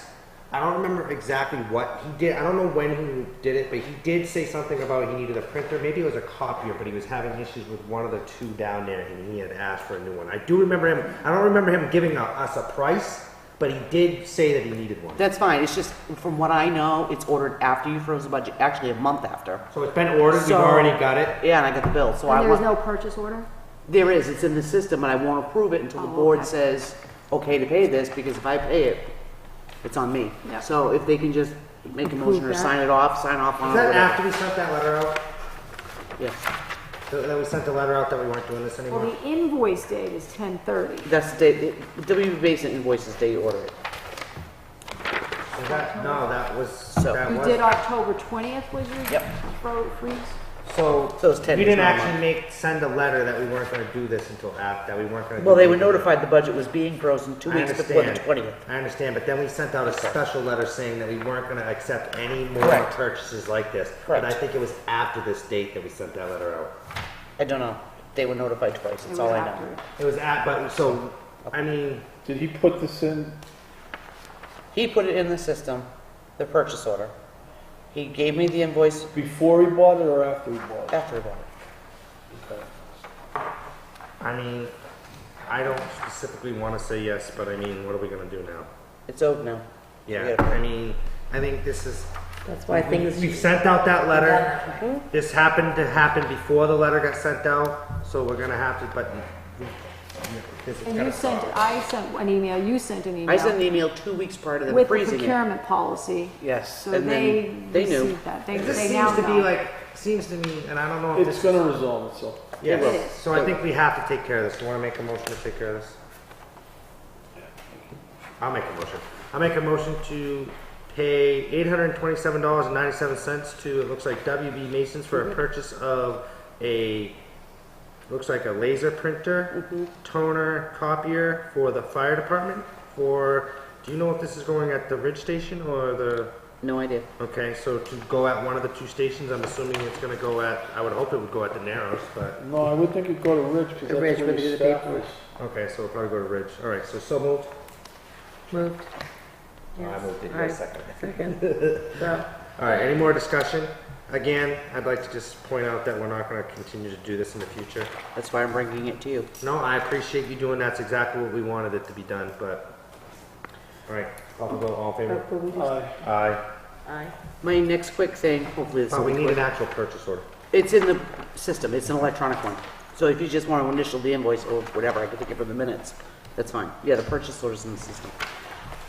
S1: I don't remember exactly what he did. I don't know when he did it, but he did say something about he needed a printer. Maybe it was a copier, but he was having issues with one of the 2 down there, and he had asked for a new one. I do remember him. I don't remember him giving us a price, but he did say that he needed one.
S12: That's fine, it's just, from what I know, it's ordered after you froze the budget, actually a month after.
S1: So it's been ordered.
S12: So-
S1: You've already got it.
S12: Yeah, and I got the bill, so
S7: And
S12: I
S7: there was
S12: want,
S7: no purchase order?
S12: there is, it's in the system, and I won't approve it until the
S7: Oh,
S12: board
S7: okay.
S12: says, okay to pay this, because if I pay it, it's on me.
S7: Yep.
S12: So if they can just make a
S7: Approve
S12: motion or
S7: that.
S12: sign off on
S1: Is
S12: it,
S1: that
S12: whatever.
S1: after we sent that letter out?
S12: Yes,
S1: That we sent the letter out that we weren't doing this
S7: Well,
S1: anymore?
S7: the invoice date is 10/30.
S12: that's the date, the WB Basin invoices day you order it.
S1: Is that, no, that was,
S12: So-
S1: that
S7: You
S1: was.
S7: did October 20th was your
S12: Yep.
S7: freeze?
S1: So,
S12: So it's 10
S1: we
S12: days,
S1: didn't
S12: not a
S1: actually send a letter that we weren't gonna do this until after, that we weren't gonna.
S12: Well,
S1: do
S12: they were
S1: anything.
S12: notified the budget was being frozen 2
S1: I
S12: weeks before the
S1: understand.
S12: 20th.
S1: I understand, but then we sent out a special letter saying that we weren't gonna accept any more
S12: Correct.
S1: purchases like this.
S12: Correct.
S1: But I think it was after this date that we sent that letter out.
S12: I don't know, they were notified twice,
S7: It
S12: that's
S7: was
S12: all I
S7: after.
S12: know.
S1: It was but, so, I mean,
S6: Did he put this in?
S12: He put it in the system, the purchase order. He gave me the invoice
S6: Before he bought it or after he bought it?
S12: after he bought it.
S1: I mean, I don't specifically wanna say yes, but I mean, what are we gonna do now?
S12: It's owed now.
S1: Yeah,
S12: Yeah.
S1: I mean, I think this is,
S2: That's why things.
S1: we've sent out that letter. This happened to happen before the letter got sent out, so we're gonna have to, but this is
S7: And
S1: gonna
S7: you sent,
S1: stop.
S7: I sent an email, you sent an email.
S12: I sent an email 2 weeks prior to them
S7: With the
S12: freezing it.
S7: procurement policy.
S12: Yes,
S7: So
S12: and
S7: they
S12: then they knew.
S7: received that. They
S1: This
S7: now
S1: seems to be
S7: know.
S1: like, seems to me, and I don't know if
S6: It's
S1: this.
S6: gonna resolve itself.
S1: Yes.
S7: It is.
S1: So I think we have to take care of this. You wanna make a motion to take care of this? I'll make a motion. I'll make a motion to pay $827.97 to, it looks like WB Masons for a purchase of a, looks like a laser printer, toner, copier for the fire department for, do you know if this is going at the Ridge Station or the,
S12: No idea.
S1: okay, so to go at one of the 2 stations, I'm assuming it's gonna go at, I would hope it would go at the Narrows, but,
S6: No, I would think it'd go to Ridge, because
S2: The
S6: that's
S2: Ridge,
S6: where
S2: where they do
S6: his
S2: the
S6: staff
S2: paperwork.
S6: is.
S1: okay, so we'll probably go to Ridge. All right, so moved.
S2: Moved.
S1: I moved it,
S2: All right.
S1: second.
S2: Second. So,
S1: All right, any more discussion? Again, I'd like to just point out that we're not gonna continue to do this in the future.
S12: That's why I'm bringing it to you.
S1: No, I appreciate you doing, that's exactly what we wanted it to be done, but, all right, call for vote, all in favor?
S2: but we just-
S6: Aye.
S1: Aye.
S2: Aye.
S12: My next quick thing, hopefully it's
S1: But we
S12: something
S1: need an
S12: quick.
S1: actual purchase order.
S12: It's in the system, it's an electronic one. So if you just want to initial the invoice or whatever, I can take it from the minutes, that's fine. Yeah, the purchase order's in the system.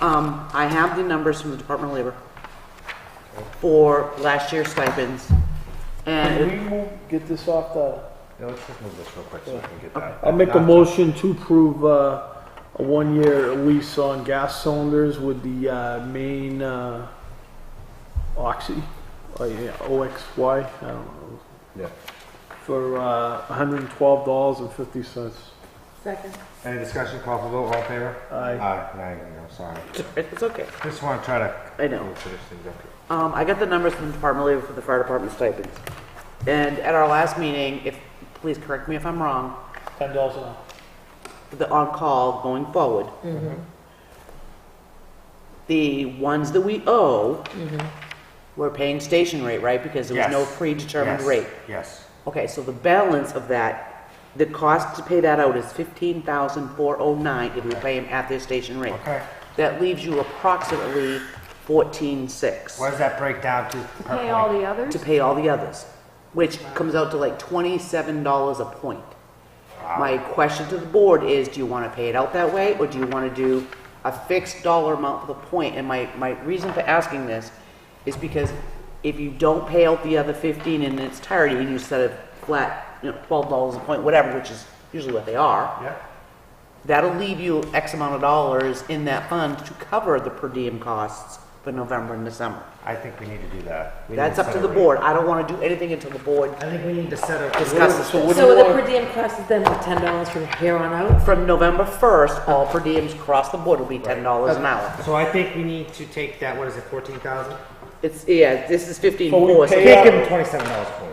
S12: I have the numbers from the Department of Labor for last year's stipends.
S6: Can
S12: And
S6: we get this off the,
S1: Yeah, let's just move this real quick so I can get that.
S6: I'll make a motion to approve, a 1-year lease on gas cylinders with the, main, Oxy, OXY, I don't know,
S1: Yeah.
S6: for, $112.50.
S2: Second.
S1: Any discussion, call for vote, all in favor?
S6: Aye.
S1: Aye, sorry.
S12: it's okay.
S1: Just wanna try to.
S12: I know.
S1: Finish things up here.
S12: I got the numbers from the Department of Labor for the fire department stipends. And at our last meeting, please correct me if I'm wrong,
S6: $10 an hour.
S12: the on-call going forward. The ones that we owe, we're paying station rate, right? Because there was no
S1: Yes.
S12: predetermined
S1: Yes.
S12: rate.
S1: Yes.
S12: Okay, so the balance of that, the cost to pay that out is $15,409 if we pay them at their station rate.
S1: Okay.
S12: That leaves you approximately $14,600
S1: What does that break down to per
S7: Pay all
S1: point?
S7: the others?
S12: to pay all the others, which comes out to like $27 a point. My question to the board is, do you want to pay it out that way, or do you want to do a fixed dollar amount for the point? And my reason for asking this is because if you don't pay out the other 15 in its entirety, and you set a flat, $12 a point, whatever, which is usually what they are,
S1: Yeah.
S12: that'll leave you X amount of dollars in that fund to cover the per diem costs for November and December.
S1: I think we need to do that. We need
S12: That's up
S1: set
S12: to
S1: a
S12: the
S1: rate.
S12: board. I don't want to do anything until the board
S1: I think we need to set a.
S12: discusses
S6: So
S12: this.
S6: what do
S2: So
S6: you
S2: the
S6: want?
S2: per diem cost is then $10 from here on out?
S12: From November 1st, all per diems across the board will be $10 an hour.
S1: So I think we need to take that, what is it, 14,000?
S12: This is 15
S6: So we
S12: more,
S6: pay
S12: so
S6: out-
S1: Give them $27 a point.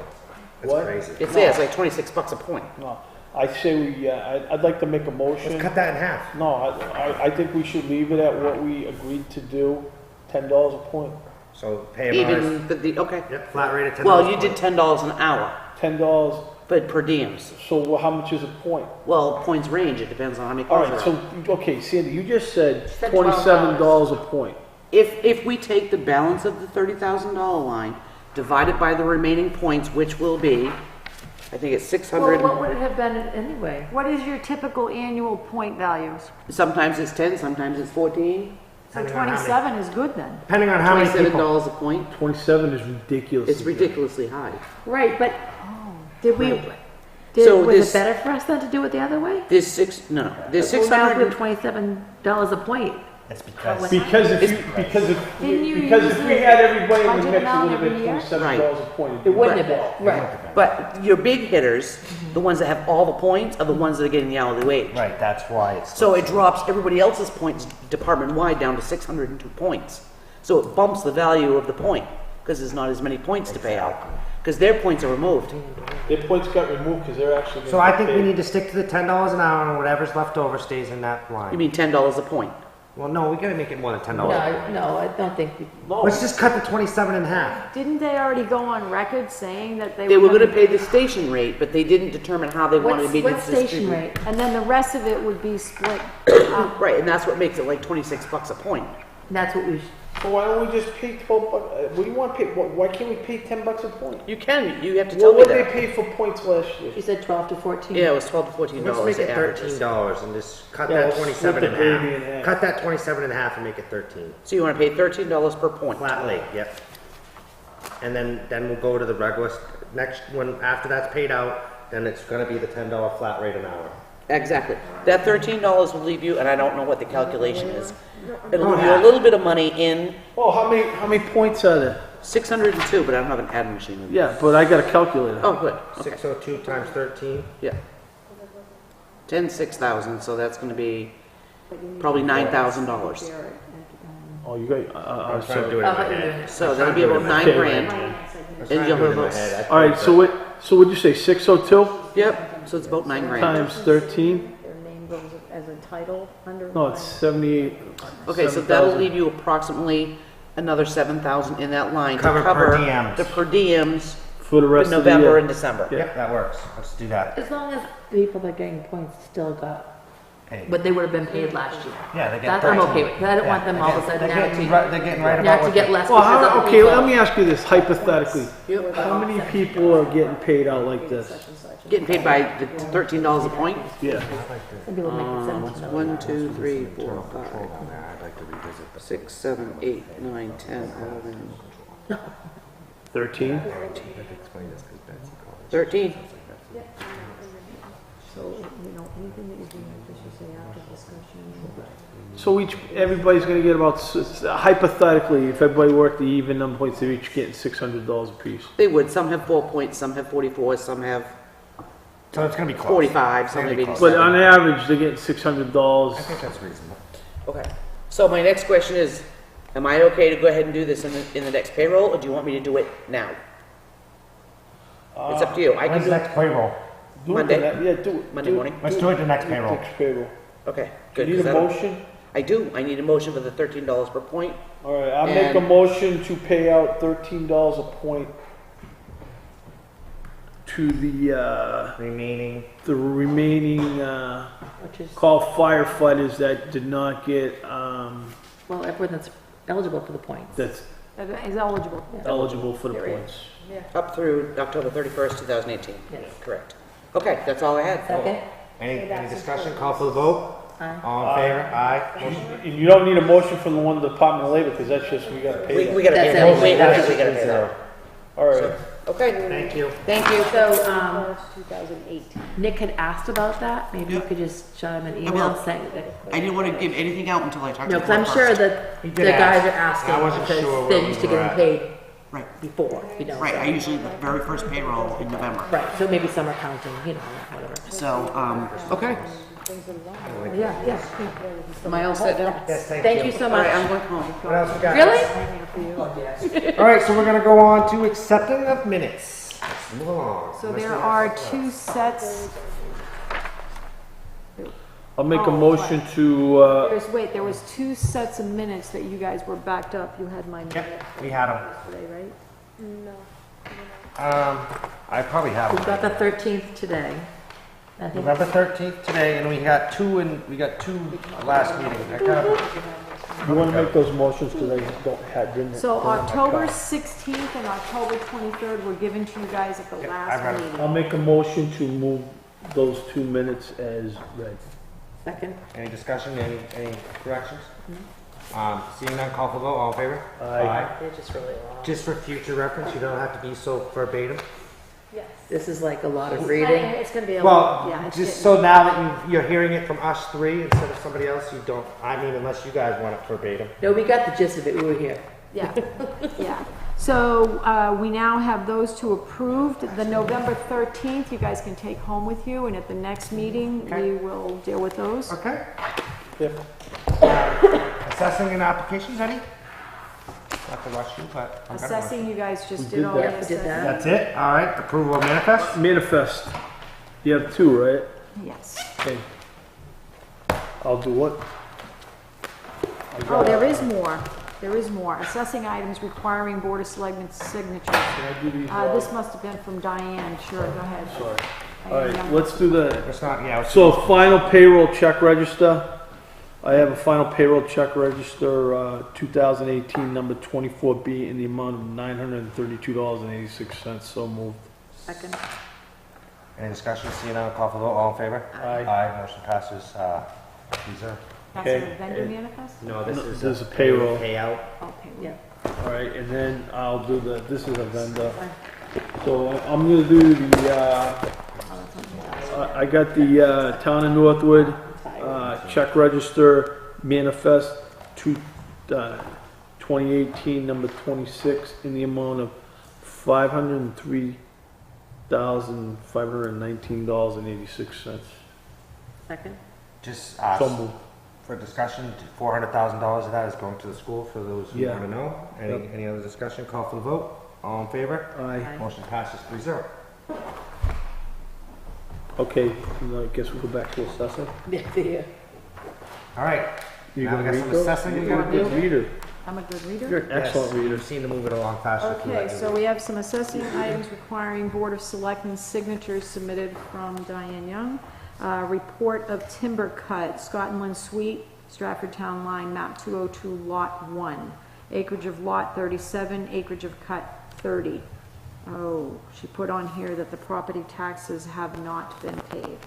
S1: That's
S6: What?
S1: crazy.
S12: it's like $26 a point.
S6: No, I say we, I'd like to make a motion.
S1: Let's cut that in half.
S6: No, I think we should leave it at what we agreed to do, $10 a point.
S1: So pay them ours.
S12: Even okay.
S1: Yep, flat rate of $10.
S12: Well, you
S1: a
S12: did
S1: point.
S12: $10 an hour,
S6: $10,
S12: but per diems.
S6: so how much is a point?
S12: Well, points range, it depends on how many
S6: All
S12: calls
S6: right,
S12: there
S6: so,
S12: are.
S6: okay, Sandy, you just said
S2: Said
S6: $27 a point.
S12: If we take the balance of the $30,000 line, divide it by the remaining points, which will be, I think it's
S2: Well,
S12: 600.
S2: what would it have been anyway?
S7: What is your typical annual point values?
S12: Sometimes it's 10, sometimes it's 14.
S7: So
S1: Depending on how many-
S7: 27 is good then.
S1: Depending on how many people.
S12: $27 a point.
S6: 27 is ridiculous.
S12: It's ridiculously high.
S2: Right, but did we,
S12: So
S2: was
S12: this-
S2: it better for us then to do it the other way?
S12: There's there's
S2: Well, now if we
S12: 600.
S2: have $27 a point.
S1: That's because.
S6: Because if
S7: Didn't you
S6: because
S7: use
S6: if we
S7: the
S6: had everybody in the
S7: budget
S6: mix, it
S7: amount
S6: would have been
S7: every year?
S6: $27 a point.
S2: It wouldn't have been, right.
S12: But your big hitters, the ones that have all the points, are the ones that are getting the hourly wage.
S1: Right, that's why it's.
S12: So it drops everybody else's points department-wide down to 602 points. So it bumps the value of the point, because there's not as many points to pay out. Because their points are removed.
S6: Their points got removed because they're actually.
S1: So I think we need to stick to the $10 an hour and whatever's left over stays in that line.
S12: You mean $10 a point?
S1: Well, no, we gotta make it more than $10.
S2: No, I don't think we.
S1: Let's just cut the 27 in half.
S7: Didn't they already go on record saying that
S12: They were gonna pay the station rate, but they didn't determine how they wanted to be
S2: What's station
S12: distributed.
S2: rate?
S7: And then the rest of it would be split up.
S12: Right, and that's what makes it like $26 a point.
S2: That's what we,
S6: So why don't we just pay 12 bucks? What do you want to pay? Why can't we pay $10 a point?
S12: You can, you have to tell
S6: What
S12: me
S6: would they
S12: that.
S6: pay for points last year?
S2: you said 12 to 14.
S12: Yeah, it was $12 to $14
S1: Let's make it
S12: the averages.
S1: $13 and just cut
S6: Yeah,
S1: that
S6: let's
S1: 27
S6: split
S1: in
S6: the baby in
S1: half.
S6: half.
S1: Cut that 27 in half and make it 13.
S12: So you wanna pay $13 per point.
S1: Flat rate, yep. And then we'll go to the regular, next one, after that's paid out, then it's gonna be the $10 flat rate an hour.
S12: Exactly. That $13 will leave you, and I don't know what the calculation is. It'll leave you a little bit of money in
S6: Oh, how many points are there?
S12: 602, but I don't have an add machine with me.
S6: Yeah, but I got a calculator.
S12: Oh, good. Okay.
S1: 602 times 13.
S12: Yeah. 6,000, so that's gonna be probably $9,000.
S6: Oh, you got.
S1: I'm trying to do it in my head.
S12: So that'll be about $9,000.
S1: I'm trying
S12: And
S1: to
S12: you'll
S1: do it in
S12: have
S1: my head.
S6: All right, so what'd you say? 602
S12: Yep, so it's about $9,000.
S6: times 13?
S2: Their name goes as a title under.
S6: No, it's 78.
S12: Okay, so that'll leave you approximately another 7,000 in that line to
S1: Cover per
S12: cover
S1: diems.
S12: the per diems
S6: For the
S12: for
S6: rest of the
S12: November
S6: year.
S12: and December.
S1: Yep, that works. Let's do that.
S2: As long as people that are getting points still got
S1: paid.
S2: But they would have been paid last year.
S1: Yeah, they're getting
S2: That I'm
S1: 13.
S2: okay with, 'cause I don't want
S1: Yeah,
S2: them all of a sudden
S1: they're
S2: now
S1: getting
S2: to,
S1: right- they're getting right
S2: now
S1: about
S2: to
S1: what
S2: get
S1: they-
S2: less
S6: Well,
S2: because
S6: how,
S2: other
S6: okay,
S2: people.
S6: let me ask you this hypothetically.
S12: Yep.
S6: How many people are getting paid out like this?
S12: Getting paid by the $13 a point?
S6: Yeah.
S2: Some people make it $17.
S12: 1, 2, 3, 4,
S1: Control
S12: 5,
S1: on that. I'd like to revisit the
S12: 6, 7, 8, 9, 10, 11,
S6: 13?
S1: explain this because Betsy called.
S12: 13.
S7: So, anything that you do, you should say after discussion.
S6: So everybody's gonna get about, hypothetically, if everybody worked the even number of points, they're each getting $600 apiece.
S12: They would. Some have 4 points, some have 44, some have
S1: So it's gonna be close.
S12: 45, some
S1: It's
S12: have
S1: gonna be close.
S12: 87.
S6: But on average, they're getting $600.
S1: I think that's reasonable.
S12: Okay. So my next question is, am I okay to go ahead and do this in the next payroll, or do you want me to do it now? It's up to you. I can
S1: When's
S12: do
S1: the
S12: it
S1: next payroll?
S6: Do it
S12: Monday.
S6: the ne- Yeah, do it.
S12: Monday
S6: do
S12: morning.
S1: Let's do it the next payroll.
S6: Next payroll.
S12: Okay,
S6: Do
S12: good.
S6: you
S12: 'cause
S6: need a
S12: that'll-
S6: motion?
S12: I do. I need a motion for the $13 per point.
S6: All right, I'll make a
S12: And-
S6: motion to pay out $13 a point to
S1: Remaining.
S6: the remaining,
S2: Which is,
S6: call firefighters that did not get,
S2: well, everyone that's eligible for the points.
S6: that's
S7: That is eligible.
S6: eligible for the
S2: Period.
S6: points.
S12: Up through October 31st, 2018.
S2: Yes.
S12: Correct. Okay, that's all I had.
S2: Second?
S1: Any discussion? Call for the vote?
S2: Aye.
S1: All in favor? Aye.
S6: And you don't need a motion from the one Department of Labor, because that's just, we gotta pay
S12: We
S6: that.
S12: gotta pay
S2: That's
S12: that.
S2: it.
S12: We gotta pay that.
S6: All right,
S12: Okay.
S1: Thank you.
S12: Thank you.
S2: So,
S7: 2008.
S2: Nick had asked about that, maybe you could just shoot him an
S12: will.
S2: email saying that.
S12: I didn't want to give anything out until I talked to
S2: No,
S12: the
S2: because I'm
S12: board
S2: sure
S12: first.
S2: that
S1: He
S2: the
S1: did
S2: guys
S1: ask.
S2: are asking
S1: I wasn't sure
S2: because
S1: where
S2: they're
S1: we
S2: used to
S1: were
S2: getting
S1: at.
S2: paid
S12: Right.
S2: before, you know.
S12: Right,
S2: so-
S12: I usually, the very first payroll in November.
S2: Right, so maybe summer counting, you know, whatever.
S12: So, okay.
S2: Yeah, yeah.
S12: Am I all set now?
S1: Yes,
S2: Thank you so
S12: All right,
S2: much.
S12: I'm going home.
S1: What else we got?
S2: Really?
S1: All right, so we're gonna go on to accepting of minutes. Let's move along.
S7: So there are two sets,
S6: I'll make a
S7: Oh,
S6: motion to,
S7: there was two sets of minutes that you guys were backed up. You had my minute
S1: Yep, we had them.
S7: today, right?
S1: I probably have
S2: We've got
S1: them.
S2: the 13th today. I think
S1: November 13th today, and we got two last meeting. I kind of,
S6: you wanna make those motions, because I didn't.
S7: So
S6: don't have my
S7: October
S6: card.
S7: 16th and October 23rd were given to you guys at the
S1: I read
S7: last
S1: 'em.
S7: meeting.
S6: I'll make a motion to move those 2 minutes as read.
S2: second.
S1: any discussion, any corrections? Seeing none, call for vote, all in favor?
S6: Aye.
S2: They're just really long.
S1: Just for future reference, you don't have to be so verbatim.
S2: This is like a lot of reading.
S7: It's gonna be a
S1: Well,
S7: lot, yeah. it's
S1: just
S7: getting-
S1: so now that you're hearing it from us three instead of somebody else, you don't, I mean, unless you guys want it verbatim.
S2: No, we got the gist of it, we were here.
S7: Yeah, yeah. So, we now have those two approved. The November 13th, you guys can take home with you, and at the next meeting,
S1: Okay.
S7: we will deal with those.
S1: Okay.
S6: Yep.
S1: Assessing and applications, any? Not to rush you, but I'm gonna rush
S7: Assessing, you guys just
S6: did
S7: did all the
S6: that.
S2: Yep, we did
S7: assessing.
S2: that.
S1: That's it? All right, approval of manifest?
S6: Manifest. You have two, right?
S7: Yes.
S6: Okay. I'll do what?
S7: Oh, there is more. There is more. Assessing items requiring Board of Selectmen's signature.
S6: Can I do these?
S7: This must have been from Diane. Sure, go ahead.
S6: Sorry.
S7: I
S6: All
S7: am
S6: right,
S7: young.
S6: let's do the,
S1: It's not, yeah. it's-
S6: so final payroll check register. I have a final payroll check register, 2018, number 24B, in the amount of $932.86. So moved.
S7: Second.
S1: Any discussion, seeing none, call for vote, all in favor?
S6: Aye.
S1: Aye, motion passes, reserve.
S7: That's
S6: Okay.
S7: a vendor manifest?
S1: No,
S6: this is This is a payroll.
S1: Payout.
S7: Okay.
S2: Yeah.
S6: All right, and then I'll do this is a vendor. So I'm gonna do I got the Town of Northwood check register manifest 2018, number 26, in the amount of $503,519.86.
S2: Second?
S1: Just,
S6: So moved.
S1: for discussion, $400,000 of that is going to the school, for those who
S6: Yeah.
S1: want to know. Any other discussion, call for the vote, all in favor?
S6: Aye.
S1: Motion passes 3-0.
S6: Okay, I guess we'll go back to assessing.
S2: Yeah.
S1: All right.
S6: You
S1: Now we
S6: gonna
S1: got
S6: read
S1: some
S6: those?
S1: assessing we
S6: You're a
S1: gotta
S6: good
S1: do.
S6: reader.
S7: I'm a good reader?
S6: You're an excellent
S1: Yes,
S6: reader.
S1: You seem to move it along faster. if you
S7: Okay,
S1: let me.
S7: so we have some assessing items requiring Board of Selectmen's signatures submitted from Diane Young. Report of timber cut, Scott and Lynn Suite, Stratford Town Line, map 202, lot 1. Acreage of lot 37, acreage of cut 30. Oh, she put on here that the property taxes have not been paid.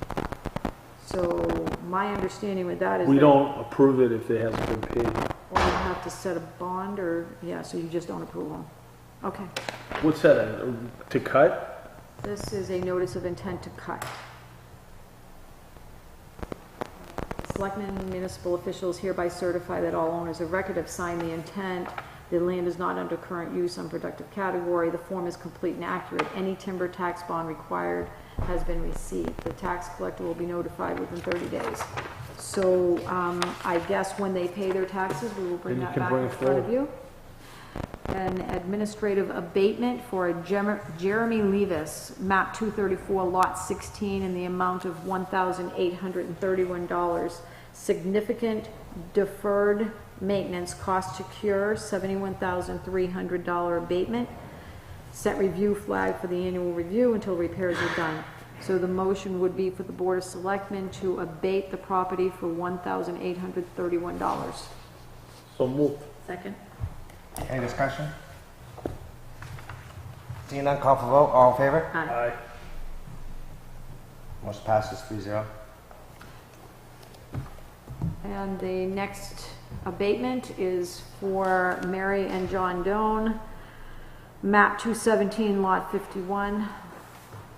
S7: So my understanding with that is
S6: We
S7: that-
S6: don't approve it if it hasn't been paid.
S7: Or you have to set a bond, or, yeah, so you just don't approve them. Okay.
S6: What's that, to cut?
S7: This is a notice of intent to cut. Selectmen and municipal officials hereby certify that all owners of record have signed the intent. The land is not under current use, unproductive category. The form is complete and accurate. Any timber tax bond required has been received. The tax collector will be notified within 30 days. So, I guess when they pay their taxes, we will bring
S6: Then you
S7: that
S6: can
S7: back
S6: bring
S7: in
S6: it
S7: front of
S6: forward.
S7: you. An administrative abatement for a Jeremy Levis, map 234, lot 16, in the amount of $1,831. Significant deferred maintenance cost to cure, $71,300 abatement. Set review flag for the annual review until repairs are done. So the motion would be for the Board of Selectmen to abate the property for $1,831.
S6: So moved.
S7: Second?
S1: Any discussion? Seeing none, call for vote. All in favor?
S7: Aye.
S6: Aye.
S1: Motion passes 3-0.
S7: And the next abatement is for Mary and John Doan, map 217, lot 51.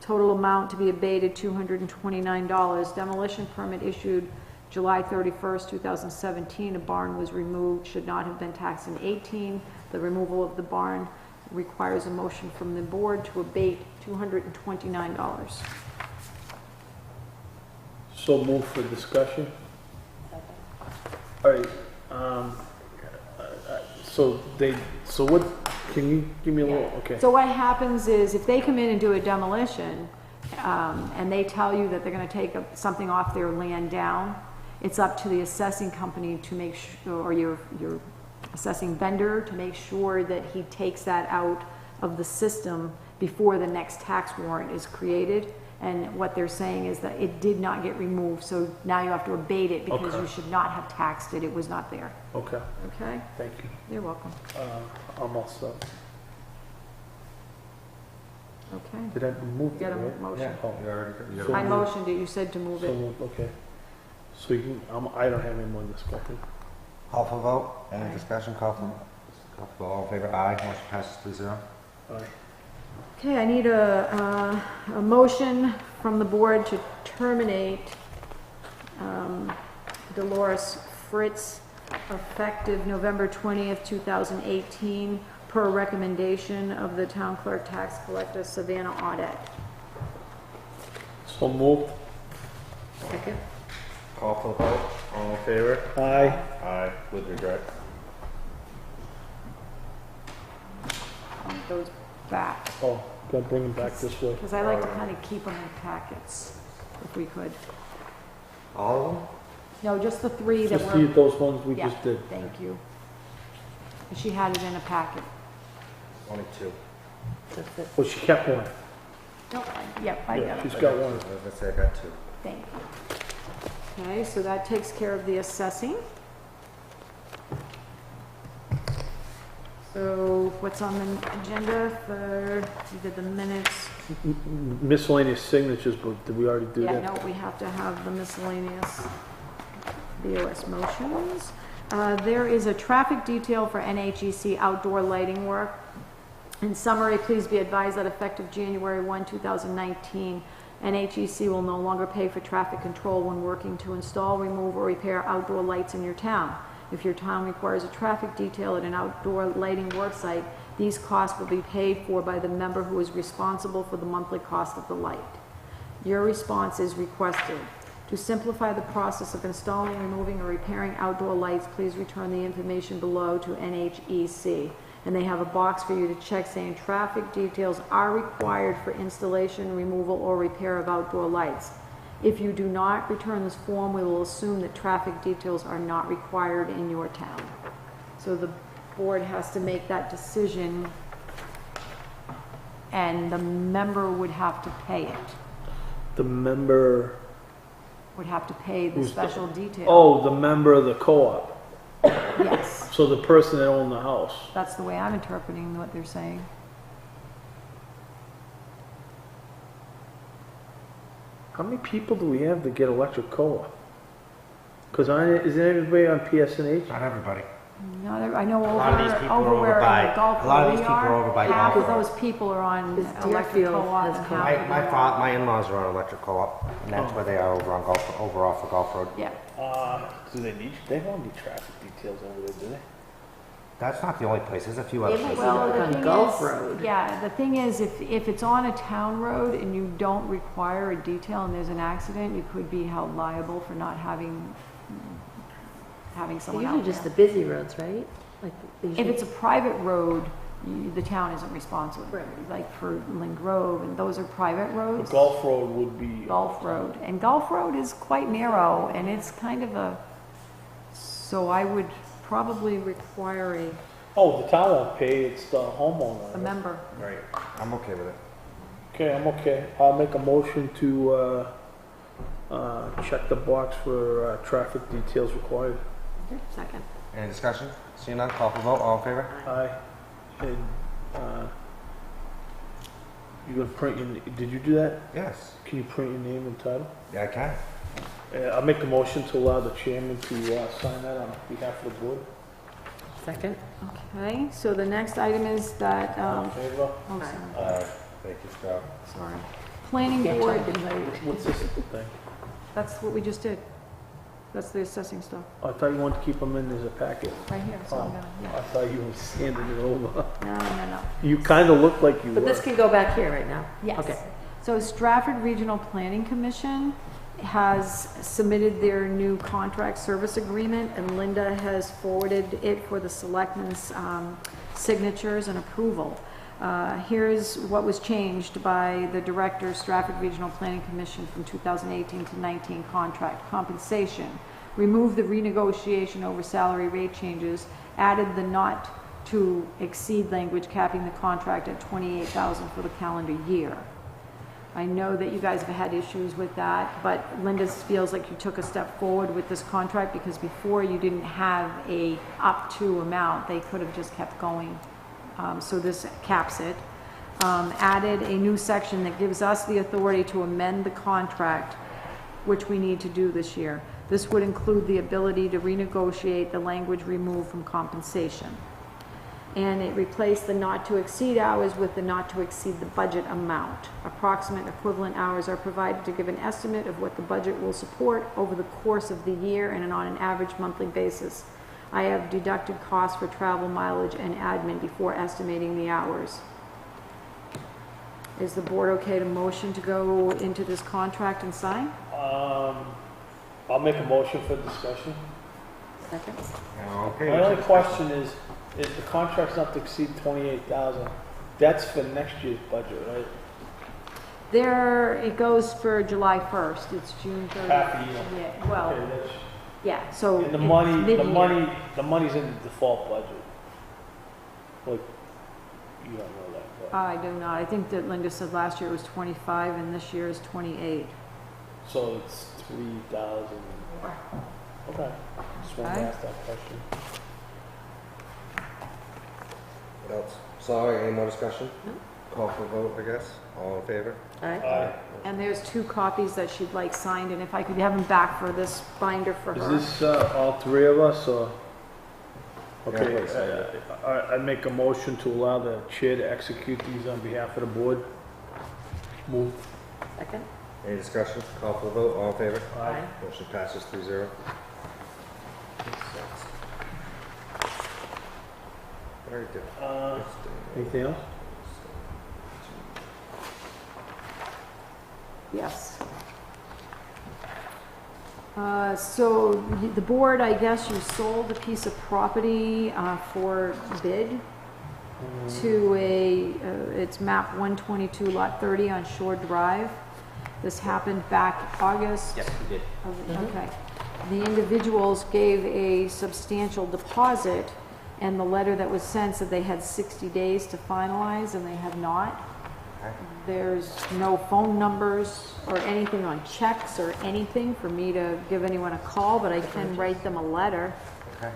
S7: Total amount to be abated, $229. Demolition permit issued July 31st, 2017. A barn was removed, should not have been taxed in 18. The removal of the barn requires a motion from the board to abate $229.
S6: So moved for discussion. All right, so what, can you give me a little, okay.
S7: So what happens is, if they come in and do a demolition, and they tell you that they're gonna take something off their land down, it's up to the assessing company to make sure, or your assessing vendor, to make sure that he takes that out of the system before the next tax warrant is created. And what they're saying is that it did not get removed, so now you have to abate it because
S6: Okay.
S7: you should not have taxed it, it was not there.
S6: Okay,
S7: Okay?
S6: thank you.
S7: You're welcome.
S6: I'm all set.
S7: Okay.
S6: Did I move
S7: You
S6: it,
S7: got a
S6: right?
S7: motion?
S6: Oh,
S1: You
S6: So
S7: I
S6: moved.
S7: motioned it, you said to move
S6: So
S7: it.
S6: moved, okay. So you can, I don't have any more discussion.
S1: Call for vote. Any discussion? Call for vote. All in favor? Aye. Motion passes 3-0.
S6: Aye.
S7: Okay, I need a motion from the board to terminate Dolores Fritz effective November 20th, 2018, per recommendation of the town clerk tax collector Savannah Audette.
S6: So moved.
S7: Second?
S9: Call for the vote. All in favor?
S6: Aye.
S9: Aye, with regret.
S7: Goes back,
S6: Oh, gotta bring them back this way.
S7: because I like to kind of keep them in packets, if we could.
S1: All of them?
S7: No, just the three that
S6: Just
S7: were.
S6: those ones we
S7: Yeah,
S6: just did.
S7: thank you. She had it in a packet.
S1: Only 2.
S6: Well, she kept one.
S7: Nope, yep, I
S6: Yeah,
S7: got it.
S6: she's got one.
S1: I was gonna say I got 2.
S7: Thank you. Okay, so that takes care of the assessing. So what's on the agenda for, you did the minutes?
S6: Miscellaneous signatures, but did we already do
S7: Yeah,
S6: that?
S7: no, we have to have the miscellaneous BOS motions. There is a traffic detail for NHEC outdoor lighting work. In summary, please be advised that effective January 1, 2019, NHEC will no longer pay for traffic control when working to install, remove, or repair outdoor lights in your town. If your town requires a traffic detail at an outdoor lighting work site, these costs will be paid for by the member who is responsible for the monthly cost of the light. Your response is requested. To simplify the process of installing, removing, or repairing outdoor lights, please return the information below to NHEC. And they have a box for you to check saying traffic details are required for installation, removal, or repair of outdoor lights. If you do not return this form, we will assume that traffic details are not required in your town. So the board has to make that decision, and the member would have to pay it.
S6: The member,
S7: would have to pay the
S6: Who's the-
S7: special detail.
S6: Oh, the member of the co-op.
S7: Yes,
S6: So the person that owned the house.
S7: that's the way I'm interpreting what they're saying.
S6: How many people do we have that get electric co-op? Because isn't everybody on PSNH?
S1: Not everybody.
S7: No, I know
S1: A lot of these people are
S7: over
S1: over
S7: where
S1: by-
S7: Gulf
S1: a lot of
S7: Road
S1: these
S7: we
S1: people are over by
S7: half
S1: Gulf
S7: of
S1: Road.
S7: those people are on
S2: Because
S7: electric
S2: Deerfield
S7: co-op
S2: has
S7: and
S2: co-op.
S7: half.
S1: My in-laws are on electric co-op, and that's where they are over on Gulf, over off of Gulf Road.
S7: Yeah,
S6: Do they don't need traffic details over there, do they?
S1: That's not the only place, there's a few other
S2: They might
S1: places.
S2: be
S7: well,
S2: like
S7: the
S2: on
S7: thing
S2: Gulf
S7: is,
S2: Road.
S7: yeah, the thing is, if it's on a town road and you don't require a detail and there's an accident, you could be held liable for not having
S2: They're
S7: someone
S2: usually
S7: out
S2: just the
S7: there.
S2: busy roads, right? Like they
S7: If
S2: usually-
S7: it's a private road, the town isn't responsible.
S2: Right.
S7: Like for Lynn Grove, and those are private
S6: The
S7: roads.
S6: Gulf Road would be.
S7: Gulf Road, and Gulf Road is quite narrow, and it's kind of so I would probably require
S6: Oh, the town won't pay, it's the homeowner.
S7: a
S6: right?
S7: member.
S1: Right, I'm okay with it.
S6: Okay, I'm okay. I'll make a motion to, check the box for, traffic details required.
S7: Second.
S1: Any discussion? Seeing none, call for vote, all in favor?
S6: Aye. And, you gonna print did you do that?
S1: Yes.
S6: Can you print your name and title?
S1: Yeah, I can.
S6: I'll make a motion to allow the chairman to, sign that on behalf of the board.
S2: Second.
S7: Okay, so the next item is that,
S6: All in favor?
S7: oh, sorry.
S1: Thank you, Scott.
S7: Sorry. Planning
S2: Can't
S7: board,
S2: talk and vote.
S6: What's this thing?
S7: that's what we just did. That's the assessing stuff,
S6: I thought you wanted to keep them in as a packet.
S7: right here, so I'm
S6: Oh,
S7: gonna,
S6: I
S7: yeah.
S6: thought you were sanding it over.
S7: No.
S6: You kinda look like you were.
S2: But this can go back here right now.
S7: Yes.
S2: Okay.
S7: So Stratford Regional Planning Commission has submitted their new contract service agreement, and Linda has forwarded it for the selectmen's signatures and approval. Here's what was changed by the director, Stratford Regional Planning Commission from 2018 to 19 contract compensation. Removed the renegotiation over salary rate changes, added the not to exceed language capping the contract at $28,000 for the calendar year. I know that you guys have had issues with that, but Linda feels like you took a step forward with this contract because before you didn't have a up to amount, they could have just kept going. So this caps it. Added a new section that gives us the authority to amend the contract, which we need to do this year. This would include the ability to renegotiate the language removed from compensation. And it replaced the not to exceed hours with the not to exceed the budget amount. Approximate equivalent hours are provided to give an estimate of what the budget will support over the course of the year and on an average monthly basis. I have deducted costs for travel, mileage, and admin before estimating the hours. Is the board okay to motion to go into this contract and sign?
S6: I'll make a motion for discussion.
S2: Second.
S1: Okay.
S6: My only question is the contract's not to exceed 28,000, that's for next year's budget, right?
S7: There, it goes for July 1st, it's June 30th.
S6: Half a year.
S7: Yeah, well,
S6: Okay, that's,
S7: yeah, so.
S6: and the
S7: it's
S6: money,
S7: mid-year.
S6: the money's in the default budget. Like, you don't know that, but,
S7: I do not, I think that Linda said last year it was 25 and this year is 28.
S6: so it's 3,000. Okay, just wanted to
S7: Okay.
S6: ask that question.
S1: What else? Sorry, any more discussion? Call for vote, I guess. All in favor?
S6: Aye.
S7: And there's 2 copies that she'd like signed, and if I could have them back for this binder for
S6: Is
S7: her.
S6: this, all three of us, or? Okay,
S1: please,
S6: I make a motion to allow the chair to execute these on behalf of the board. Move.
S2: Second.
S1: Any discussion? Call for vote, all in favor?
S2: Aye.
S1: Motion passes 3-0. Very good.
S6: Anything else?
S7: Yes. So the board, I guess you sold a piece of property for bid to it's map 122 lot 30 on Shore Drive. This happened back August.
S1: Yes, we did.
S7: Okay. The individuals gave a substantial deposit, and the letter that was sent said they had 60 days to finalize, and they have not.
S1: Okay.
S7: There's no phone numbers or anything on checks or anything for me to give anyone a call, but I can write them a letter.
S1: Okay.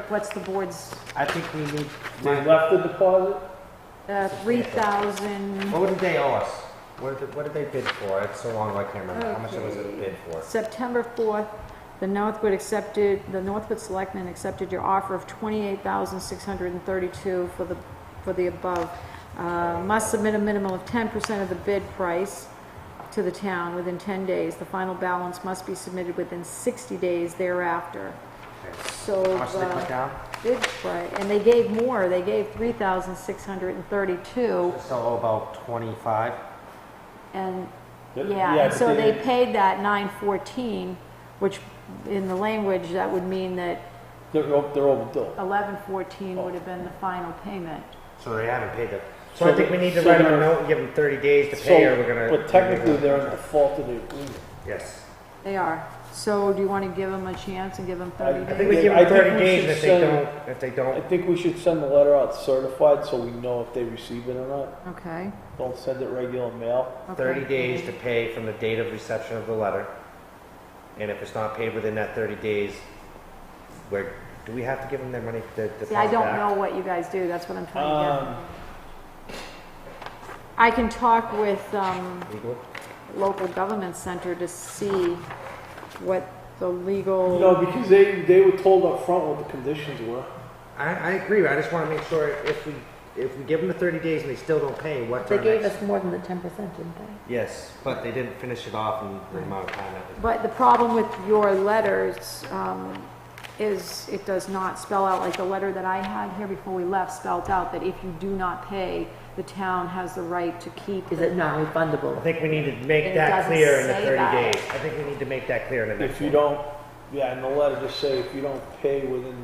S7: What's the board's,
S1: I think we need,
S6: They left the deposit?
S7: 3,000,
S1: what did they owe us? What did they bid for? It's so long ago, I can't remember. How much was it bid for?
S7: September 4th, the Northwood Selectmen accepted your offer of $28,632 for the above. Must submit a minimum of 10% of the bid price to the town within 10 days. The final balance must be submitted within 60 days thereafter.
S1: Okay.
S7: So
S1: How much did they put down?
S7: bid price, and they gave more. They gave 3,632,
S1: Just about 25.
S7: and
S6: Yeah,
S7: and
S6: but
S7: so they
S6: they-
S7: paid that 914, which in the language that would mean that
S6: They're overdue.
S7: 1114 would have been the final payment.
S1: So they haven't paid it. So
S6: So
S1: I think we need to
S6: so
S1: write them a
S6: they're-
S1: note and give them 30 days to pay, or we're gonna.
S6: But technically, they're in default of the agreement.
S1: Yes.
S7: They are. So do you want to give them a chance and give them 30
S1: I
S7: days?
S1: think we give
S6: I
S1: them
S6: think
S1: 30
S6: we
S1: days,
S6: should
S1: and if they
S6: I
S1: don't,
S6: think we should send the letter out certified so we know if they receive it or not.
S7: Okay.
S6: Don't send it regular mail.
S7: Okay.
S1: 30 days to pay from the date of reception of the letter. And if it's not paid within that 30 days, do we have to give them their money to deposit
S7: See, I don't
S1: back?
S7: know what you guys do. That's what I'm trying to
S6: Um,
S7: get. I can talk with
S1: Legally?
S7: local government center to see what the legal.
S6: No, because they were told up front what the conditions were.
S1: I agree. I just want to make sure if we give them the 30 days and they still don't pay, what's
S2: They
S1: our
S2: gave
S1: next?
S2: us more than the 10%, didn't they?
S1: Yes, but they didn't finish it off in the amount of time that was.
S7: But the problem with your letters is it does not spell out, like the letter that I had here before we left spelled out that if you do not pay, the town has the right to keep.
S2: Is it non-refundable?
S1: I think we need to make
S7: It
S1: that
S7: doesn't
S1: clear in the
S7: say
S1: 30
S7: that.
S1: days. I think we need to make that clear in the next
S6: If you
S1: one.
S6: don't, yeah, in the letter, just say if you don't pay within,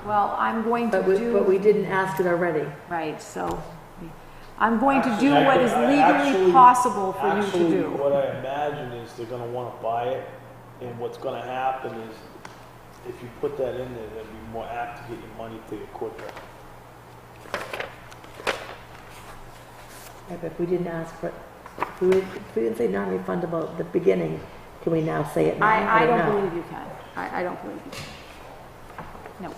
S7: Well, I'm going to
S2: But we
S7: do,
S2: didn't ask it already.
S7: right, so I'm going to do
S6: Actually,
S7: what is legally
S6: actually-
S7: possible for you to
S6: actually,
S7: do.
S6: what I imagine is they're gonna wanna buy it, and what's gonna happen is, if you put that in there, they'll be more apt to get your money to you quicker.
S2: Yeah, but if we didn't ask for, if we didn't say non-refundable at the beginning, can we now say it now?
S7: I
S2: or
S7: don't
S2: no?
S7: believe you can. I don't believe you can. No.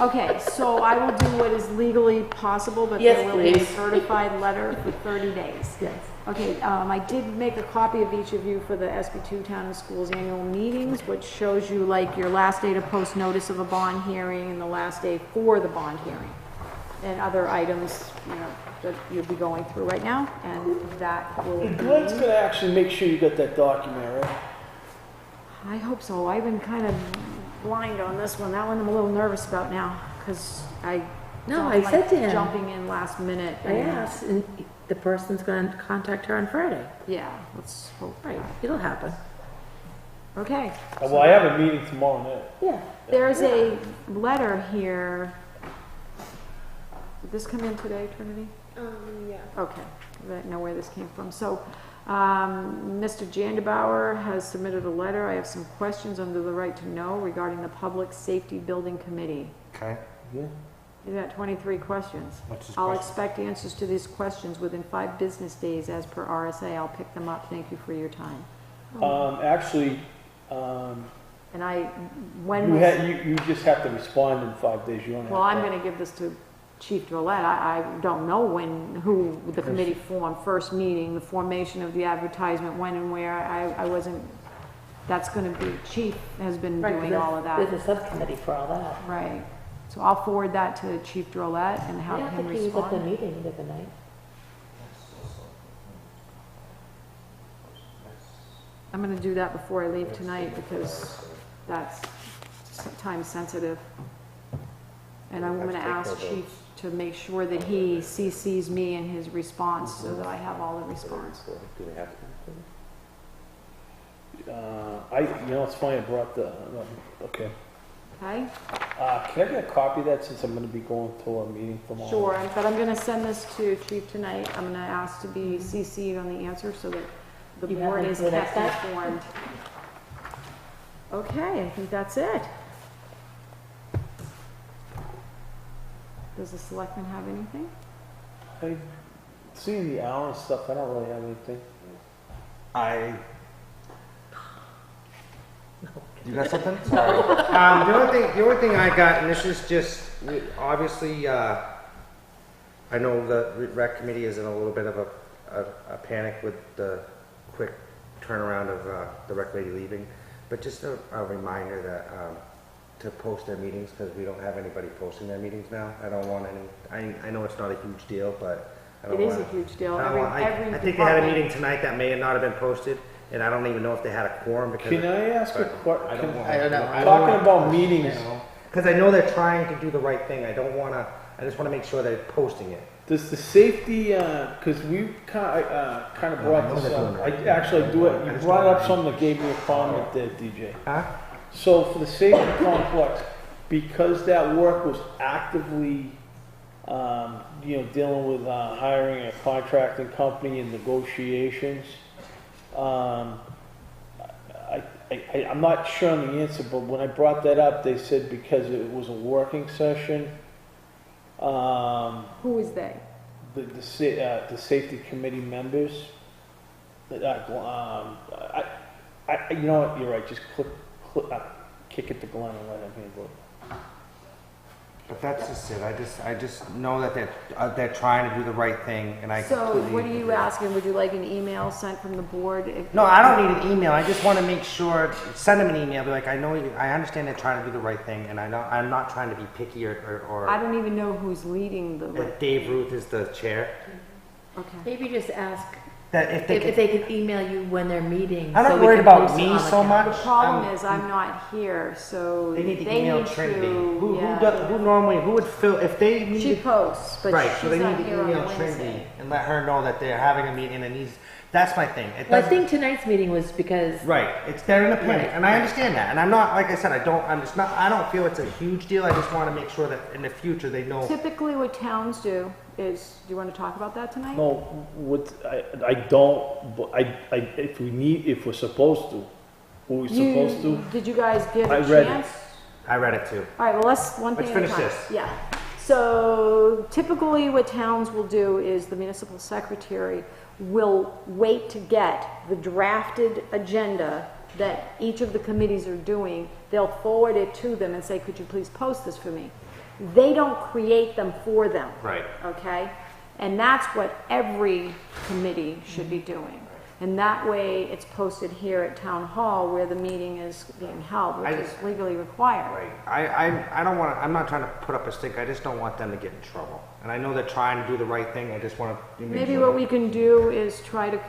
S7: Okay, so I will do what is legally possible, but
S2: Yes,
S7: there will be a
S2: please.
S7: certified letter for 30 days.
S2: Yes.
S7: Okay, I did make a copy of each of you for the SB2 Town and Schools annual meetings, which shows you like your last day to post notice of a bond hearing and the last day for the bond hearing. And other items, that you'll be going through right now, and that will
S6: And Glenn's
S7: be,
S6: gonna actually make sure you get that document, right?
S7: I hope so. I've been kind of blind on this one. That one I'm a little nervous about now, because I
S2: No,
S7: don't
S2: I
S7: like
S2: said to him.
S7: jumping in last minute.
S2: I asked, and the person's going to contact her on Friday.
S7: Yeah, let's hope.
S2: Right, it'll happen.
S7: Okay.
S6: Well, I have a meeting tomorrow night.
S2: Yeah.
S7: There's a letter here. Did this come in today, Trinity?
S2: Yeah.
S7: Okay, I don't know where this came from. So, Mr. Jandabauer has submitted a letter. I have some questions under the right to know regarding the Public Safety Building Committee.
S1: Okay.
S7: He's got 23 questions.
S1: What's his
S7: I'll
S1: question?
S7: expect answers to these questions within 5 business days as per RSA. I'll pick them up. Thank you for your time.
S6: Actually,
S7: And when
S6: you
S7: was,
S6: you just have to respond in 5 days. You don't have to.
S7: well, I'm going to give this to Chief Drollet. I don't know who the committee formed, first meeting, the formation of the advertisement, when and where. I wasn't, that's going to be, Chief has been
S2: Right, 'cause
S7: doing all of
S2: There's
S7: that.
S2: a subcommittee for all that.
S7: Right. So I'll forward that to Chief Drollet and
S2: I
S7: have
S2: don't
S7: him
S2: think he was at the
S7: respond.
S2: meeting the other night.
S7: I'm going to do that before I leave tonight because that's time sensitive. And I'm going to ask Chief to make sure that he CCs me in his response so that I have all the response.
S6: It's funny I brought the, okay.
S7: Okay?
S6: Can I get a copy of that since I'm gonna be going to a meeting tomorrow?
S7: Sure, but I'm going to send this to Chief tonight. I'm going to ask to be CC'd on the answer so that the
S2: You have
S7: board
S2: it
S7: is
S2: for the next
S7: kept
S2: step?
S7: informed. Okay, I think that's it. Does the selectman have anything?
S6: seeing the hour and stuff, I don't really have anything.
S1: You got something? Sorry. The only thing I got, and this is just, obviously, I know the rec committee is in a little bit of a panic with the quick turnaround of the rec lady leaving, but just a reminder that to post their meetings, because we don't have anybody posting their meetings now. I don't want any, I know it's not a huge deal, but I don't
S7: It
S1: want.
S7: is a huge deal.
S1: I think they had a meeting tonight that may not have been posted, and I don't even know if they had a quorum because.
S6: Can I ask a question?
S1: I don't know.
S6: Talking about meetings,
S1: Because I know they're trying to do the right thing. I don't want to, I just want to make sure they're posting it.
S6: does the safety, because we kind of brought this up, I actually do it, you brought up something that gave me a comment there, DJ.
S1: Huh?
S6: So for the safety complex, because that work was actively, dealing with hiring a contracting company and negotiations, I'm not sure on the answer, but when I brought that up, they said because it was a working session.
S7: Who is they?
S6: The safety committee members. You know what? You're right. Just kick it to Glenn and let him handle it.
S1: But that's just it. I just know that they're trying to do the right thing, and I.
S7: So
S1: completely
S7: what are you
S1: agree.
S7: asking? Would you like an email sent from the board?
S1: No, I don't need an email. I just want to make sure. Send them an email. Be like, I understand they're trying to do the right thing, and I'm not trying to be picky or.
S7: I don't even know who's leading the.
S1: Dave Ruth is the chair.
S7: Okay.
S2: Maybe just ask
S1: That if they
S2: if they could email you when they're meeting.
S1: I'm
S2: so
S1: not
S2: we
S1: worried
S2: can
S1: about
S2: post it
S1: me
S2: on the
S1: so
S2: calendar.
S1: much.
S7: The problem is I'm not here, so
S1: They need to email Trinity.
S7: yeah.
S1: Who would fill if they need
S7: She
S1: to,
S7: posts, but
S1: right?
S7: she's
S1: So they
S7: not
S1: need to
S7: here on
S1: email
S7: Wednesday.
S1: Trinity and let her know that they're having a meeting and needs. That's my thing. It
S2: Well, I
S1: doesn't-
S2: think tonight's meeting was because
S1: Right. It's they're in a panic,
S2: Right.
S1: and I understand that. And I'm not, like I said, I'm just not. I don't feel it's a huge deal. I just want to make sure that in the future they know.
S7: Typically, what towns do is, do you want to talk about that tonight?
S6: No, what I don't. But if we're supposed to, were we supposed to?
S7: Did you guys give
S6: I
S7: a
S6: read it.
S7: chance?
S1: I read it too.
S7: All right, well, let's one thing
S1: Let's
S7: at a
S1: finish
S7: time.
S1: this.
S7: Yeah. So typically what towns will do is the municipal secretary will wait to get the drafted agenda that each of the committees are doing. They'll forward it to them and say, could you please post this for me? They don't create them for them.
S1: Right.
S7: Okay? And that's what every committee should be doing. And that way it's posted here at Town Hall where the meeting is being held, which is legally required.
S1: Right. I don't want to. I'm not trying to put up a stink. I just don't want them to get in trouble. And I know they're trying to do the right thing. I just want to.
S7: Maybe what we can do is try to,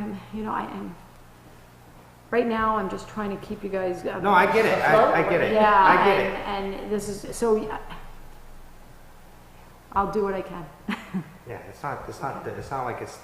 S7: right now I'm just trying to keep you guys.
S1: No, I get it. I get it.
S7: Yeah,
S1: I get it.
S7: and this is, so I'll do what I can.
S1: Yeah, it's not like it's.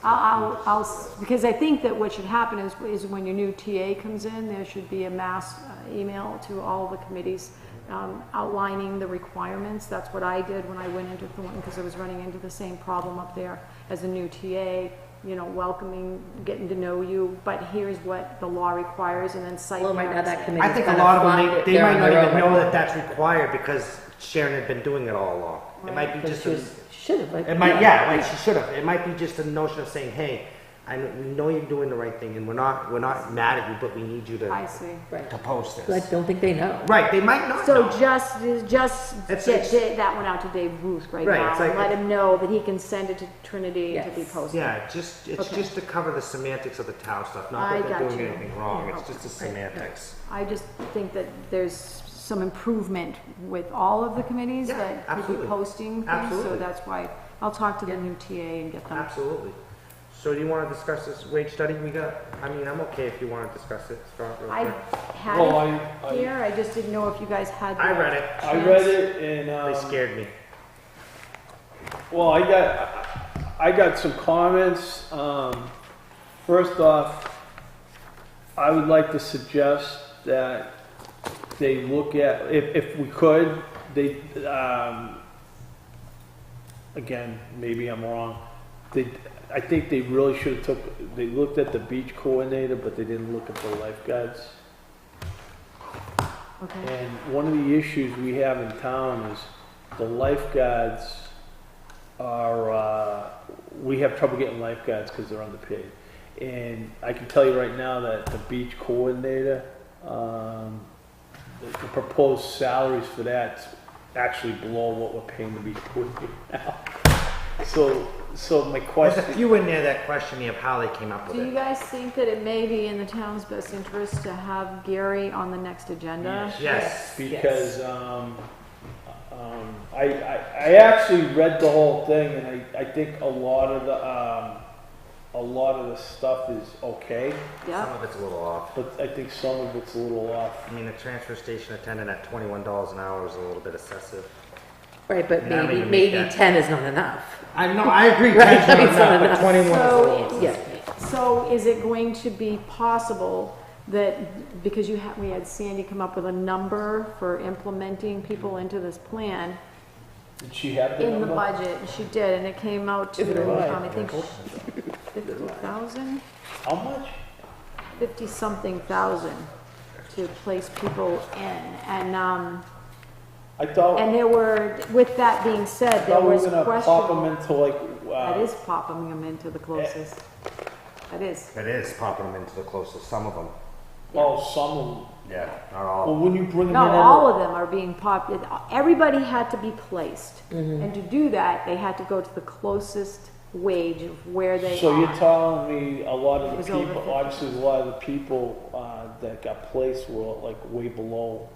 S7: Because I think that what should happen is when your new TA comes in, there should be a mass email to all the committees outlining the requirements. That's what I did when I went into Thornton, because I was running into the same problem up there as a new TA, welcoming, getting to know you, but here's what the law requires, and then cite.
S2: well, right now that committee.
S1: I think a lot of them they might not even know that that's required because Sharon had been doing it all along. It might be just.
S2: Should have. Like,
S1: It might, yeah, like she should have. It might be just a notion of saying, "Hey, we know you're doing the right thing, and we're not mad at you, but we need you
S7: I see.
S1: to post this."
S2: I don't think they know.
S1: Right? They might not.
S7: So
S1: know.
S7: just
S1: It's-
S7: get that one out to Dave Ruth right
S1: Right,
S7: now,
S1: it's like-
S7: and let him know that he can send it to Trinity to be
S2: Yes.
S7: posted.
S1: Yeah, it's
S7: Okay.
S1: just to cover the semantics of the town stuff. Not
S7: I
S1: that they're
S7: got
S1: doing
S7: you.
S1: anything wrong.
S7: Yeah.
S1: It's just the semantics.
S7: I just think that there's some improvement with all of the committees
S1: Yeah,
S7: that could
S1: absolutely.
S7: be posting things, so
S1: Absolutely.
S7: that's why I'll talk to the new TA and get them.
S1: Absolutely. So do you want to discuss this wage study we got? I mean, I'm okay if you want to discuss it, Scott. Real
S7: I
S1: quick.
S7: had
S6: Well,
S7: it here, I just didn't know if you guys had.
S1: I read it.
S6: I read it and
S1: They scared me.
S6: well, I got some comments. First off, I would like to suggest that they look at, if we could, they, again, maybe I'm wrong. I think they really should have they looked at the beach coordinator, but they didn't look at the lifeguards.
S7: Okay.
S6: And one of the issues we have in town is the lifeguards we have trouble getting lifeguards because they're underpaid. And I can tell you right now that the beach coordinator, the proposed salaries for that's actually below what we're paying the beach coordinator now. So my
S1: There's
S6: question.
S1: a few in there that question me of how they came up with
S7: Do you
S1: it.
S7: guys think that it may be in the town's best interest to have Gary on the next agenda?
S1: Yes.
S6: Because I actually read the whole thing, and I think a lot of the stuff is okay,
S1: Some
S7: Yep.
S1: of it's a little off.
S6: but I think some of it's a little off.
S1: I mean, the transfer station attendant at $21 an hour is a little bit excessive.
S2: Right, but
S1: Yeah, I mean, you make
S2: maybe
S1: that-
S2: 10 is not enough.
S1: I know, I agree.
S2: Right,
S1: 10's not
S2: it's not
S1: enough, but
S2: enough.
S1: 21 is a
S7: So,
S1: little.
S2: Yeah.
S7: So is it going to be possible that, because we had Sandy come up with a number for implementing people into this plan
S6: Did she have the
S7: in the
S6: number?
S7: budget, and she did, and it came out
S2: Is it
S7: to,
S2: right?
S7: I think, 50,000?
S6: How much?
S7: 50-something thousand to place people in,
S6: I thought.
S7: and there were, with that being said, there
S6: thought we
S7: was
S6: were gonna pop them
S7: question.
S6: into like.
S7: That is popping them into the closest. That is.
S1: It is popping them into the closest, some of them.
S6: Oh, some of them.
S1: Yeah, not all.
S6: Well, when you bring them
S7: No,
S6: in.
S7: all of them are being popped. Everybody had to be placed. And to do that, they had to go to the closest wage of where they
S6: So
S7: are.
S6: you're telling me a lot of
S7: It
S6: the
S7: was over
S6: people,
S7: 50.
S6: obviously a lot of the people that got placed were like way below.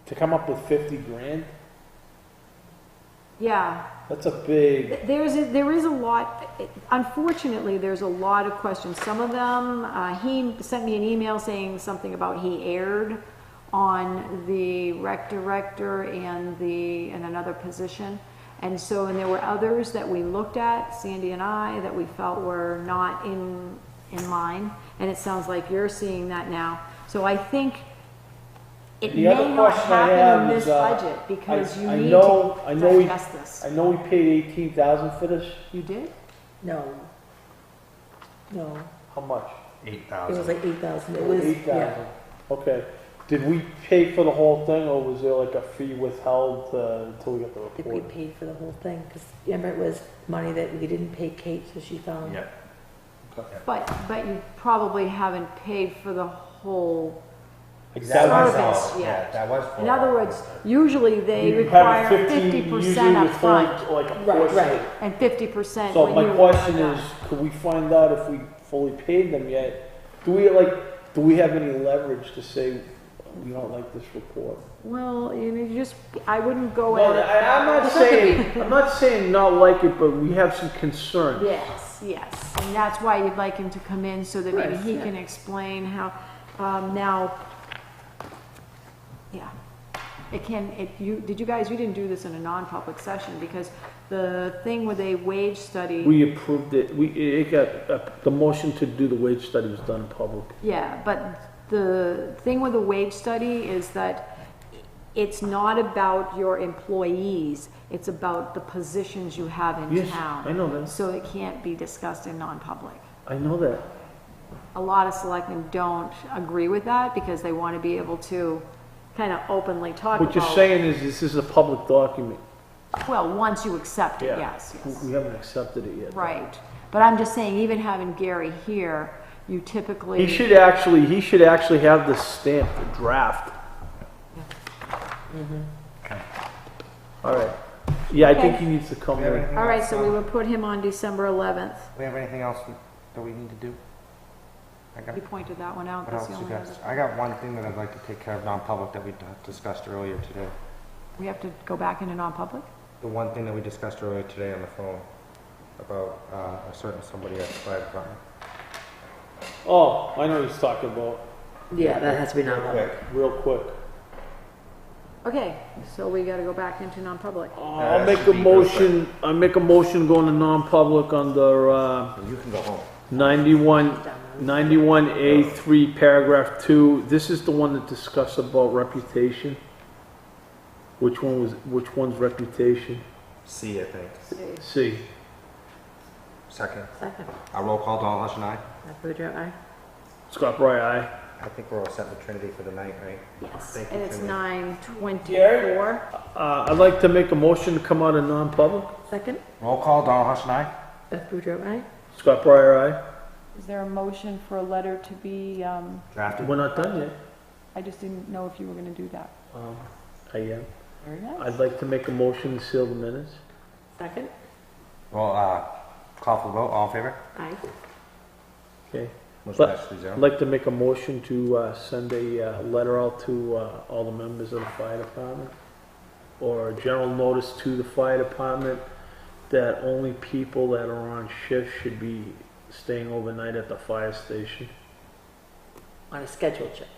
S6: To come up with 50 grand,
S7: Yeah.
S6: that's a big.
S7: There is a lot, unfortunately, there's a lot of questions. Some of them, he sent me an email saying something about he erred on the rec director and another position. And there were others that we looked at, Sandy and I, that we felt were not in line. And it sounds like you're seeing that now. So I think it
S6: The
S7: may
S6: other
S7: not
S6: question I
S7: happen
S6: have
S7: in this
S6: is,
S7: budget because you
S6: I
S7: need
S6: know-
S7: to
S6: I know we-
S7: digest this.
S6: I know we paid 18,000 for this.
S7: You did?
S2: No. No,
S6: How much?
S2: it
S1: 8,000.
S2: was like 8,000. It was,
S6: 8,000.
S2: yeah.
S6: Okay. Did we pay for the whole thing, or was there like a fee withheld until we got the
S2: I think we
S6: report?
S2: paid for the whole thing, because remember it was money that we didn't pay Kate, so she found.
S1: Yep.
S7: But you probably haven't paid for the whole,
S1: That was
S7: Service,
S1: all.
S7: yeah.
S1: That was.
S7: in other words, usually they
S6: You have
S7: require
S6: 15
S7: 50%
S6: usually
S7: up
S6: withhold,
S7: front
S6: like a
S2: Right,
S6: portion.
S2: right.
S7: and 50%
S6: So
S7: when
S6: my
S7: you.
S6: question is, could we find out if we fully paid them yet? Do we have any leverage to say we don't like this report?
S7: Well, I wouldn't go
S6: Well,
S7: at it.
S6: I'm not saying not like it, but we have some concern.
S7: Yes, and that's why you'd like him to come in so that maybe
S2: Right,
S7: he
S2: yeah.
S7: can explain how, now, yeah. You didn't do this in a non-public session because the thing with a wage study.
S6: We approved it, the motion to do the wage study was done in public.
S7: Yeah, but the thing with the wage study is that it's not about your employees, it's about the positions you have in
S6: Yes,
S7: town.
S6: I know that.
S7: So it can't be discussed in non-public.
S6: I know that.
S7: A lot of selectmen don't agree with that because they want to be able to kind of openly talk about.
S6: What you're saying is this is a public document.
S7: Well, once you accept it, yes.
S6: We haven't accepted it yet.
S7: Right. But I'm just saying, even having Gary here, you typically.
S6: He should actually have the stamp, the draft. All right. Yeah, I think
S7: Okay.
S6: he needs to come
S1: We have
S6: in.
S1: anything
S7: All right,
S1: else,
S7: so we will put him on December 11th.
S1: We have anything else that we need to do? I got.
S7: You pointed that one out.
S1: What
S7: That's
S1: else
S7: the
S1: you
S7: only
S1: guys?
S7: other.
S1: I got one thing that I'd like to take care of non-public that we discussed earlier today.
S7: We have to go back into non-public?
S1: The one thing that we discussed earlier today on the phone about a certain somebody at the fire department.
S6: Oh, I know what he's talking about.
S2: Yeah, that has to be non-public.
S6: Real quick.
S7: Okay, so we gotta go back into non-public.
S6: I'll make a motion, going to non-public under,
S1: You can go home.
S6: 91A3, paragraph 2. This is the one that discussed about reputation. Which one's reputation?
S1: C, I think.
S6: C.
S1: Second.
S2: Second.
S1: A roll call, Donald Hush and I.
S2: Boudreaux, aye.
S6: Scott Bry, aye.
S1: I think we're all set with Trinity for the night, right?
S7: Yes,
S1: Thank you,
S7: and it's
S1: Trinity.
S7: 9:24.
S6: I'd like to make a motion to come out of non-public.
S2: Second,
S1: Roll call, Donald Hush and I.
S2: Beth Boudreaux, aye.
S6: Scott Breyer, aye.
S7: Is there a motion for a letter to be,
S1: Drafted.
S6: We're not done yet.
S7: I just didn't know if you were gonna do that.
S6: I am.
S7: Very nice.
S6: I'd like to make a motion to seal the minutes.
S2: Second,
S1: Well, call for vote, all in favor?
S2: aye.
S6: Okay.
S1: Motion
S6: But-
S1: passes 3-0.
S6: I'd like to make a motion to send a letter out to all the members of the fire department, or a general notice to the fire department that only people that are on shift should be staying overnight at the fire station.
S2: On a scheduled shift.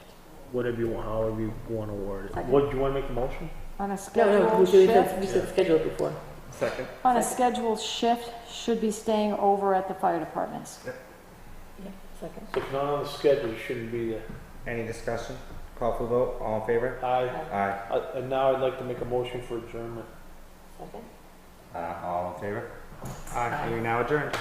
S6: Whatever you want, however you want to word it.
S2: Second.
S6: What, do you want to make the motion?
S7: On a
S2: No,
S7: scheduled
S2: we
S7: shift,
S2: said scheduled before.
S1: Second.
S7: on a scheduled shift, should be staying over at the fire departments.
S2: Yeah, second.
S6: If not on the schedule, it shouldn't be there.
S1: Any discussion? Call for vote, all in favor?
S6: Aye.
S1: Aye.
S6: And now I'd like to make a motion for adjournment.
S2: Second.
S1: All in favor? Aye. You're now adjourned.